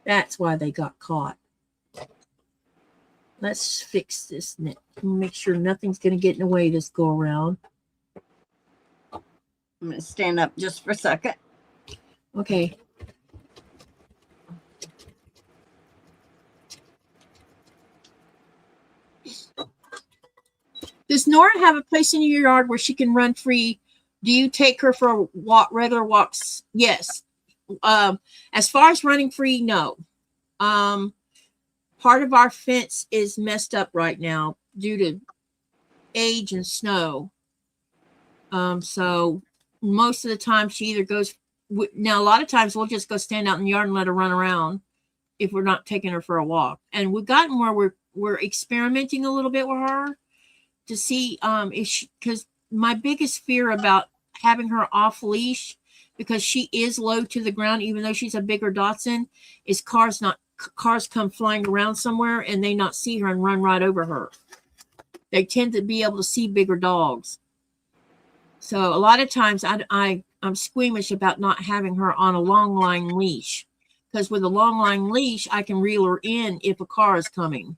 B: That's why they got caught. Let's fix this. Make sure nothing's going to get in the way this go around.
A: I'm going to stand up just for a second.
B: Okay. Does Nora have a place in your yard where she can run free? Do you take her for regular walks? Yes. As far as running free, no. Part of our fence is messed up right now due to age and snow. So most of the time she either goes now a lot of times we'll just go stand out in the yard and let her run around if we're not taking her for a walk. And we've gotten where we're experimenting a little bit with her to see if she, because my biggest fear about having her off leash, because she is low to the ground, even though she's a bigger Dachshund, is cars come flying around somewhere and they not see her and run right over her. They tend to be able to see bigger dogs. So a lot of times I'm squeamish about not having her on a long line leash, because with a long line leash, I can reel her in if a car is coming.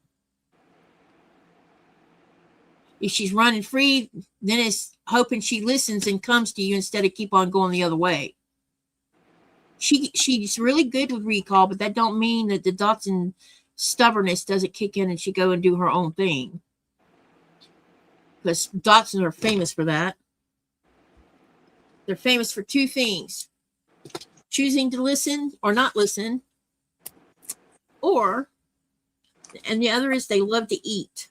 B: If she's running free, then it's hoping she listens and comes to you instead of keep on going the other way. She's really good with recall, but that don't mean that the Dachshund stubbornness doesn't kick in and she go and do her own thing. Because Dachshunds are famous for that. They're famous for two things: choosing to listen or not listen, and the other is they love to eat.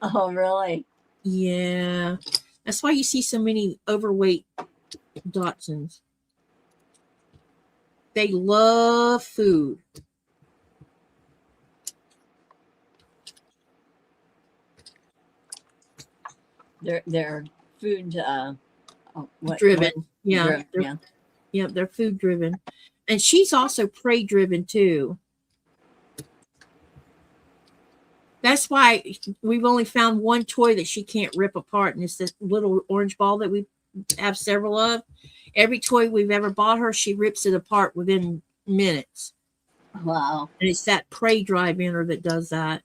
A: Oh, really?
B: Yeah. That's why you see so many overweight Dachshunds. They love food.
A: They're food
B: Driven. Yeah.
A: Yeah.
B: They're food driven. And she's also prey driven too. That's why we've only found one toy that she can't rip apart, and it's this little orange ball that we have several of. Every toy we've ever bought her, she rips it apart within minutes.
A: Wow.
B: And it's that prey drive in her that does that.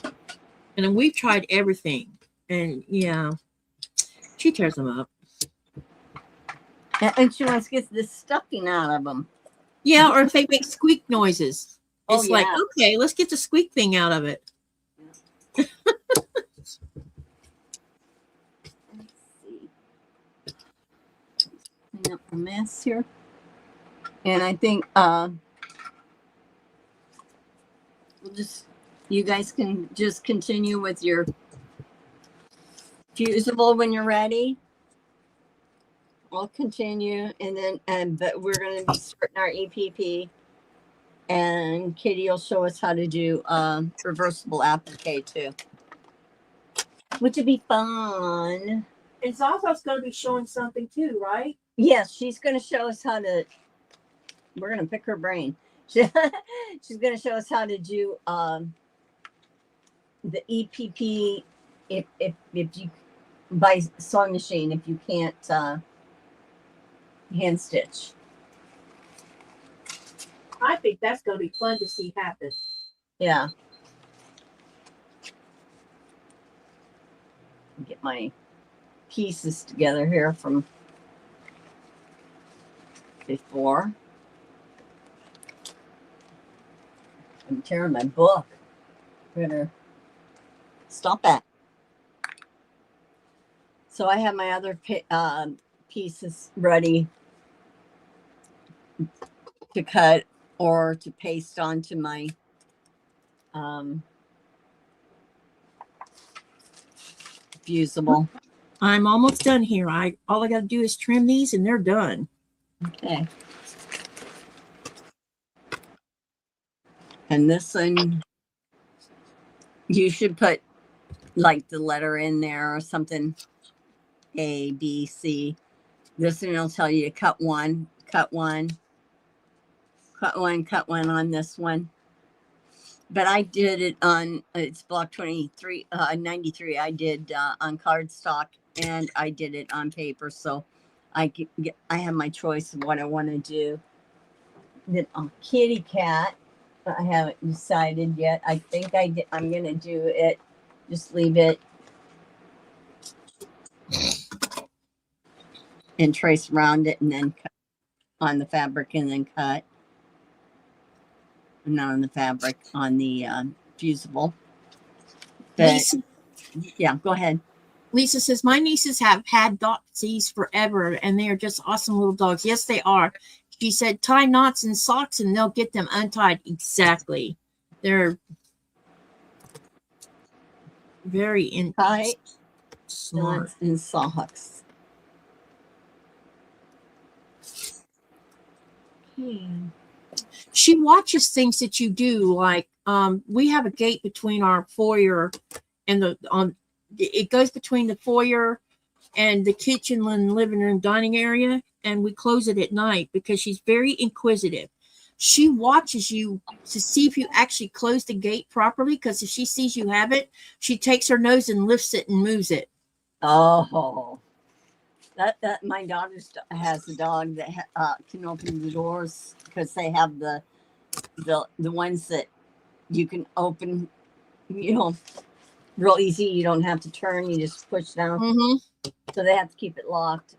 B: And then we've tried everything. And yeah, she tears them up.
A: And she wants to get the stuffing out of them.
B: Yeah, or if they make squeak noises. It's like,
A: yeah.
B: okay, let's get the squeak thing out of it.
A: Let's see. Clean up a mess here. And I think you guys can just continue with your fusible when you're ready. I'll continue, and then but we're going to be starting our EPP, and Katie will show us how to do reversible appliqué too, which would be fun.
B: And Zaza's going to be showing something too, right?
A: Yes, she's going to show us how to. We're going to pick her brain. She's going to show us how to do the EPP if you by sewing machine if you can't hand stitch.
B: I think that's going to be fun to see happen.
A: Yeah. Get my pieces together here from before. I'm tearing my book. Better stop that. So I have my other pieces ready to cut or to paste onto my fusible.
B: I'm almost done here. All I got to do is trim these and they're done.
A: Okay. And this one, you should put like the letter in there or something. A, B, C. This one will tell you to cut one on this one. But I did it on, it's block 93, 93. I did on cardstock and I did it on paper. So I have my choice of what I want to do. Then on kitty cat, I haven't decided yet. I think I'm going to do it. Just leave it and trace around it and then cut on the fabric and then cut. Not on the fabric, on the fusible. But,
B: Lisa,
A: yeah, go ahead.
B: Lisa says, my nieces have had Dotsies forever and they are just awesome little dogs. Yes, they are. She said, tie knots in socks and they'll get them untied. Exactly. They're very
A: Tight
B: smart.
A: knots in socks.
B: She watches things that you do. Like we have a gate between our foyer and it goes between the foyer and the kitchen and living room dining area, and we close it at night because she's very inquisitive. She watches you to see if you actually close the gate properly, because if she sees you have it, she takes her nose and lifts it and moves it.
A: Oh, that my daughter has a dog that can open the doors, because they have the ones that you can open, real easy. You don't have to turn; you just push down.
B: Mm-hmm.
A: So they have to keep it locked.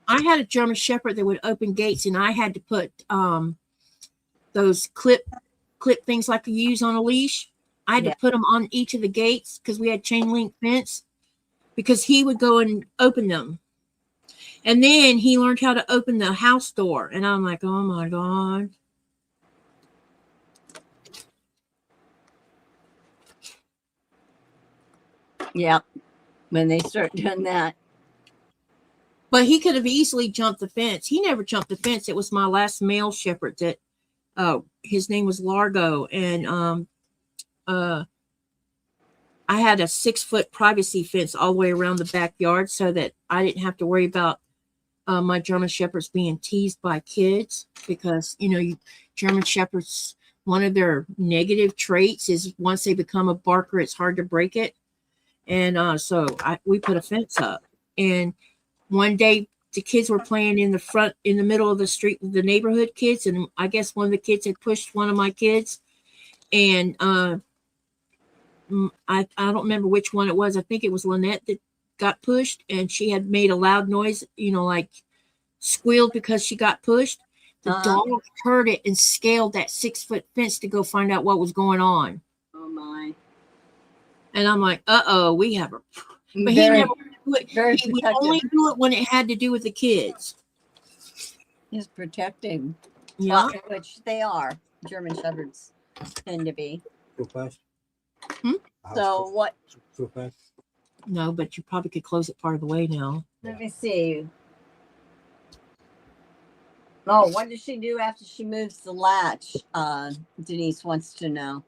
B: I had a German Shepherd that would open gates, and I had to put those clip things like you use on a leash. I had to put them on each of the gates because we had chain link fence, because he would go and open them. And then he learned how to open the house door. And I'm like, oh my God.
A: Yeah. When they start doing that.
B: But he could have easily jumped the fence. He never jumped the fence. It was my last male shepherd that his name was Largo. And I had a 6-foot privacy fence all the way around the backyard so that I didn't have to worry about my German Shepherds being teased by kids, because, German Shepherds, one of their negative traits is once they become a barker, it's hard to break it. And so we put a fence up. And one day the kids were playing in the middle of the street with the neighborhood kids. And I guess one of the kids had pushed one of my kids. And I don't remember which one it was. I think it was Lynette that got pushed, and she had made a loud noise, like squealed because she got pushed. The dog heard it and scaled that 6-foot fence to go find out what was going on.
A: Oh my.
B: And I'm like, we have her. But he never would. He would only do it when it had to do with the kids.
A: He's protecting.
B: Yeah.
A: Well, which they are. German Shepherds tend to be.
D: Too fast.
A: So what?
D: Too fast.
B: No, but you probably could close it part of the way now.
A: Let me see. Oh, what does she do after she moves the latch? Denise wants to know.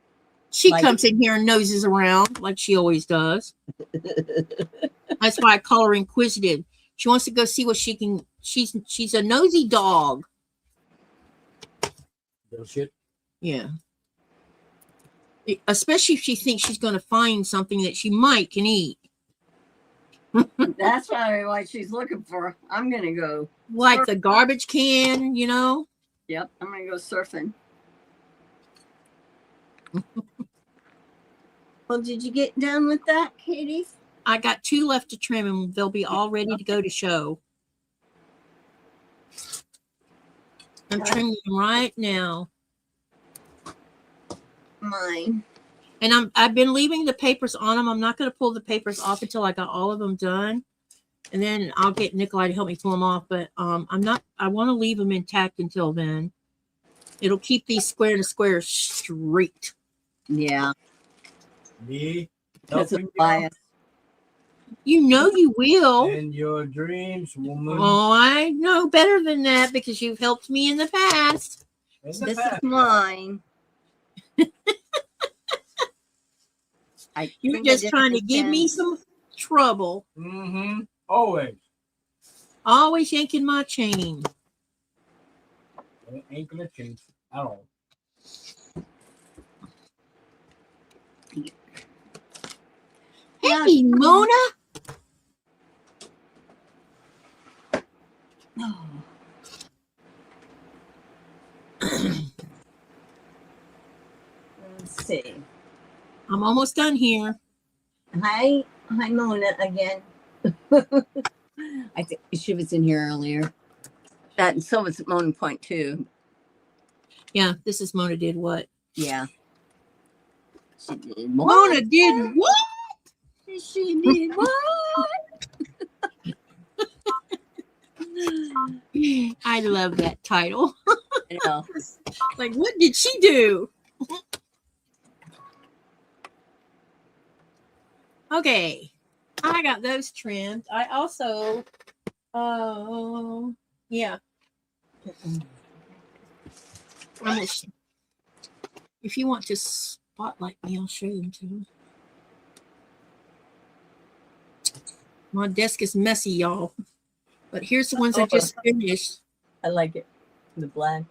B: She comes in here and noses around like she always does. That's why I call her inquisitive. She wants to go see what she can. She's a nosy dog.
D: Little shit.
B: Yeah. Especially if she thinks she's going to find something that she can eat.
A: That's probably what she's looking for. I'm going to go.
B: Like the garbage can,
A: Yep, I'm going to go surfing. Well, did you get done with that, Katie?
B: I got 2 left to trim, and they'll be all ready to go to show. I'm trimming them right now.
A: Mine.
B: And I've been leaving the papers on them. I'm not going to pull the papers off until I got all of them done. And then I'll get Nikolai to help me pull them off. But I want to leave them intact until then. It'll keep these square to square straight.
A: Yeah.
D: Me.
A: Because of
D: helping
A: bias.
B: You will.
D: in your dreams, woman.
B: Oh, I know better than that because you've helped me in the past.
D: In the
A: This
D: past.
A: is mine.
B: You're just trying to give me some trouble.
D: Mm-hmm. Always.
B: Always yanking my chain.
D: It ain't gonna change at all.
B: Hey, Mona.
A: Oh. Let's see.
B: I'm almost done here.
A: Hi, Mona again. I think she was in here earlier. And so was Mona Point too.
B: Yeah, this is Mona did what?
A: Yeah. She did what?
B: Mona did what?
A: She did what?
B: I love that title.
A: I know.
B: Like, what did she do? Okay. I got those trimmed. I also, yeah. If you want to spotlight me, I'll show them too. My desk is messy, y'all. But here's the ones I just finished.
A: I like it. The black.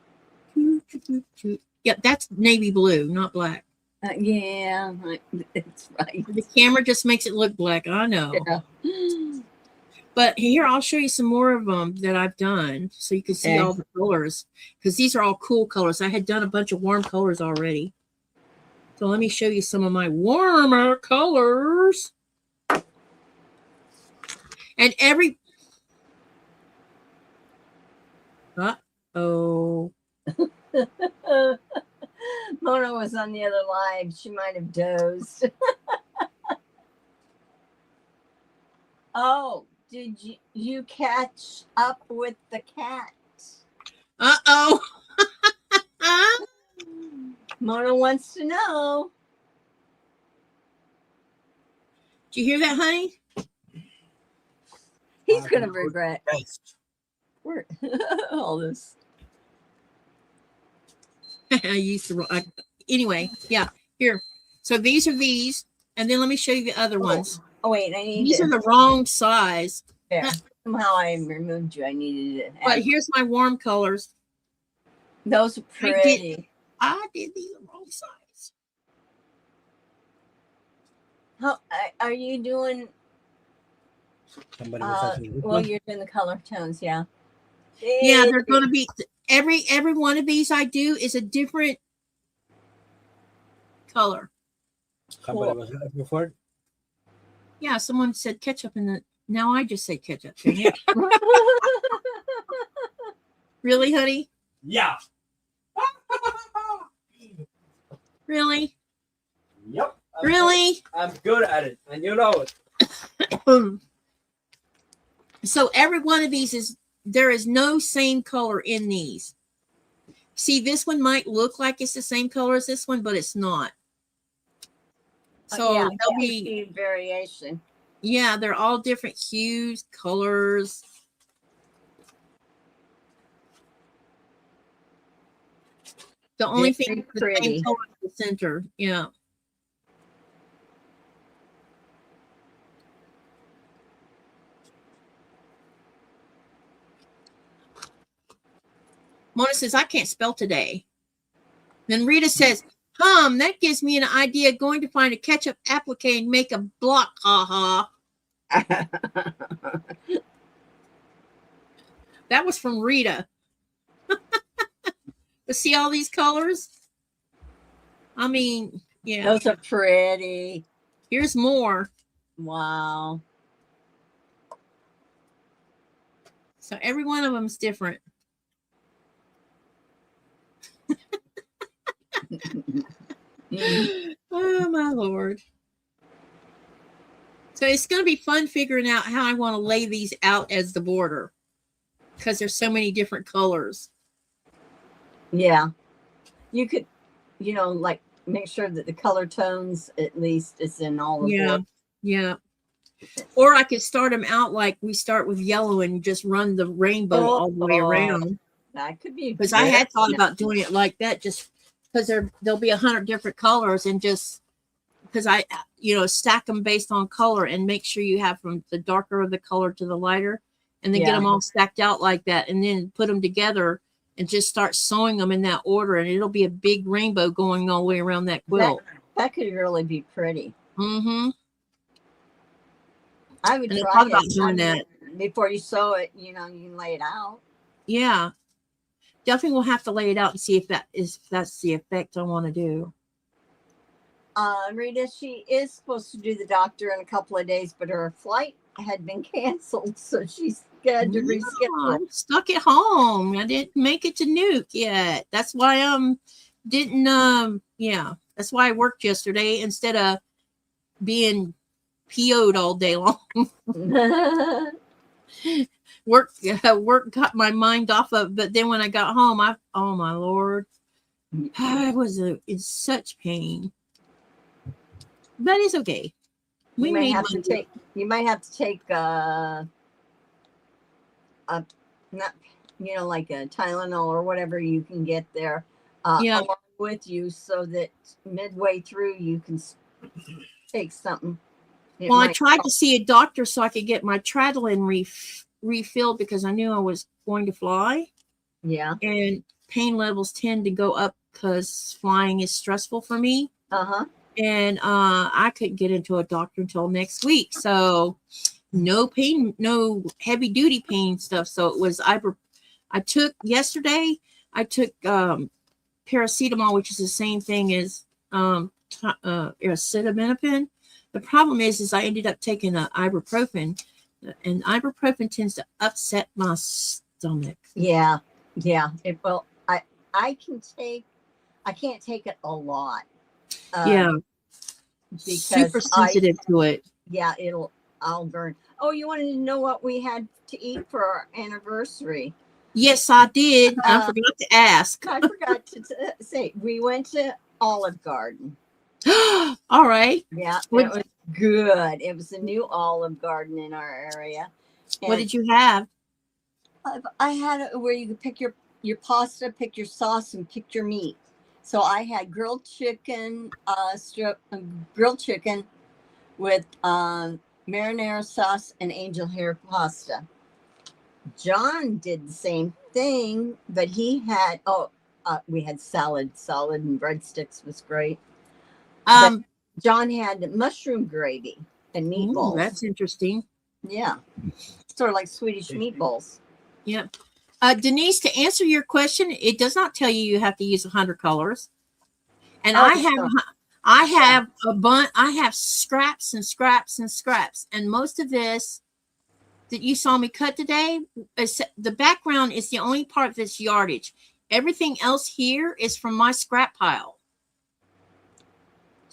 B: Yep, that's navy blue, not black.
A: Yeah, it's right.
B: The camera just makes it look black. I know.
A: Yeah.
B: But here, I'll show you some more of them that I've done so you can see all the colors. Because these are all cool colors. I had done a bunch of warm colors already. So let me show you some of my warmer colors. And every... Uh-oh.
A: Mona was on the other line. She might have dozed. Oh, did you catch up with the cat?
B: Uh-oh.
A: Mona wants to know.
B: Did you hear that, honey?
A: He's going to regret
D: Best.
A: all this.
B: I used to... anyway, yeah. Here. So these are these. And then let me show you the other ones.
A: Oh, wait. I need
B: These are the wrong size.
A: There. Somehow I removed you. I needed it.
B: But here's my warm colors.
A: Those are pretty.
B: I did these the wrong size.
A: How are you doing?
D: Somebody was asking which
A: Well,
D: one?
A: you're doing the color tones, yeah.
B: Yeah, they're going to be every one of these I do is a different color.
D: Somebody was asking for it?
B: Yeah, someone said ketchup in the. Now I just say ketchup. Yeah. Really, honey?
D: Yeah.
B: Really?
D: Yep.
B: Really?
D: I'm good at it, and you know it.
B: So every one of these there is no same color in these. See, this one might look like it's the same color as this one, but it's not. So
A: yeah,
B: there'll be
A: variation.
B: Yeah, they're all different hues, colors. The only thing is the same color in the center. Yeah. Mona says, I can't spell today. Then Rita says, that gives me an idea going to find a ketchup applique and make a block. Ha ha. That was from Rita. But see all these colors? I mean, yeah.
A: Those are pretty.
B: Here's more.
A: Wow.
B: So every one of them is different. Oh, my Lord. So it's going to be fun figuring out how I want to lay these out as the border because there's so many different colors.
A: Yeah. You could, like make sure that the color tones at least is in all of them.
B: Yeah. Or I could start them out like we start with yellow and just run the rainbow all the way around.
A: That could be.
B: Because I had thought about doing it like that just because there'll be 100 different colors and just because I stack them based on color and make sure you have from the darker of the color to the lighter and then get them all stacked out like that and then put them together and just start sewing them in that order and it'll be a big rainbow going all the way around that quilt.
A: That could really be pretty.
B: Mm-hmm.
A: I would
B: try about doing that
A: before you sew it. You can lay it out.
B: Yeah, definitely we'll have to lay it out and see if that's the effect I want to do.
A: Rita, she is supposed to do the doctor in a couple of days, but her flight had been canceled, so she's had to reschedule.
B: I'm stuck at home. I didn't make it to Nuke yet. That's why that's why I worked yesterday instead of being PO'd all day long. Work got my mind off of, but then when I got home, oh my Lord, I was in such pain. But it's okay.
A: You might have to take like a Tylenol or whatever you can get there.
B: Yeah.
A: along with you so that midway through you can take something. It
B: Well, I
A: might
B: tried
A: help.
B: to see a doctor so I could get my Tradolin refilled because I knew I was going to fly,
A: Yeah.
B: and pain levels tend to go up because flying is stressful for me.
A: Uh-huh.
B: And I couldn't get into a doctor until next week. So no pain, no heavy duty pain stuff. So it was I took yesterday, I took paracetamol, which is the same thing as acetaminophen. The problem is I ended up taking ibuprofen, and ibuprofen tends to upset my stomach.
A: Yeah. Yeah. It will. I can't take it a lot.
B: Yeah,
A: Because
B: super sensitive to it.
A: yeah, I'll burn. Oh, you wanted to know what we had to eat for our anniversary?
B: Yes, I did. I forgot to ask.
A: I forgot to say we went to Olive Garden.
B: All right.
A: Yeah, it
B: What,
A: was good. It was a new Olive Garden in our area.
B: what
A: And
B: did you have?
A: I had it where you could pick your pasta, pick your sauce, and pick your meat. So I had grilled chicken, grilled chicken with marinara sauce and angel hair pasta. John did the same thing, but he had we had salad and breadsticks was great. But John had mushroom gravy and meatballs.
B: That's interesting.
A: Yeah, sort of like Swedish meatballs.
B: Yeah. Denise, to answer your question, it does not tell you have to use 100 colors. And I have I have scraps and scraps and scraps. And most of this that you saw me cut today, the background is the only part that's yardage. Everything else here is from my scrap pile.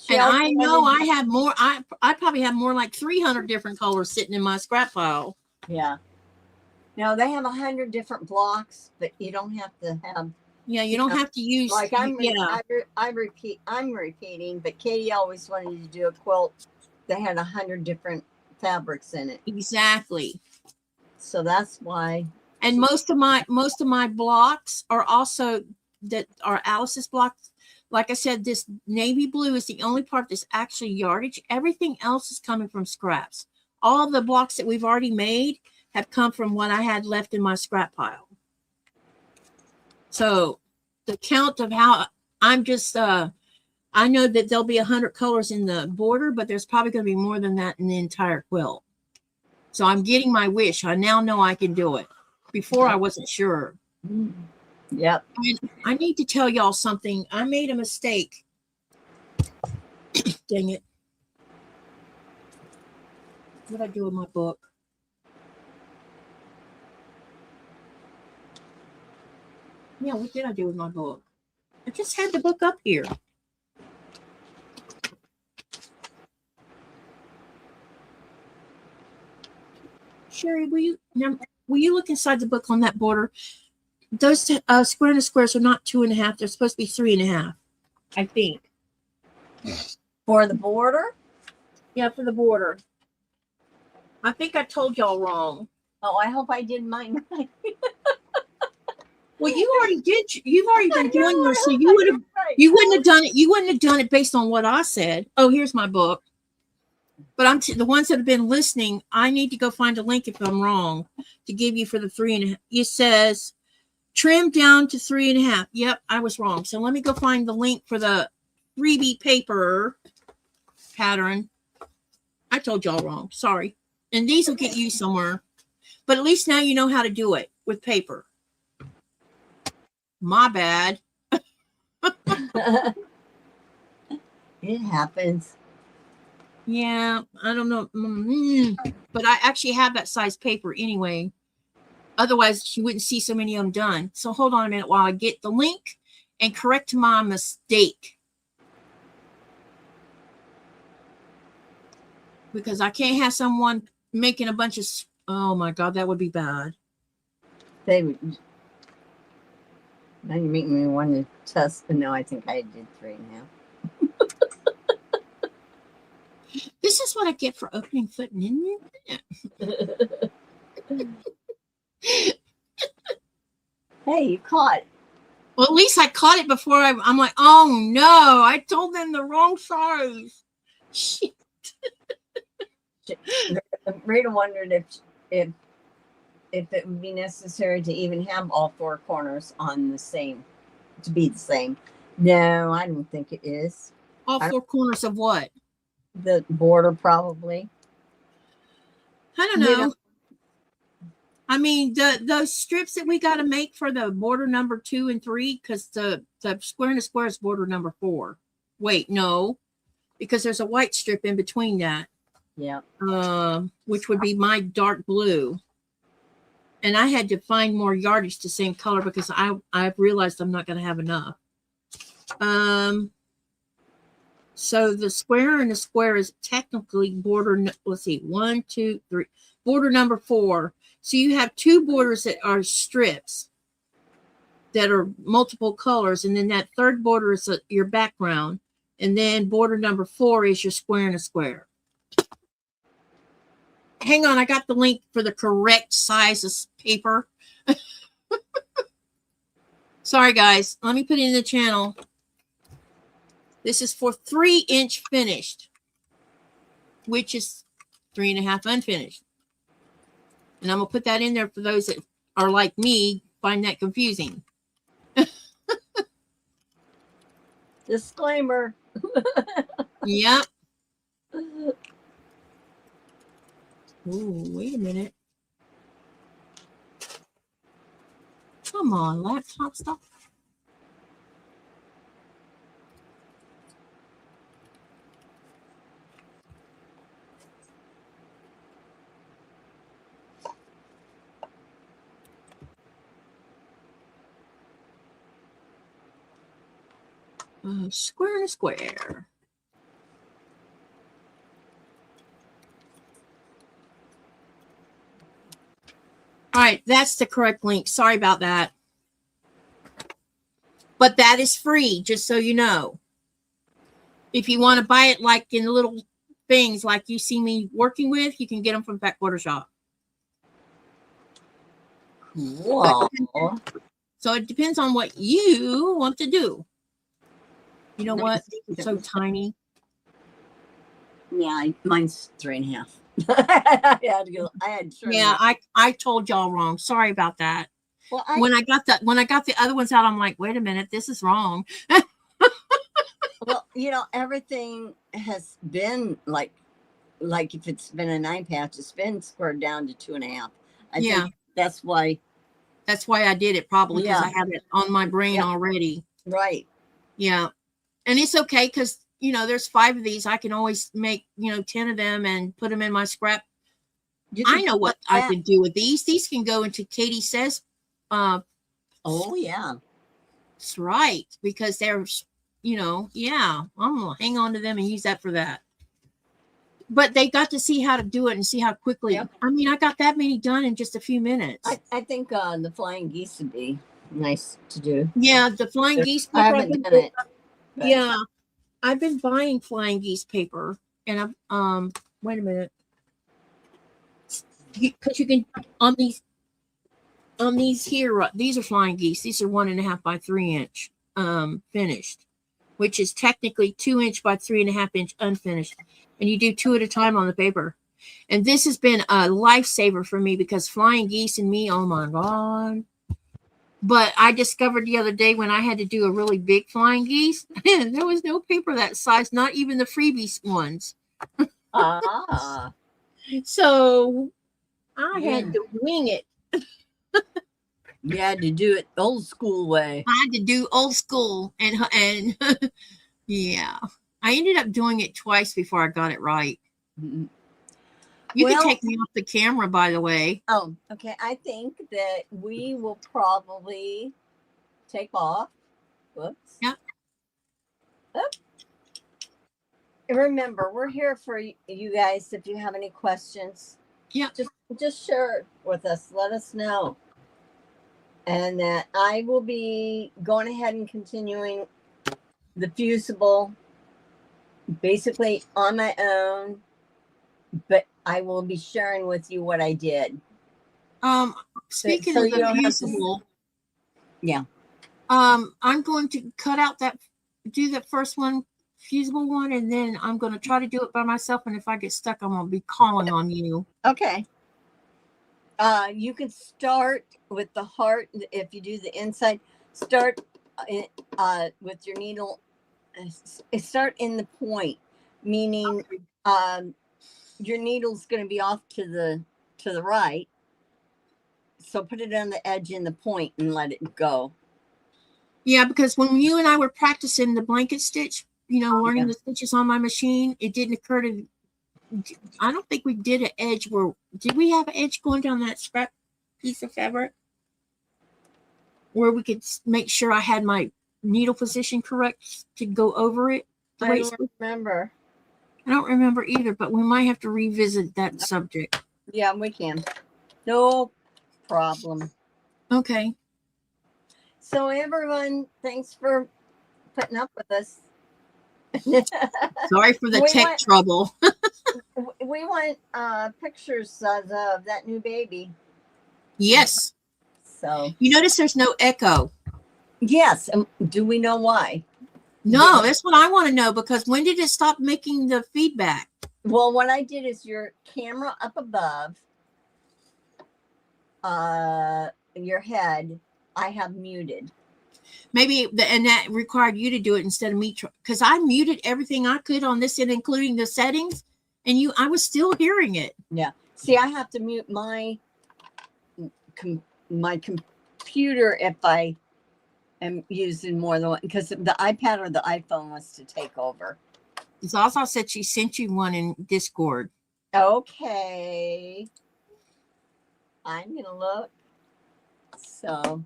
B: And I know I have more. I probably have more like 300 different colors sitting in my scrap pile.
A: Yeah. No, they have 100 different blocks, but you don't have to have.
B: Yeah, you don't have to use.
A: Like I'm repeating, but Katie always wanted to do a quilt that had 100 different fabrics in it.
B: Exactly.
A: So that's why.
B: And most of my blocks are also that are Alice's blocks. Like I said, this navy blue is the only part that's actually yardage. Everything else is coming from scraps. All the blocks that we've already made have come from what I had left in my scrap pile. So the count of how I'm just I know that there'll be 100 colors in the border, but there's probably going to be more than that in the entire quilt. So I'm getting my wish. I now know I can do it. Before I wasn't sure.
A: Yep.
B: And I need to tell y'all something. I made a mistake. Dang it. What did I do with my book? Yeah, what did I do with my book? I just had the book up here. Sherry, will you look inside the book on that border? Those square and squares are not 2.5. They're supposed to be 3.5. I think.
A: For the border?
B: Yeah, for the border. I think I told y'all wrong.
A: Oh, I hope I did mine right.
B: Well, you already did. You've already been doing yours, so you would have. You wouldn't have done it. You wouldn't have done it based on what I said. Oh, here's my book. But the ones that have been listening, I need to go find a link if I'm wrong to give you for the 3.5. It says trim down to 3.5. Yep, I was wrong. So let me go find the link for the freebie paper pattern. I told y'all wrong. Sorry. And these will get you somewhere. But at least now you know how to do it with paper. My bad.
A: It happens.
B: Yeah, I don't know. But I actually have that size paper anyway. Otherwise, you wouldn't see so many of them done. So hold on a minute while I get the link and correct my mistake. Because I can't have someone making a bunch of... Oh, my God, that would be bad.
A: They would. Now you make me want to test. No, I think I did 3.5.
B: This is what I get for opening foot in
A: Hey, you caught.
B: Well, at least I caught it before I'm like, oh no, I told them the wrong size. Shit.
A: Rita wondered if it would be necessary to even have all four corners on the same, to be the same. No, I don't think it is.
B: All four corners of what?
A: The border probably.
B: I don't
A: You
B: know.
A: know.
B: I mean, those strips that we got to make for the border number 2 and 3, because the square and the square is border number 4. Wait, no, because there's a white strip in between that.
A: Yeah.
B: Which would be my dark blue. And I had to find more yardage the same color because I've realized I'm not going to have enough. So the square and the square is technically border. Let's see, 1, 2, 3, border number 4. So you have 2 borders that are strips that are multiple colors, and then that third border is your background, and then border number 4 is your square and a square. Hang on, I got the link for the correct size of paper. Sorry, guys. Let me put it in the channel. This is for 3-inch finished, which is 3.5 unfinished. And I'm going to put that in there for those that are like me, find that confusing.
A: Disclaimer.
B: Yep. Ooh, wait a minute. Come on, laptop, stop. Square to square. All right, that's the correct link. Sorry about that. But that is free, just so you know. If you want to buy it like in little things like you see me working with, you can get them from Fat Quarter Shop.
A: Cool.
B: So it depends on what you want to do. You know what? It's so tiny.
A: Yeah, mine's 3.5. I had to go. I had to.
B: Yeah, I told y'all wrong. Sorry about that.
A: Well,
B: When I got the other ones out, I'm like, wait a minute, this is wrong.
A: well, everything has been like if it's been a 9 patch, it's been squared down to 2.5. I think that's why.
B: That's why I did it, probably because I have it on my brain already.
A: Right.
B: Yeah. And it's okay because, there's 5 of these. I can always make, 10 of them and put them in my scrap. I know what I can do with these. These can go into Katie Says.
A: Oh, yeah.
B: That's right. Because they're, I'm going to hang on to them and use that for that. But they got to see how to do it and see how quickly. Yep. I mean, I got that many done in just a few minutes.
A: I think the flying geese would be nice to do.
B: Yeah, the flying geese paper.
A: I haven't done it.
B: Yeah, I've been buying flying geese paper, and I'm wait a minute, because you can on these here. These are flying geese. These are 1.5 by 3 inch finished, which is technically 2 inch by 3.5 inch unfinished. And you do 2 at a time on the paper. And this has been a lifesaver for me because flying geese and me, oh my God. But I discovered the other day when I had to do a really big flying geese, there was no paper that size, not even the freebies ones. So I had to wing it.
A: You had to do it old school way.
B: I had to do old school. And yeah. I ended up doing it twice before I got it right. Mm-hmm. You can take me off the camera, by the way.
A: Oh, okay. I think that we will probably take off. Whoops.
B: Yeah.
A: Oh. Remember, we're here for you guys. If you have any questions, just share it with us. Let us know. And that I will be going ahead and continuing the fusible basically on my own, but I will be sharing with you what I did.
B: Speaking of the fusible, I'm going to cut out do the first one, fusible one, and then I'm going to try to do it by myself. And if I get stuck, I'm going to be calling on you.
A: Okay. You can start with the heart. If you do the inside, start with your needle. Start in the point, meaning your needle's going to be off to the right. So put it on the edge in the point and let it go.
B: Yeah, because when you and I were practicing the blanket stitch, learning the stitches on my machine, it didn't occur to. I don't think we did an edge did we have an edge going down that scrap piece of fabric where we could make sure I had my needle position correct to go over it?
A: I don't remember.
B: I don't remember either, but we might have to revisit that subject.
A: Yeah, we can. No problem.
B: Okay.
A: So everyone, thanks for putting up with us.
B: Sorry for the tech trouble.
A: We want pictures of that new baby.
B: Yes.
A: So
B: you notice there's no echo.
A: Yes. Do we know why?
B: No, that's what I want to know, because when did it stop making the feedback?
A: Well, what I did is your camera up above your head, I have muted.
B: Maybe, and that required you to do it instead of me, because I muted everything I could on this end, including the settings, and I was still hearing it.
A: Yeah. See, I have to mute my computer if I am using more than one, because the iPad or the iPhone wants to take over.
B: Zaza said she sent you one in Discord.
A: Okay. I'm going to look. So,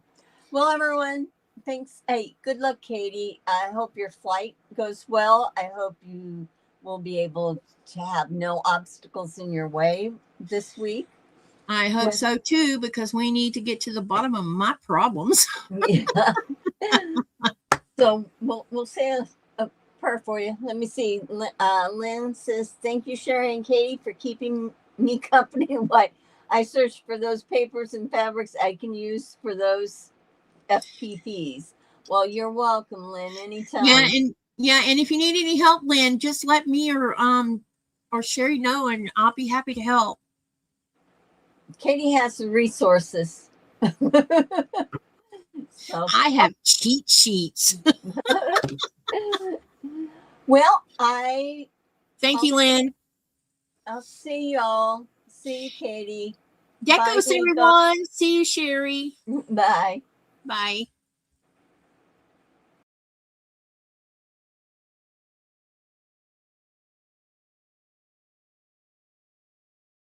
A: well, everyone, thanks. Hey, good luck, Katie. I hope your flight goes well. I hope you will be able to have no obstacles in your way this week.
B: I hope so too, because we need to get to the bottom of my problems.
A: Yeah. So we'll say a prayer for you. Let me see. Lynn says, "Thank you, Sherry and Katie, for keeping me company while I search for those papers and fabrics I can use for those FPPs." Well, you're welcome, Lynn. Anytime.
B: Yeah, and if you need any help, Lynn, just let me or Sherry know, and I'll be happy to help.
A: Katie has the resources. So.
B: I have cheat sheets.
A: Well,
B: thank you, Lynn.
A: I'll see y'all. See you, Katie.
B: Decos, everyone. See you, Sherry.
A: Bye.
B: Bye.